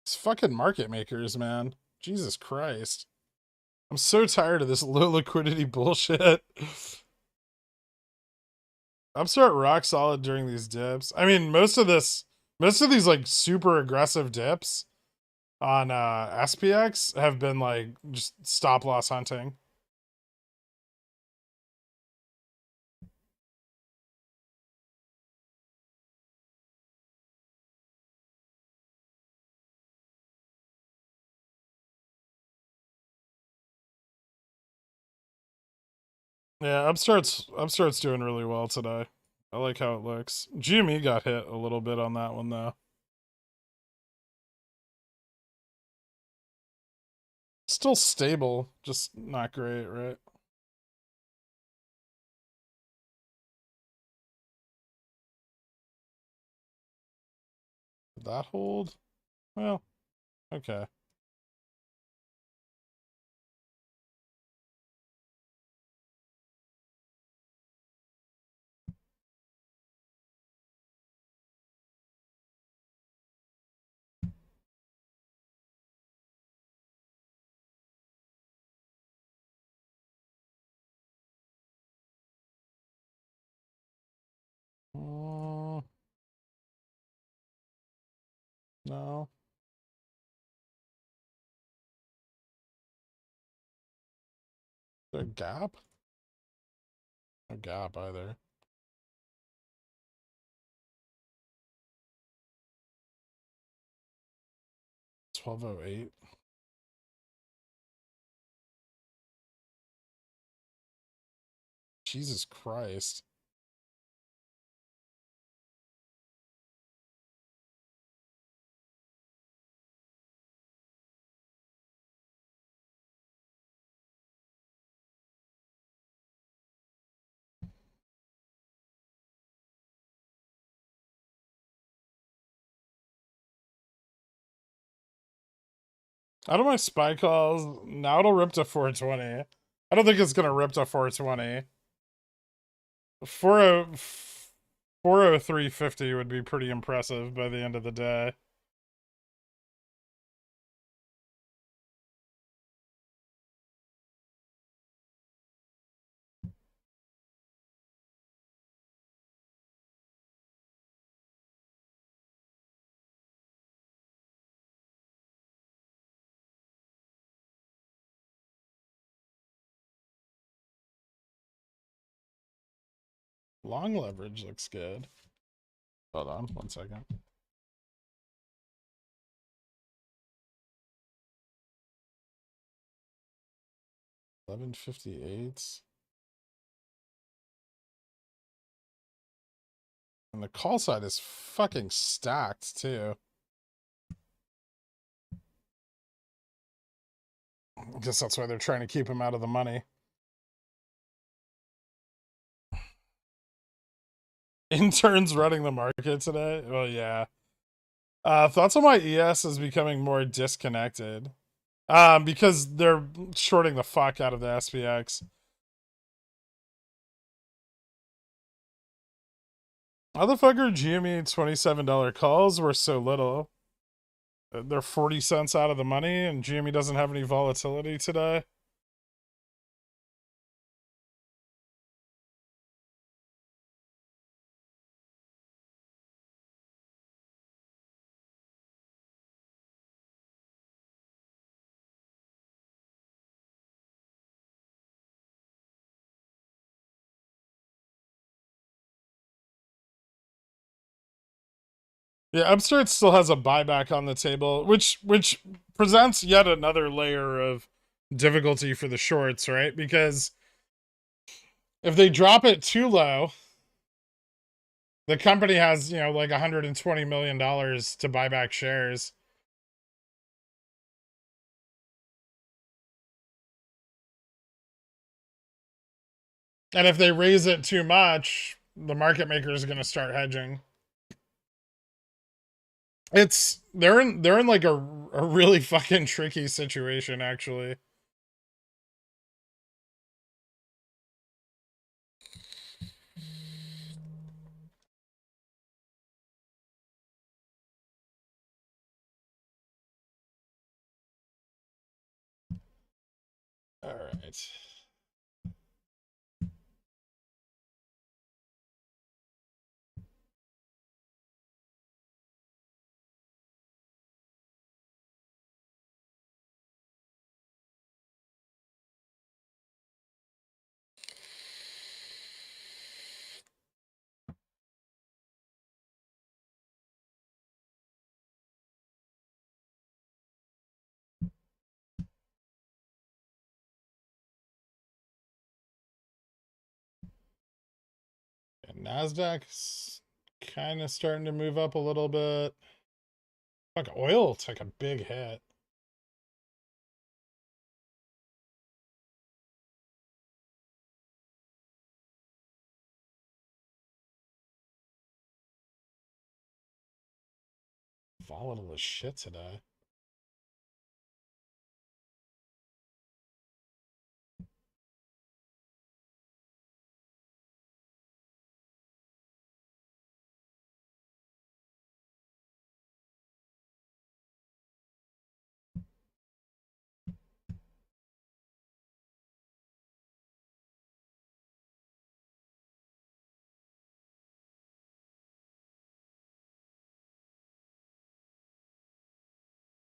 It's fucking market makers, man. Jesus Christ. I'm so tired of this low liquidity bullshit. Upstart rock solid during these dips. I mean, most of these like super aggressive dips on SPX have been like just stop loss hunting. Yeah, Upstart's doing really well today. I like how it looks. GME got hit a little bit on that one though. Still stable, just not great, right? Did that hold? Well, okay. Mm, no. Is there a gap? No gap either. 1208. Jesus Christ. Out of my spy calls, now it'll rip to 420. I don't think it's gonna rip to 420. 40 403.50 would be pretty impressive by the end of the day. Long leverage looks good. Hold on 1 second. 1158. And the call side is fucking stacked too. I guess that's why they're trying to keep him out of the money. Interns running the market today? Well, yeah. Thoughts on why ES is becoming more disconnected. Because they're shorting the fuck out of the SPX. How the fuck are GME $27 calls were so little? They're 40 cents out of the money and GME doesn't have any volatility today. Yeah, Upstart still has a buyback on the table, which presents yet another layer of difficulty for the shorts, right? Because if they drop it too low, the company has, like $120 million to buy back shares. And if they raise it too much, the market maker is going to start hedging. They're in like a really fucking tricky situation actually. All right. Nasdaq's kind of starting to move up a little bit. Fuck, oil took a big hit. Volatile as shit today.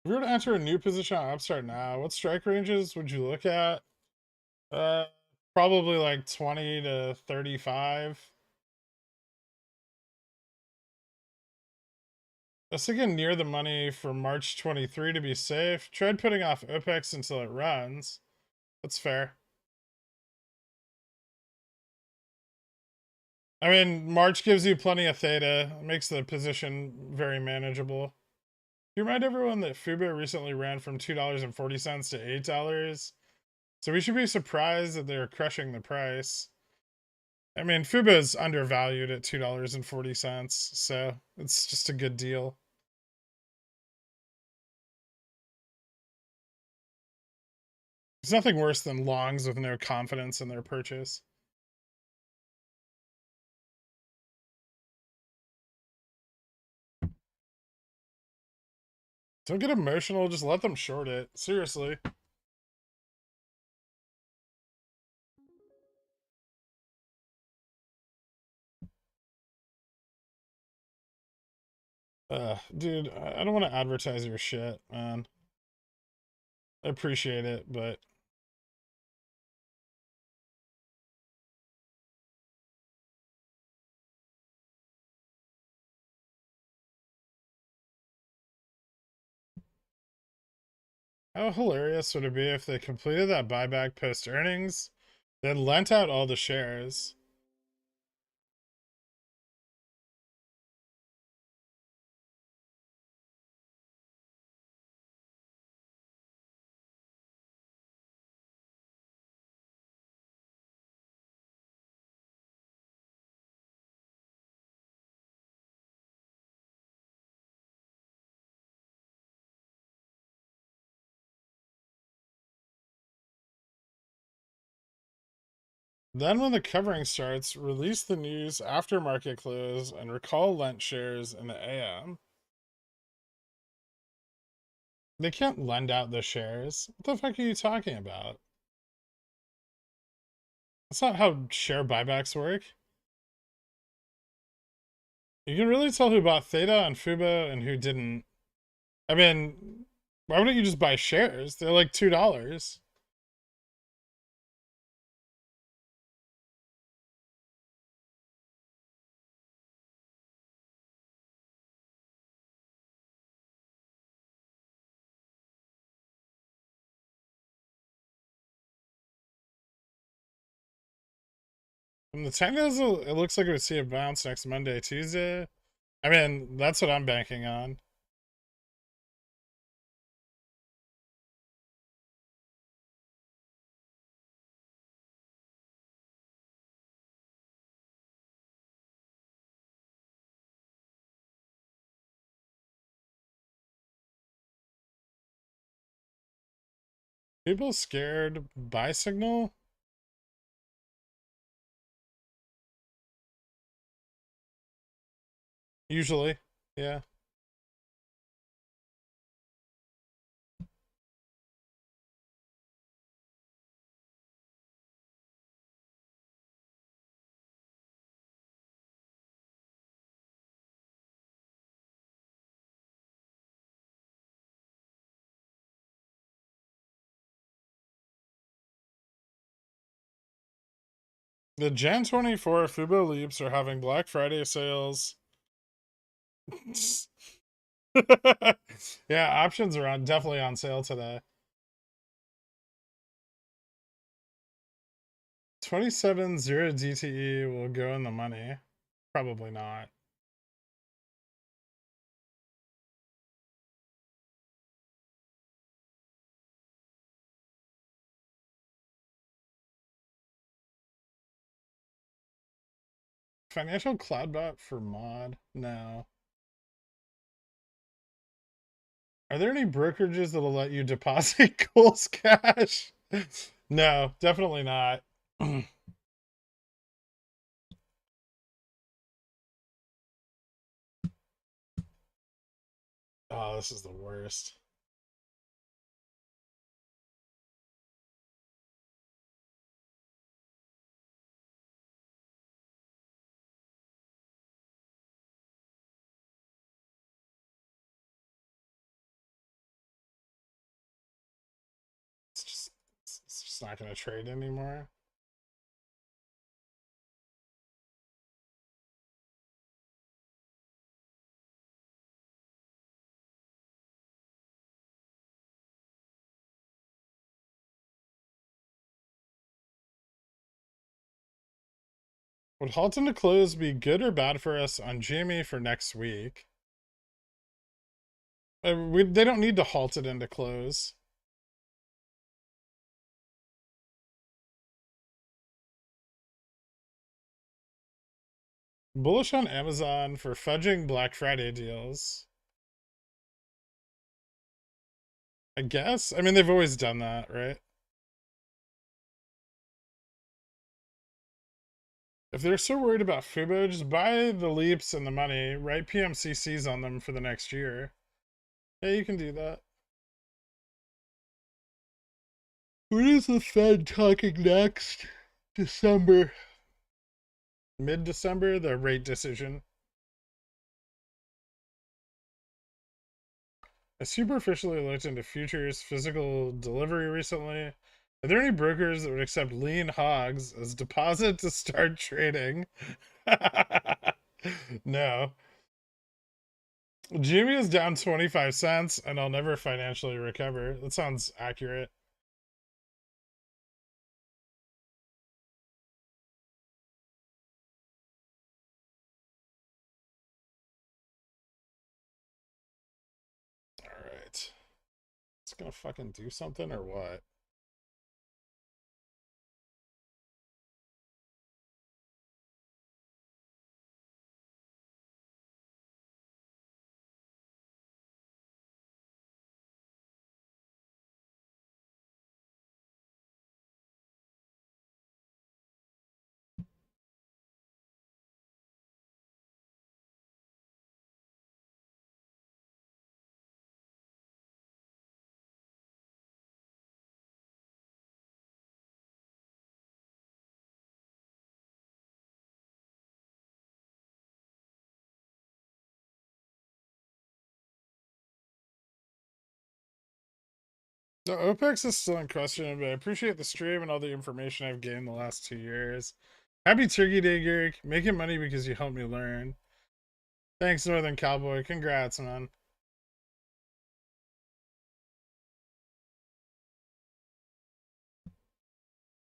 If you were to enter a new position on Upstart now, what strike ranges would you look at? Uh, Probably like 20 to 35. I was thinking near the money for March 23 to be safe. Tried putting off Opex until it runs. That's fair. I mean, March gives you plenty of theta. It makes the position very manageable. You remind everyone that Fubo recently ran from $2.40 to $8. So we should be surprised that they're crushing the price. I mean, Fubo is undervalued at $2.40, so it's just a good deal. There's nothing worse than longs with no confidence in their purchase. Don't get emotional, just let them short it. Seriously. Dude, I don't want to advertise your shit, man. I appreciate it, but how hilarious would it be if they completed that buyback post earnings, then lent out all the shares? Then when the covering starts, release the news after market close and recall lent shares in the AM. They can't lend out the shares. What the fuck are you talking about? That's not how share buybacks work. You can really tell who bought Theta on Fubo and who didn't. I mean, why wouldn't you just buy shares? They're like $2. From the technicals, it looks like it would see a bounce next Monday, Tuesday. I mean, that's what I'm banking on. People scared buy signal? Usually, yeah. The Gen 24 Fubo Leaps are having Black Friday sales. Yeah, options are definitely on sale today. 27.0 DTE will go in the money. Probably not. Financial cloud bot for mod? No. Are there any brokerages that'll let you deposit Cole's cash? No, definitely not. Oh, this is the worst. It's just not going to trade anymore. Would halting to close be good or bad for us on GME for next week? They don't need to halt it into close. Bullish on Amazon for fudging Black Friday deals. I guess. I mean, they've always done that, right? If they're so worried about Fubo, just buy the leaps and the money, write PMCCs on them for the next year. Yeah, you can do that. When is the Fed talking next? December. Mid-December, the rate decision. I superficially looked into futures physical delivery recently. Are there any brokers that would accept lean hogs as deposit to start trading? No. Jimmy is down 25 cents and I'll never financially recover. That sounds accurate. All right. It's gonna fucking do something or what? The Opex is still in question, but I appreciate the stream and all the information I've gained the last 2 years. Happy Turkey Day, Garrick. Making money because you helped me learn. Thanks, Northern Cowboy. Congrats, man.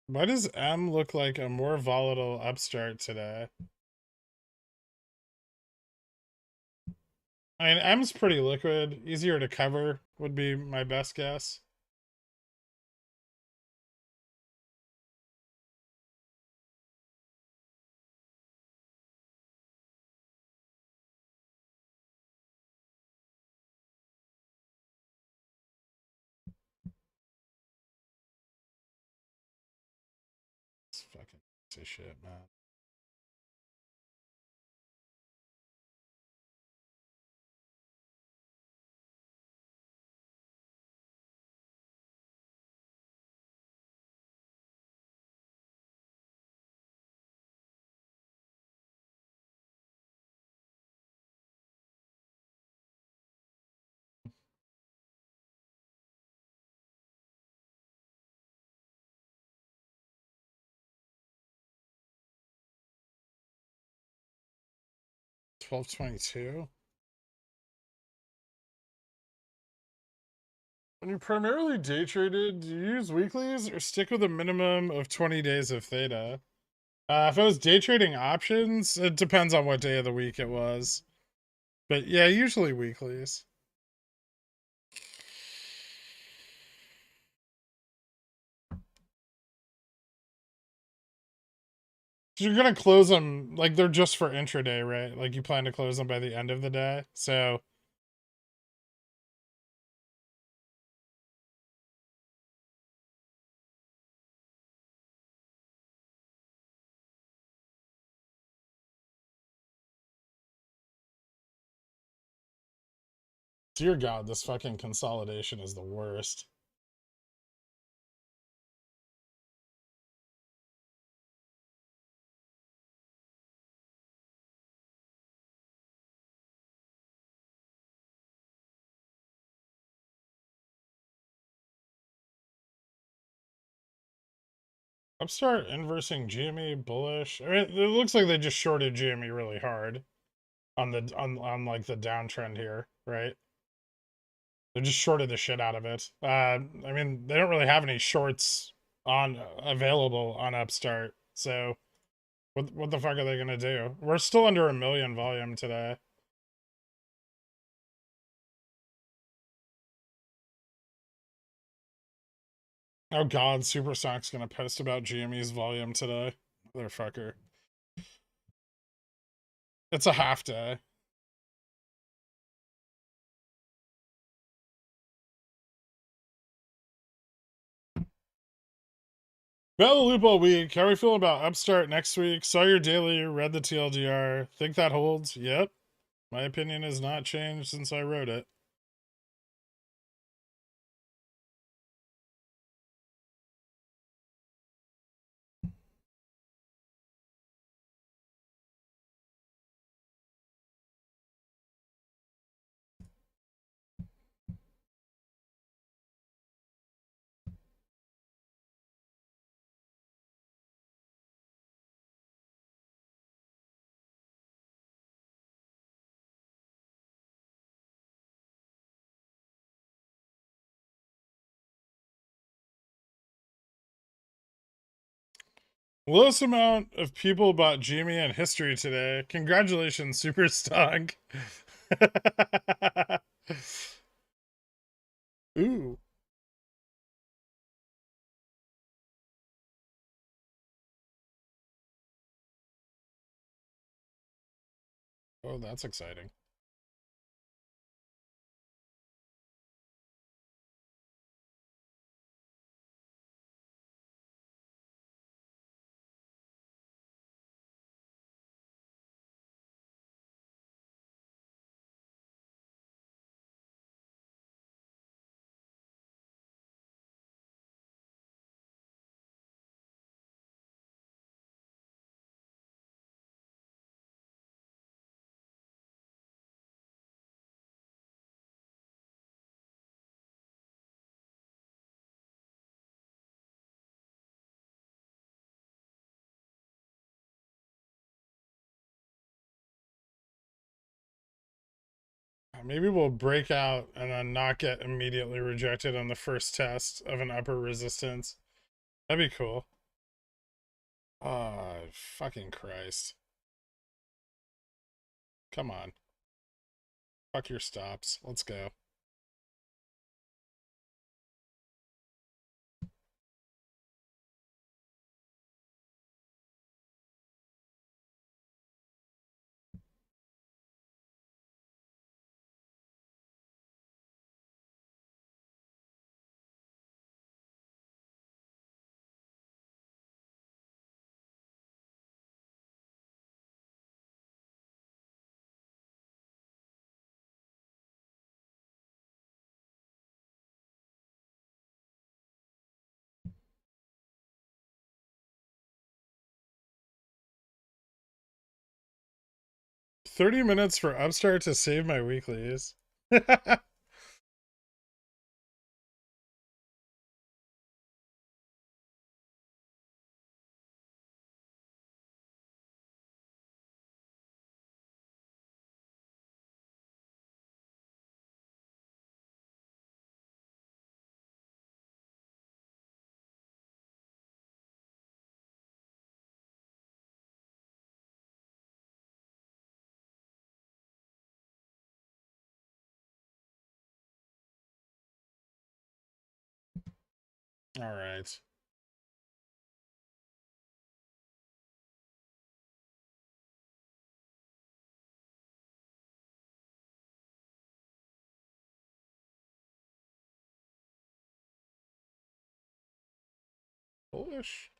Why does M look like a more volatile Upstart today? I mean, M's pretty liquid. Easier to cover would be my best guess. It's fucking piece of shit, man. $12.22. When you primarily day traded, do you use weeklies or stick with a minimum of 20 days of theta? If it was day trading options, it depends on what day of the week it was. But yeah, usually weeklies. You're gonna close them like they're just for intraday, right? Like you plan to close them by the end of the day. So dear God, this fucking consolidation is the worst. Upstart inversing GME bullish. I mean, it looks like they just shorted GME really hard on the on like the downtrend here, right? They just shorted the shit out of it. I mean, they don't really have any shorts on available on Upstart. So what the fuck are they gonna do? We're still under 1 million volume today. Oh God, Super Stock's gonna post about GME's volume today. Motherfucker. It's a half day. About the loop all week. How are we feeling about Upstart next week? Saw your daily, read the TLDR. Think that holds? Yep. My opinion has not changed since I wrote it. Lowest amount of people bought GME in history today. Congratulations, Super Stock. Ooh. Oh, that's exciting. Maybe we'll break out and then not get immediately rejected on the first test of an upper resistance. That'd be cool. Oh, fucking Christ. Come on. Fuck your stops. Let's go. $30 for Upstart to save my weeklies. All right. Bullish.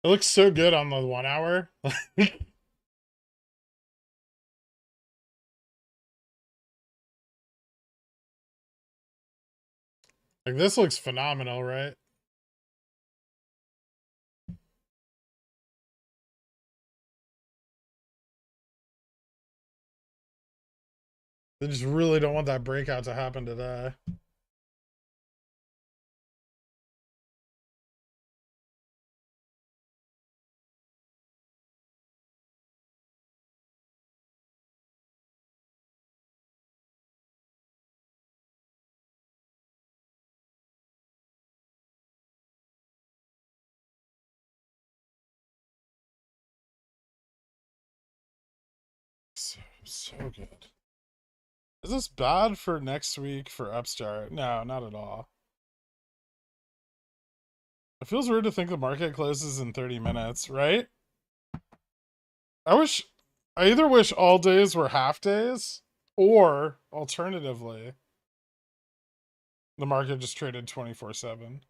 It looks so good on the 1 hour. Like, this looks phenomenal, right? They just really don't want that breakout to happen today. So good. Is this bad for next week for Upstart? No, not at all. It feels weird to think the market closes in 30 minutes, right? I either wish all days were half days, or alternatively, the market just traded 24/7.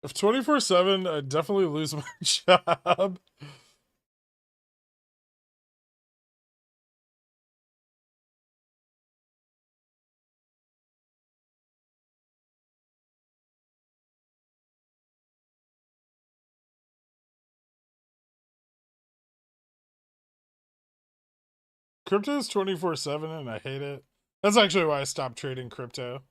If 24/7, I'd definitely lose my job. Crypto is 24/7 and I hate it. That's actually why I stopped trading crypto.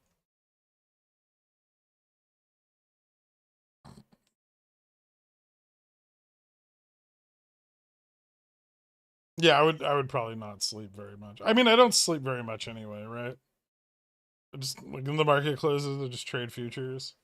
Yeah, I would probably not sleep very much. I mean, I don't sleep very much anyway, right? I just like when the market closes, I just trade futures.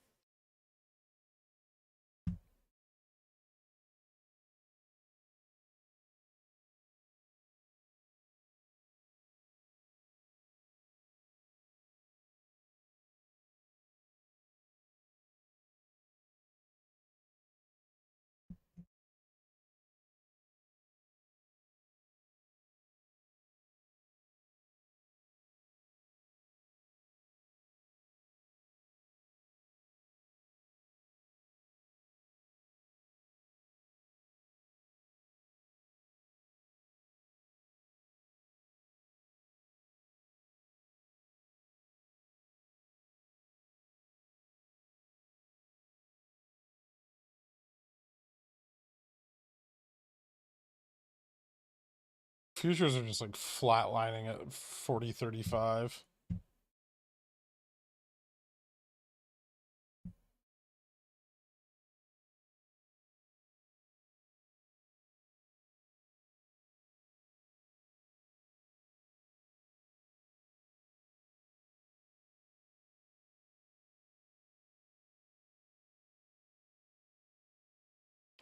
Futures are just like flatlining at 40.35.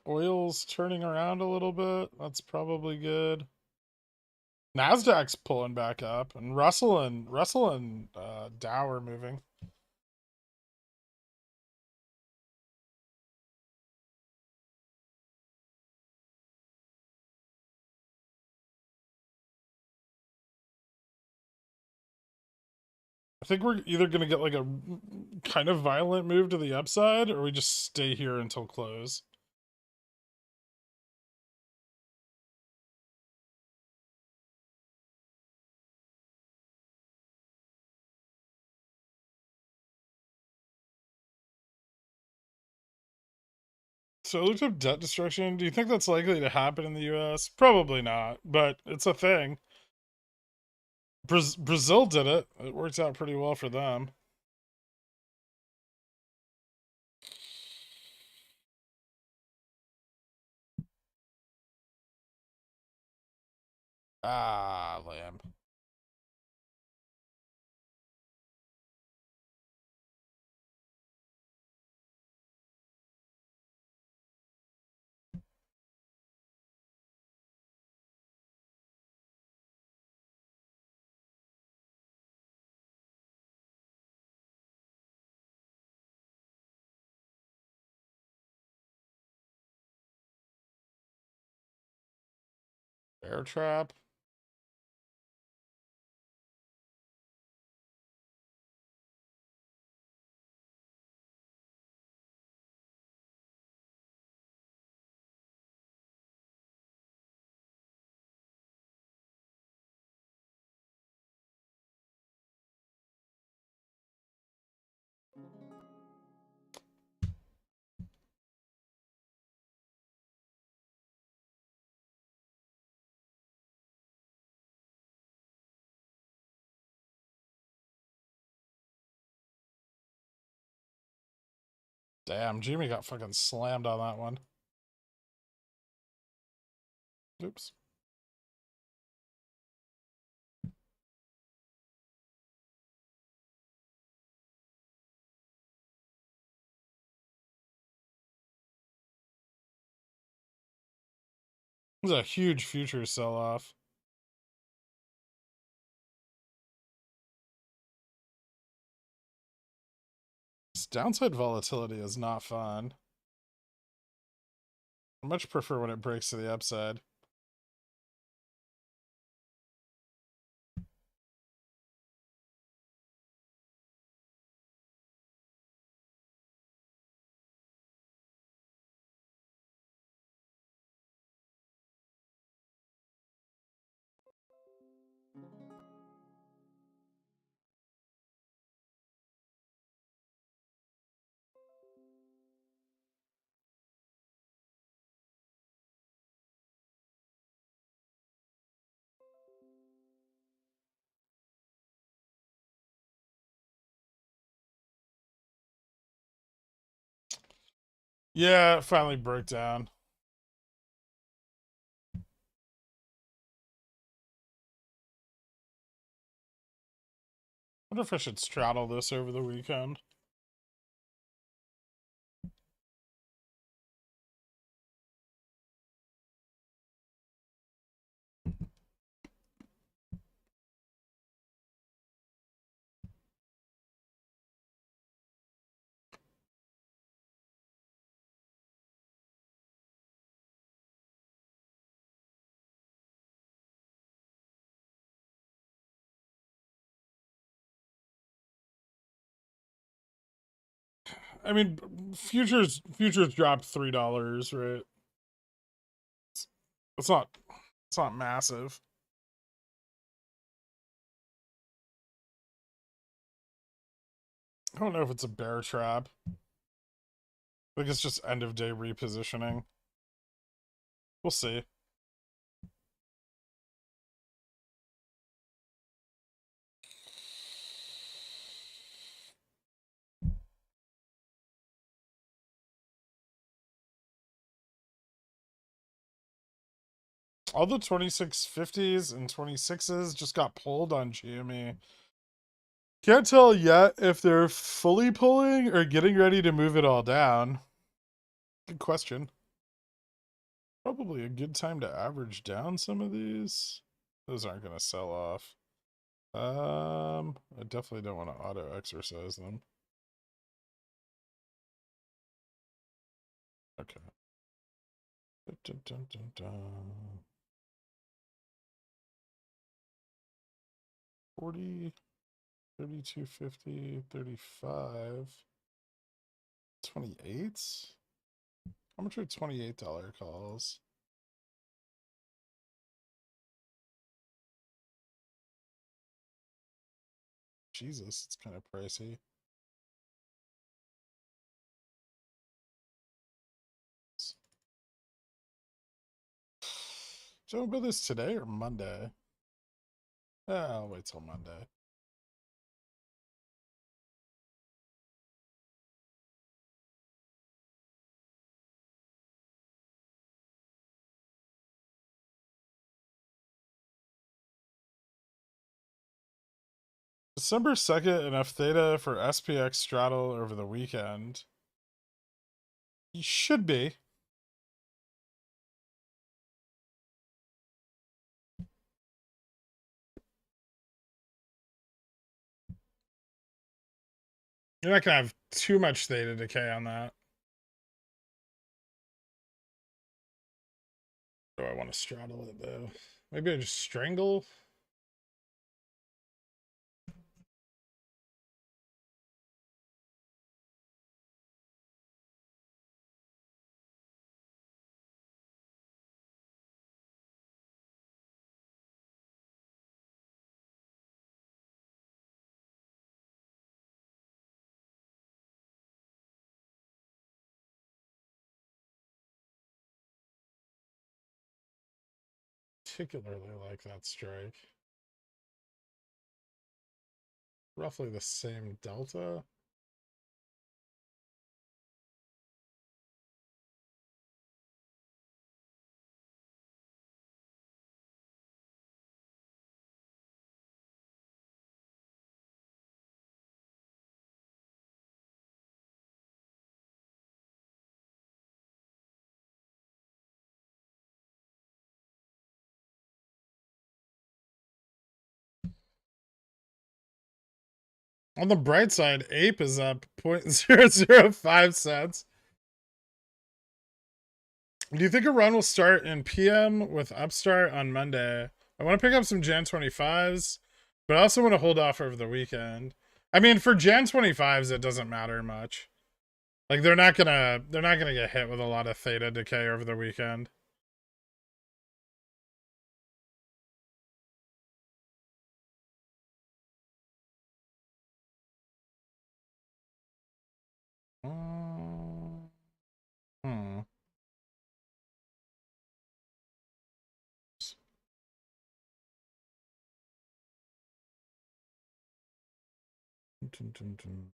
Oil's turning around a little bit. That's probably good. Nasdaq's pulling back up, and Russell and Dow are moving. think we're either going to get like a kind of violent move to the upside, or we just stay here until close. So I looked up debt destruction. Do you think that's likely to happen in the US? Probably not, but it's a thing. Brazil did it. It worked out pretty well for them. Ah, lamb. Bear trap. Damn, Jimmy got fucking slammed on that one. Oops. This is a huge future sell-off. This downside volatility is not fun. I much prefer when it breaks to the upside. Yeah, it finally broke down. I wonder if I should straddle this over the weekend. I mean, futures dropped $3, right? It's not massive. I don't know if it's a bear trap. I think it's just end of day repositioning. We'll see. All the 2650s and 26s just got pulled on GME. Can't tell yet if they're fully pulling or getting ready to move it all down. Good question. Probably a good time to average down some of these. Those aren't going to sell off. I definitely don't want to auto exercise them. Okay. Dun, dun, dun, dun. 40. 32.50, 35, 28. How much are $28 calls? Jesus, it's kind of pricey. Should I build this today or Monday? I'll wait till Monday. December 2nd, enough theta for SPX straddle over the weekend. You should be. You're not gonna have too much theta decay on that. Do I want to straddle it though? Maybe I just strangle. Particularly like that strike. Roughly the same delta. On the bright side, Ape is up 0.005 cents. Do you think a run will start in PM with Upstart on Monday? I want to pick up some Jan 25s, but I also want to hold off over the weekend. I mean, for Jan 25s, it doesn't matter much. Like they're not gonna get hit with a lot of theta decay over the weekend. Hmm. Dun, dun, dun.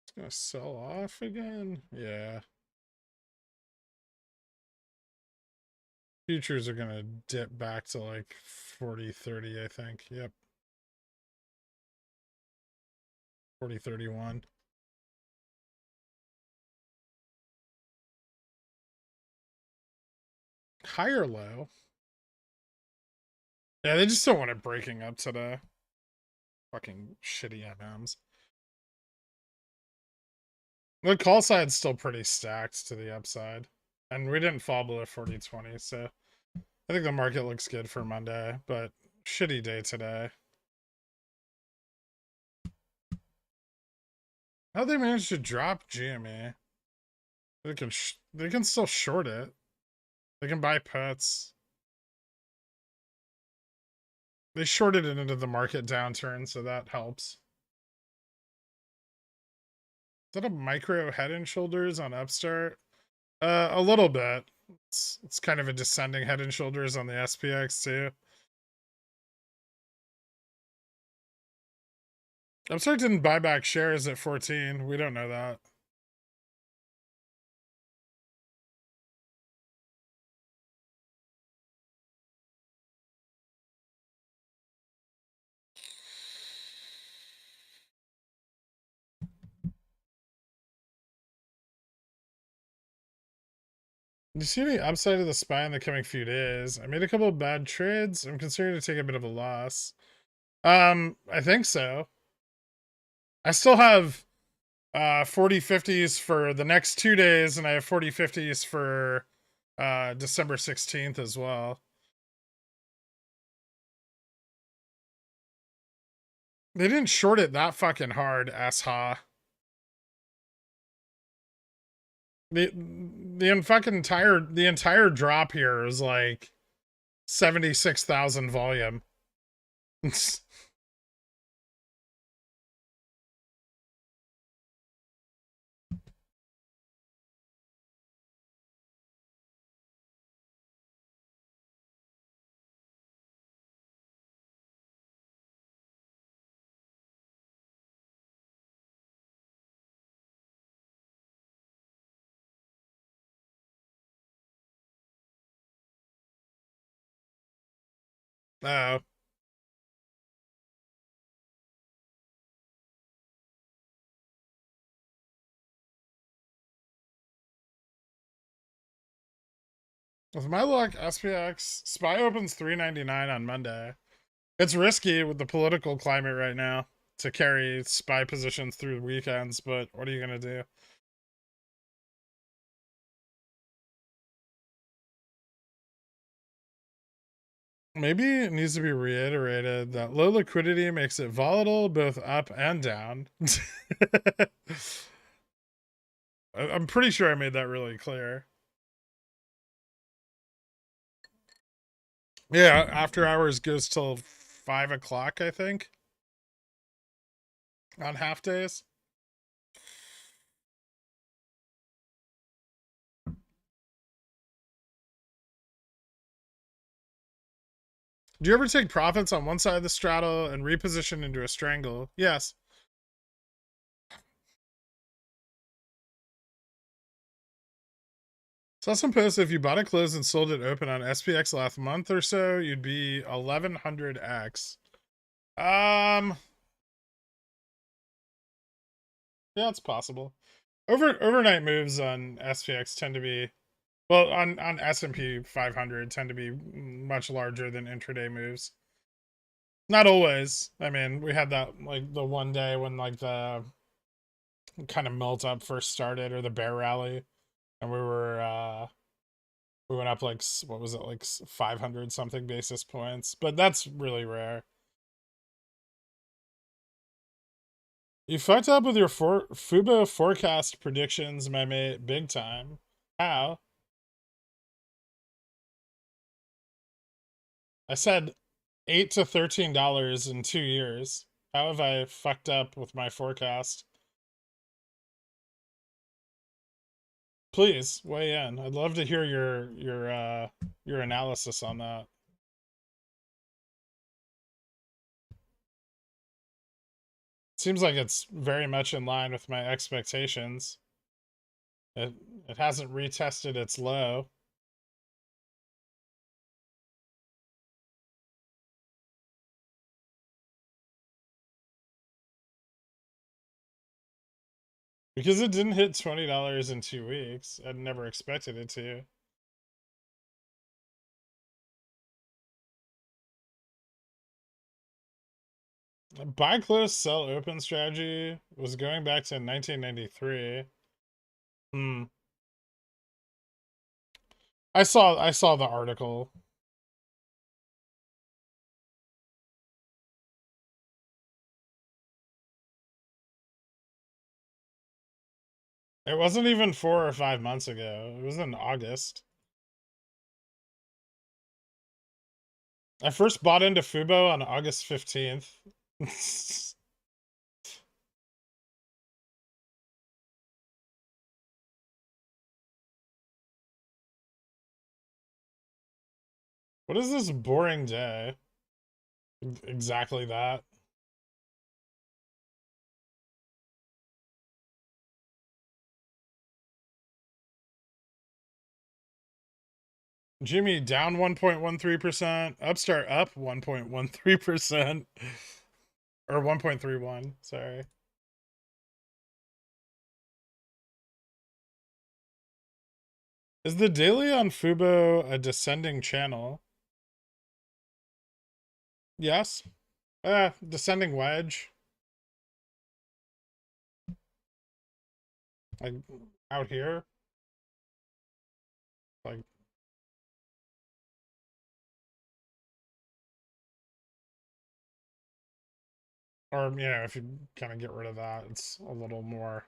It's gonna sell off again. Yeah. Futures are gonna dip back to like 40.30, I think. Yep. 40.31. High or low? Yeah, they just don't want it breaking up today. Fucking shitty MMs. The call side's still pretty stacked to the upside. And we didn't fall below 40.20, so I think the market looks good for Monday, but shitty day today. How'd they manage to drop GME? They can still short it. They can buy puts. They shorted it into the market downturn, so that helps. Is that a micro head and shoulders on Upstart? A little bit. It's kind of a descending head and shoulders on the SPX too. Upstart didn't buy back shares at 14. We don't know that. Do you see any upside of the SPY in the coming few days? I made a couple of bad trades. I'm considering to take a bit of a loss. I think so. I still have 40/50s for the next 2 days, and I have 40/50s for December 16th as well. They didn't short it that fucking hard, assha. The entire drop here is like 76,000 volume. Oh. With my luck, SPX SPY opens 399 on Monday. It's risky with the political climate right now to carry SPY positions through weekends, but what are you gonna do? Maybe it needs to be reiterated that low liquidity makes it volatile both up and down. I'm pretty sure I made that really clear. Yeah, after hours goes till 5 o'clock, I think. On half days. Do you ever take profits on one side of the straddle and reposition into a strangle? Yes. Saw some posts if you bought it closed and sold it open on SPX last month or so, you'd be 1100x. Yeah, it's possible. Overnight moves on SPX tend to be, well, on S&P 500 tend to be much larger than intraday moves. Not always. I mean, we had that like the one day when like the kind of melt up first started, or the bear rally, and we went up like, what was it, like 500 something basis points, but that's really rare. You fucked up with your Fubo forecast predictions, my mate, big time. How? I said $8 to $13 in 2 years. How have I fucked up with my forecast? Please weigh in. I'd love to hear your analysis on that. Seems like it's very much in line with my expectations. It hasn't retested its low. Because it didn't hit $20 in 2 weeks. I'd never expected it to. Buy close, sell open strategy was going back to 1993. Hmm. I saw the article. It wasn't even 4 or 5 months ago. It was in August. I first bought into Fubo on August 15th. What is this boring day? Exactly that. Jimmy down 1.13%. Upstart up 1.13%. Or 1.31, sorry. Is the daily on Fubo a descending channel? Yes. Descending wedge. Like out here. Like or if you kind of get rid of that, it's a little more.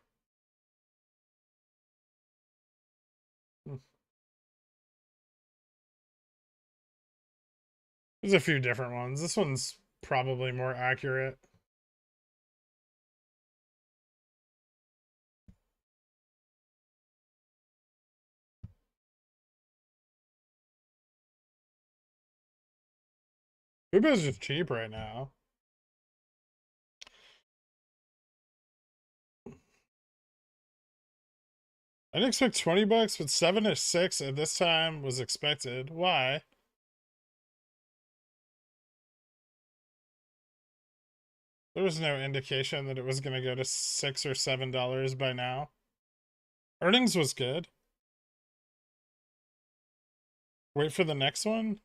There's a few different ones. This one's probably more accurate. Fubo's just cheap right now. I didn't expect 20 bucks, but 7 or 6 at this time was expected. Why? There was no indication that it was going to go to $6 or $7 by now. Earnings was good. Wait for the next one?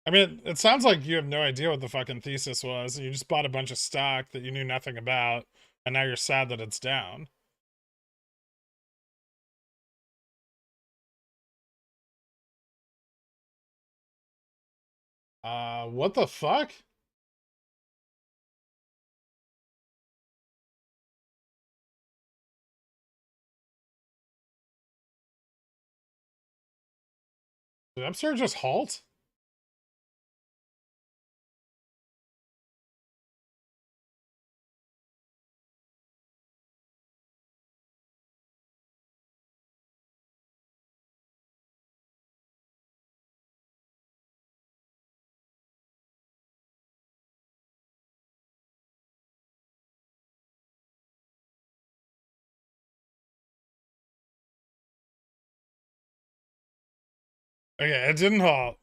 I mean, it sounds like you have no idea what the fucking thesis was, and you just bought a bunch of stock that you knew nothing about, and now you're sad that it's down. What the fuck? Did Upstart just halt? Okay, it didn't halt.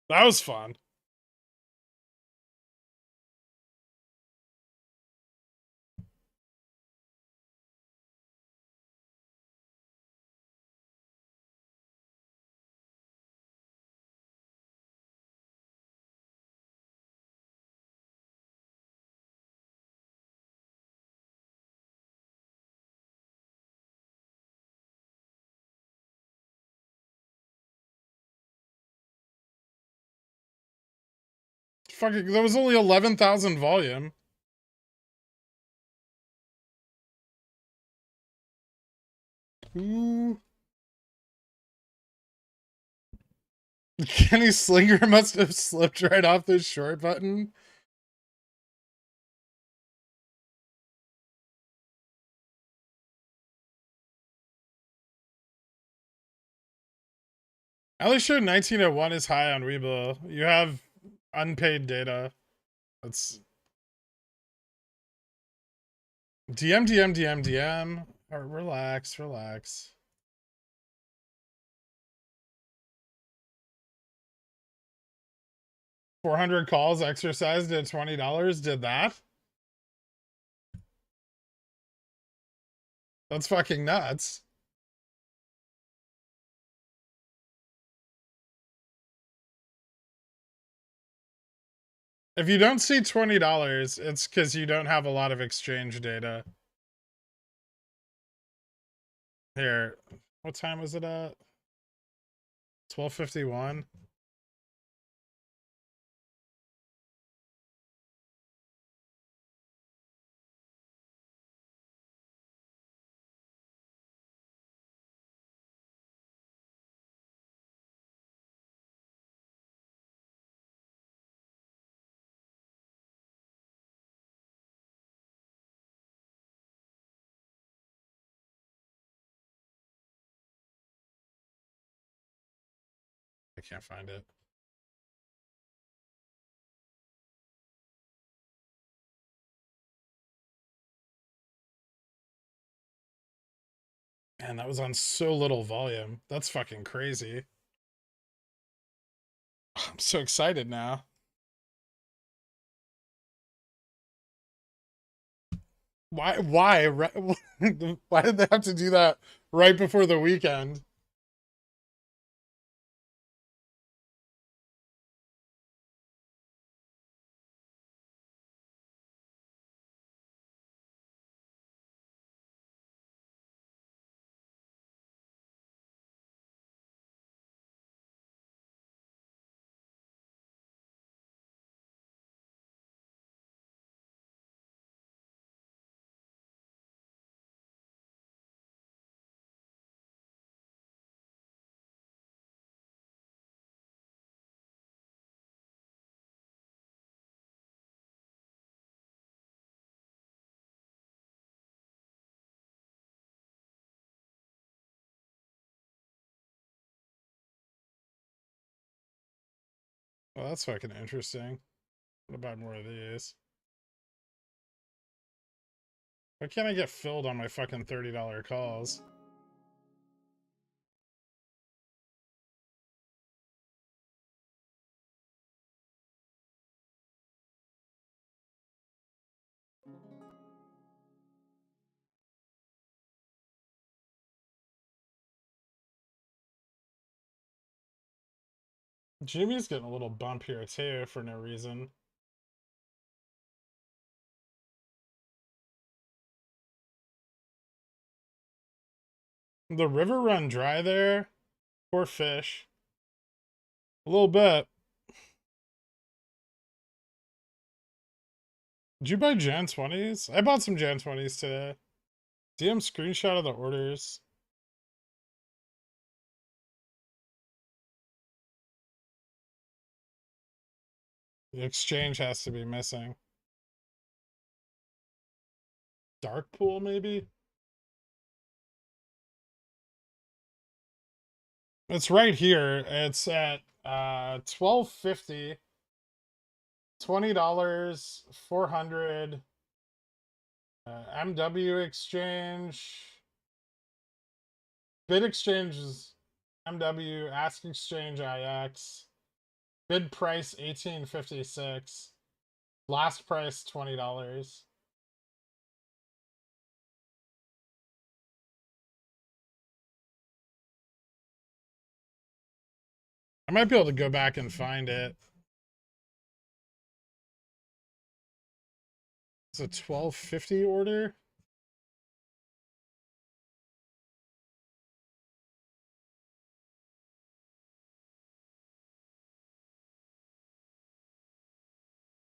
That was fun. Fucking, there was only 11,000 volume. Ooh. Kenny Slinger must have slipped right off the short button. I only showed 1901 is high on WeBull. You have unpaid data. That's DM. Or relax. 400 calls exercised at $20. Did that? That's fucking nuts. If you don't see $20, it's because you don't have a lot of exchange data. Here, what time was it at? 12:51. I can't find it. Man, that was on so little volume. That's fucking crazy. I'm so excited now. Why? Why did they have to do that right before the weekend? Well, that's fucking interesting. What about more of these? Why can't I get filled on my fucking $30 calls? Jimmy's getting a little bump here too for no reason. The river run dry there. Poor fish. A little bit. Did you buy Jan 20s? I bought some Jan 20s today. DM screenshot of the orders. The exchange has to be missing. Dark pool, maybe? It's right here. It's at $12.50. $20, 400. MW exchange. Bid exchange is MW. Ask exchange IX. Bid price $18.56. Last price $20. I might be able to go back and find it. It's a $12.50 order.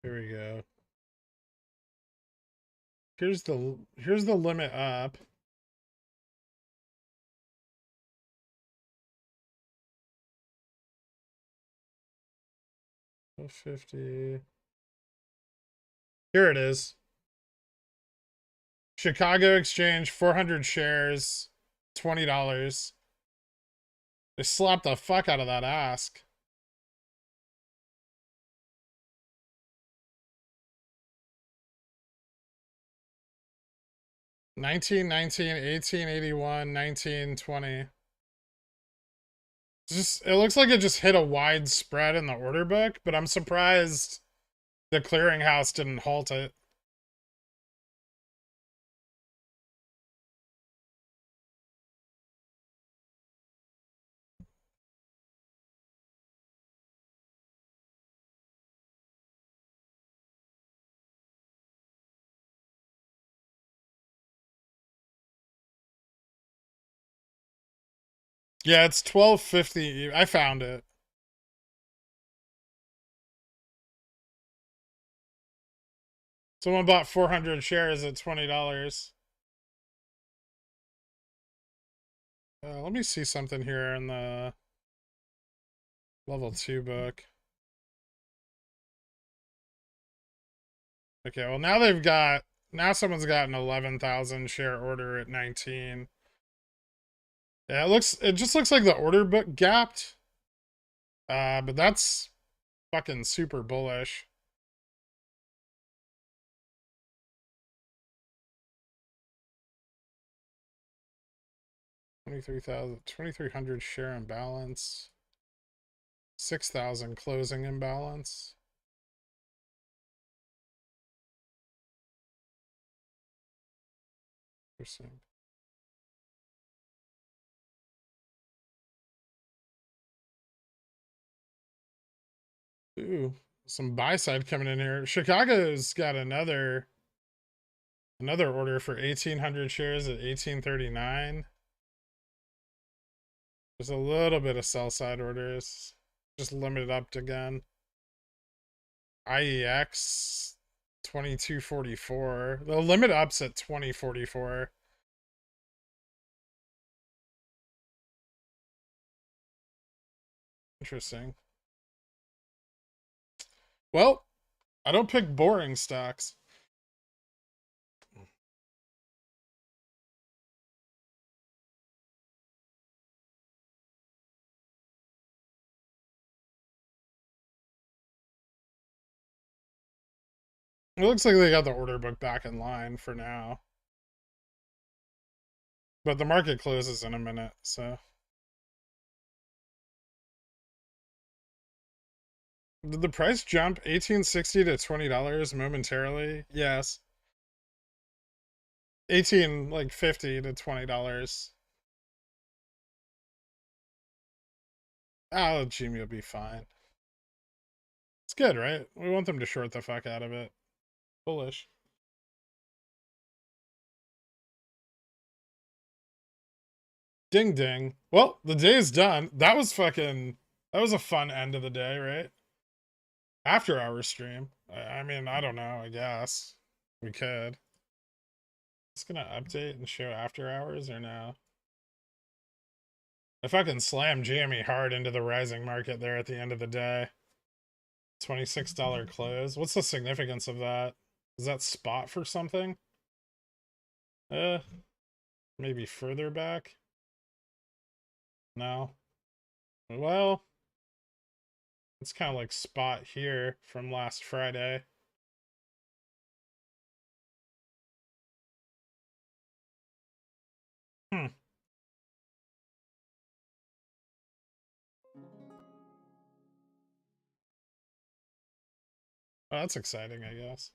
Here we go. Here's the limit up. $50. Here it is. Chicago Exchange, 400 shares, $20. They slapped the fuck out of that ask. $19, $19, $18.81, $19.20. It looks like it just hit a wide spread in the order book, but I'm surprised the clearinghouse didn't halt it. Yeah, it's $12.50. I found it. Someone bought 400 shares at $20. Let me see something here in the level 2 book. Okay, well now someone's got an 11,000 share order at 19. Yeah, it just looks like the order book gapped. But that's fucking super bullish. $23,000, 2,300 share imbalance. 6,000 closing imbalance. Interesting. Ooh, some buy side coming in here. Chicago's got another order for 1,800 shares at 1839. There's a little bit of sell side orders. Just limited up again. IEX 2244. The limit up's at 2044. Interesting. Well, I don't pick boring stocks. It looks like they got the order book back in line for now. But the market closes in a minute, so. Did the price jump $18.60 to $20 momentarily? Yes. 18 like 50 to $20. Oh, GME will be fine. It's good, right? We want them to short the fuck out of it. Bullish. Ding ding. Well, the day's done. That was a fun end of the day, right? After hour stream. I mean, I don't know, I guess. We could. It's gonna update and show after hours or no? I fucking slammed GME hard into the rising market there at the end of the day. $26 close. What's the significance of that? Is that spot for something? Maybe further back? No. Well, it's kind of like spot here from last Friday. Oh, that's exciting, I guess.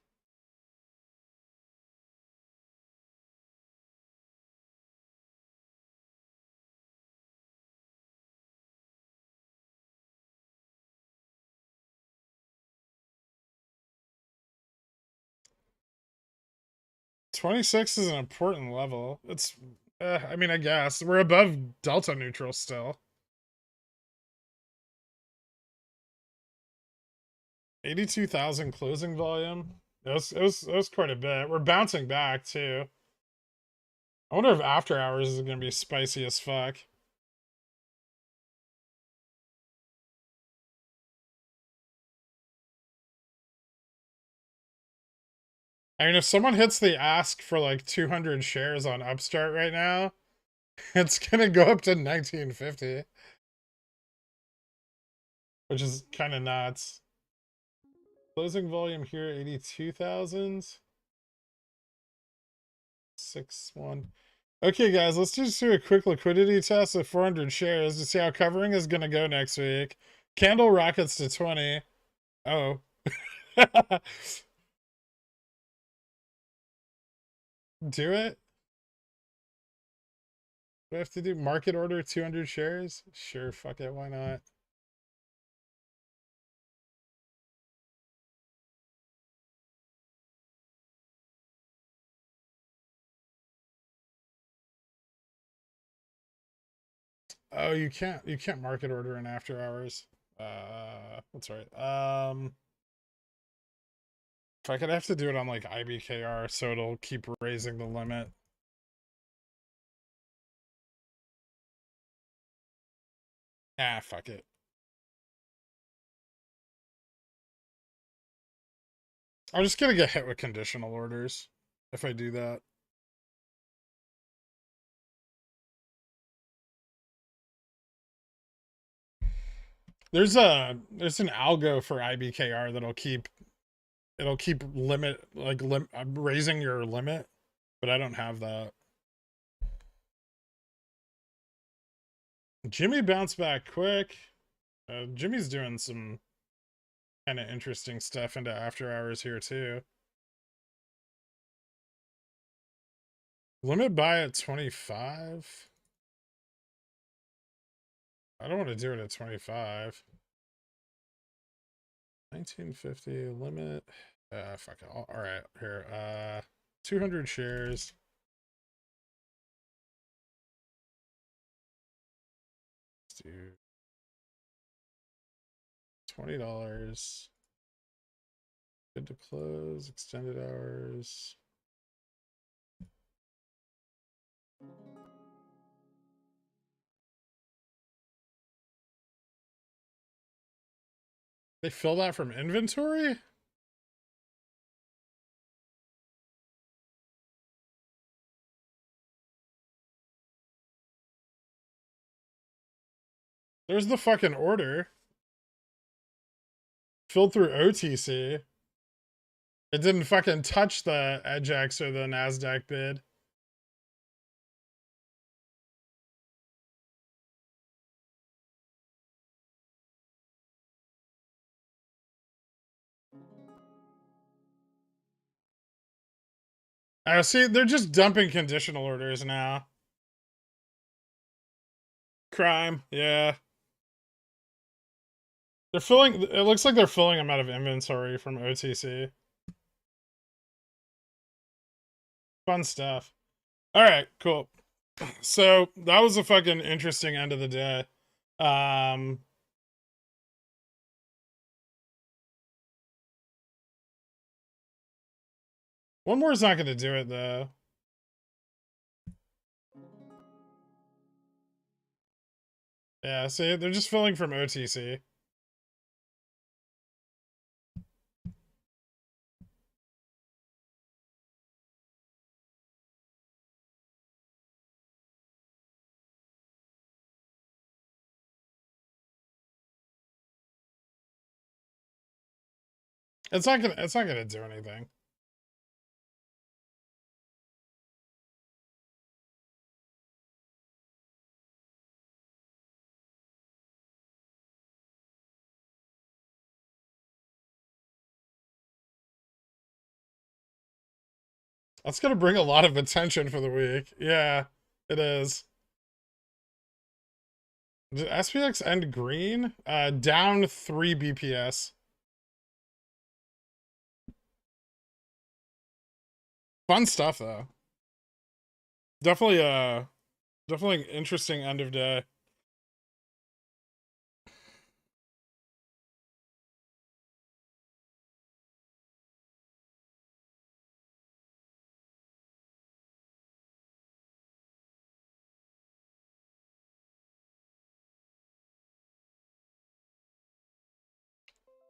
$26 is an important level. It's, I mean, I guess we're above delta neutral still. 82,000 closing volume. It was quite a bit. We're bouncing back too. I wonder if after hours is gonna be spicy as fuck. I mean, if someone hits the ask for like 200 shares on Upstart right now, it's gonna go up to 1950, which is kind of nuts. Closing volume here, 82,000. 6-1. Okay, guys, let's just do a quick liquidity test of 400 shares to see how covering is gonna go next week. Candle rockets to 20. Oh. Do it. Do I have to do market order 200 shares? Sure, fuck it, why not? Oh, you can't market order in after hours. That's right. If I could have to do it on like IBKR so it'll keep raising the limit. Ah, fuck it. I'm just gonna get hit with conditional orders if I do that. There's an algo for IBKR that'll keep raising your limit, but I don't have that. Jimmy bounced back quick. Jimmy's doing some kind of interesting stuff into after hours here too. Limit buy at 25. I don't want to do it at 25. 1950 limit. Fuck it. All right, here. 200 shares. Let's do $20. Good to close. Extended hours. They fill that from inventory? There's the fucking order. Filled through OTC. It didn't fucking touch the EDGX or the NASDAQ bid. I see, they're just dumping conditional orders now. Crime, yeah. They're filling, it looks like they're filling them out of inventory from OTC. Fun stuff. All right, cool. So that was a fucking interesting end of the day. One more is not going to do it though. Yeah, see, they're just filling from OTC. It's not gonna do anything. That's gonna bring a lot of attention for the week. Yeah, it is. Did SPX end green? Down 3 BPS. Fun stuff though. Definitely definitely interesting end of day.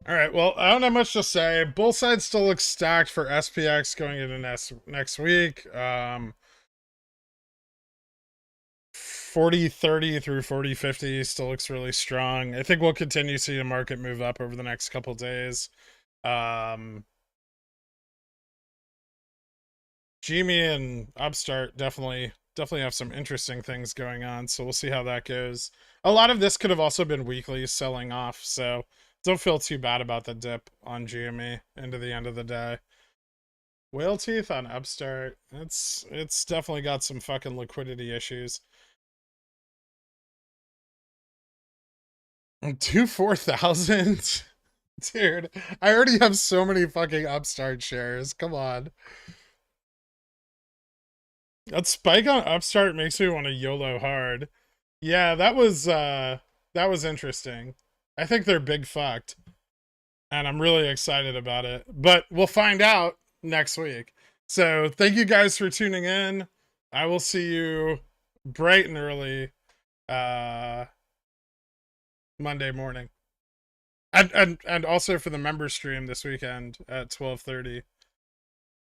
All right, well, I don't have much to say. Both sides still look stacked for SPX going into next week. 40-30 through 40-50 still looks really strong. I think we'll continue to see the market move up over the next couple days. GME and Upstart definitely have some interesting things going on, so we'll see how that goes. A lot of this could have also been weekly selling off, so don't feel too bad about the dip on GME into the end of the day. Whale teeth on Upstart. It's definitely got some fucking liquidity issues. 4,000? Dude, I already have so many fucking Upstart shares. Come on. That spike on Upstart makes me want to YOLO hard. Yeah, that was interesting. I think they're big fucked. And I'm really excited about it. But we'll find out next week. So thank you guys for tuning in. I will see you bright and early Monday morning. And also for the member stream this weekend at 12:30.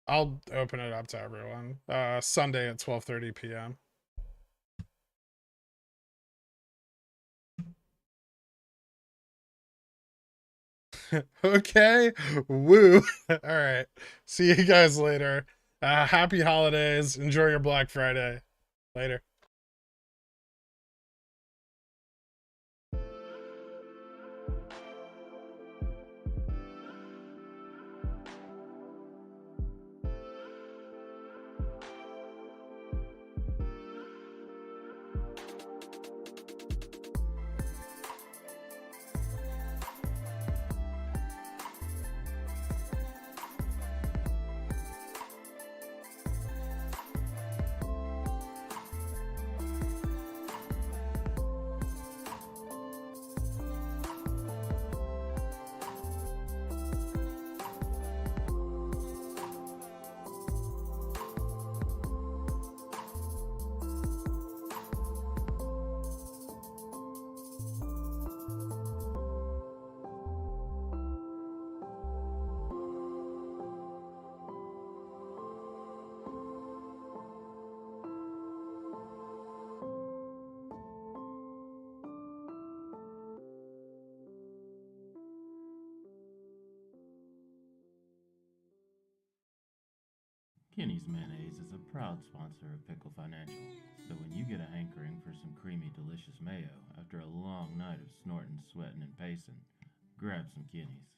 I'll open it up to everyone. Sunday at 12:30 p.m. Okay. Woo. All right. See you guys later. Happy holidays. Enjoy your Black Friday. Later. Kenny's Mayonnaise is a proud sponsor of Pickle Financial, so when you get a hankering for some creamy, delicious mayo after a long night of snorting, sweating, and pacing, grab some Kenny's.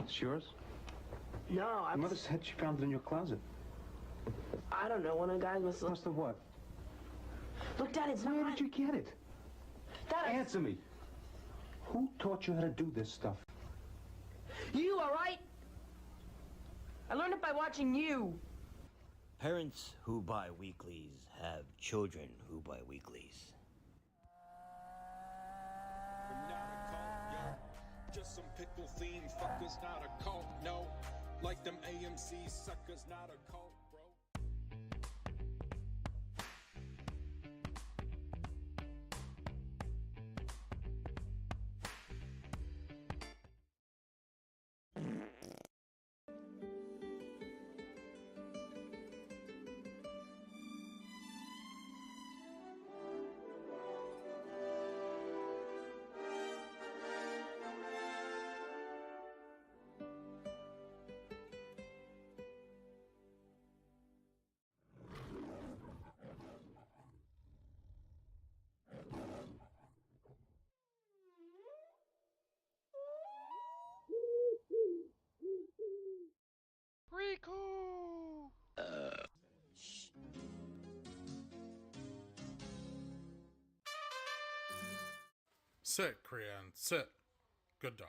It's yours? No, Your mother said she found it in your closet. I don't know. One of the guys must Must have what? Look, Dad, it's Where not. did you get it? Dad, Answer me. Who taught you how to do this stuff? You, all right? I learned it by watching you. Parents who buy weeklies have children who buy weeklies. We're not a cult, yo. Just some pickle themed fuckers, not a cult, no. Like them AMC suckers, not a cult. Rico. Sit, Krian. Sit. Good dog.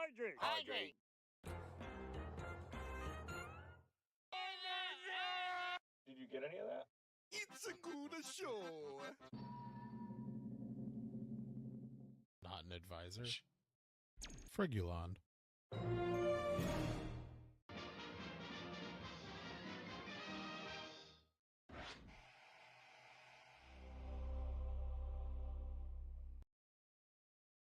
Hydrate! Hydrate! Did you get any of that? It's a good show! Not an advisor. Frigulon.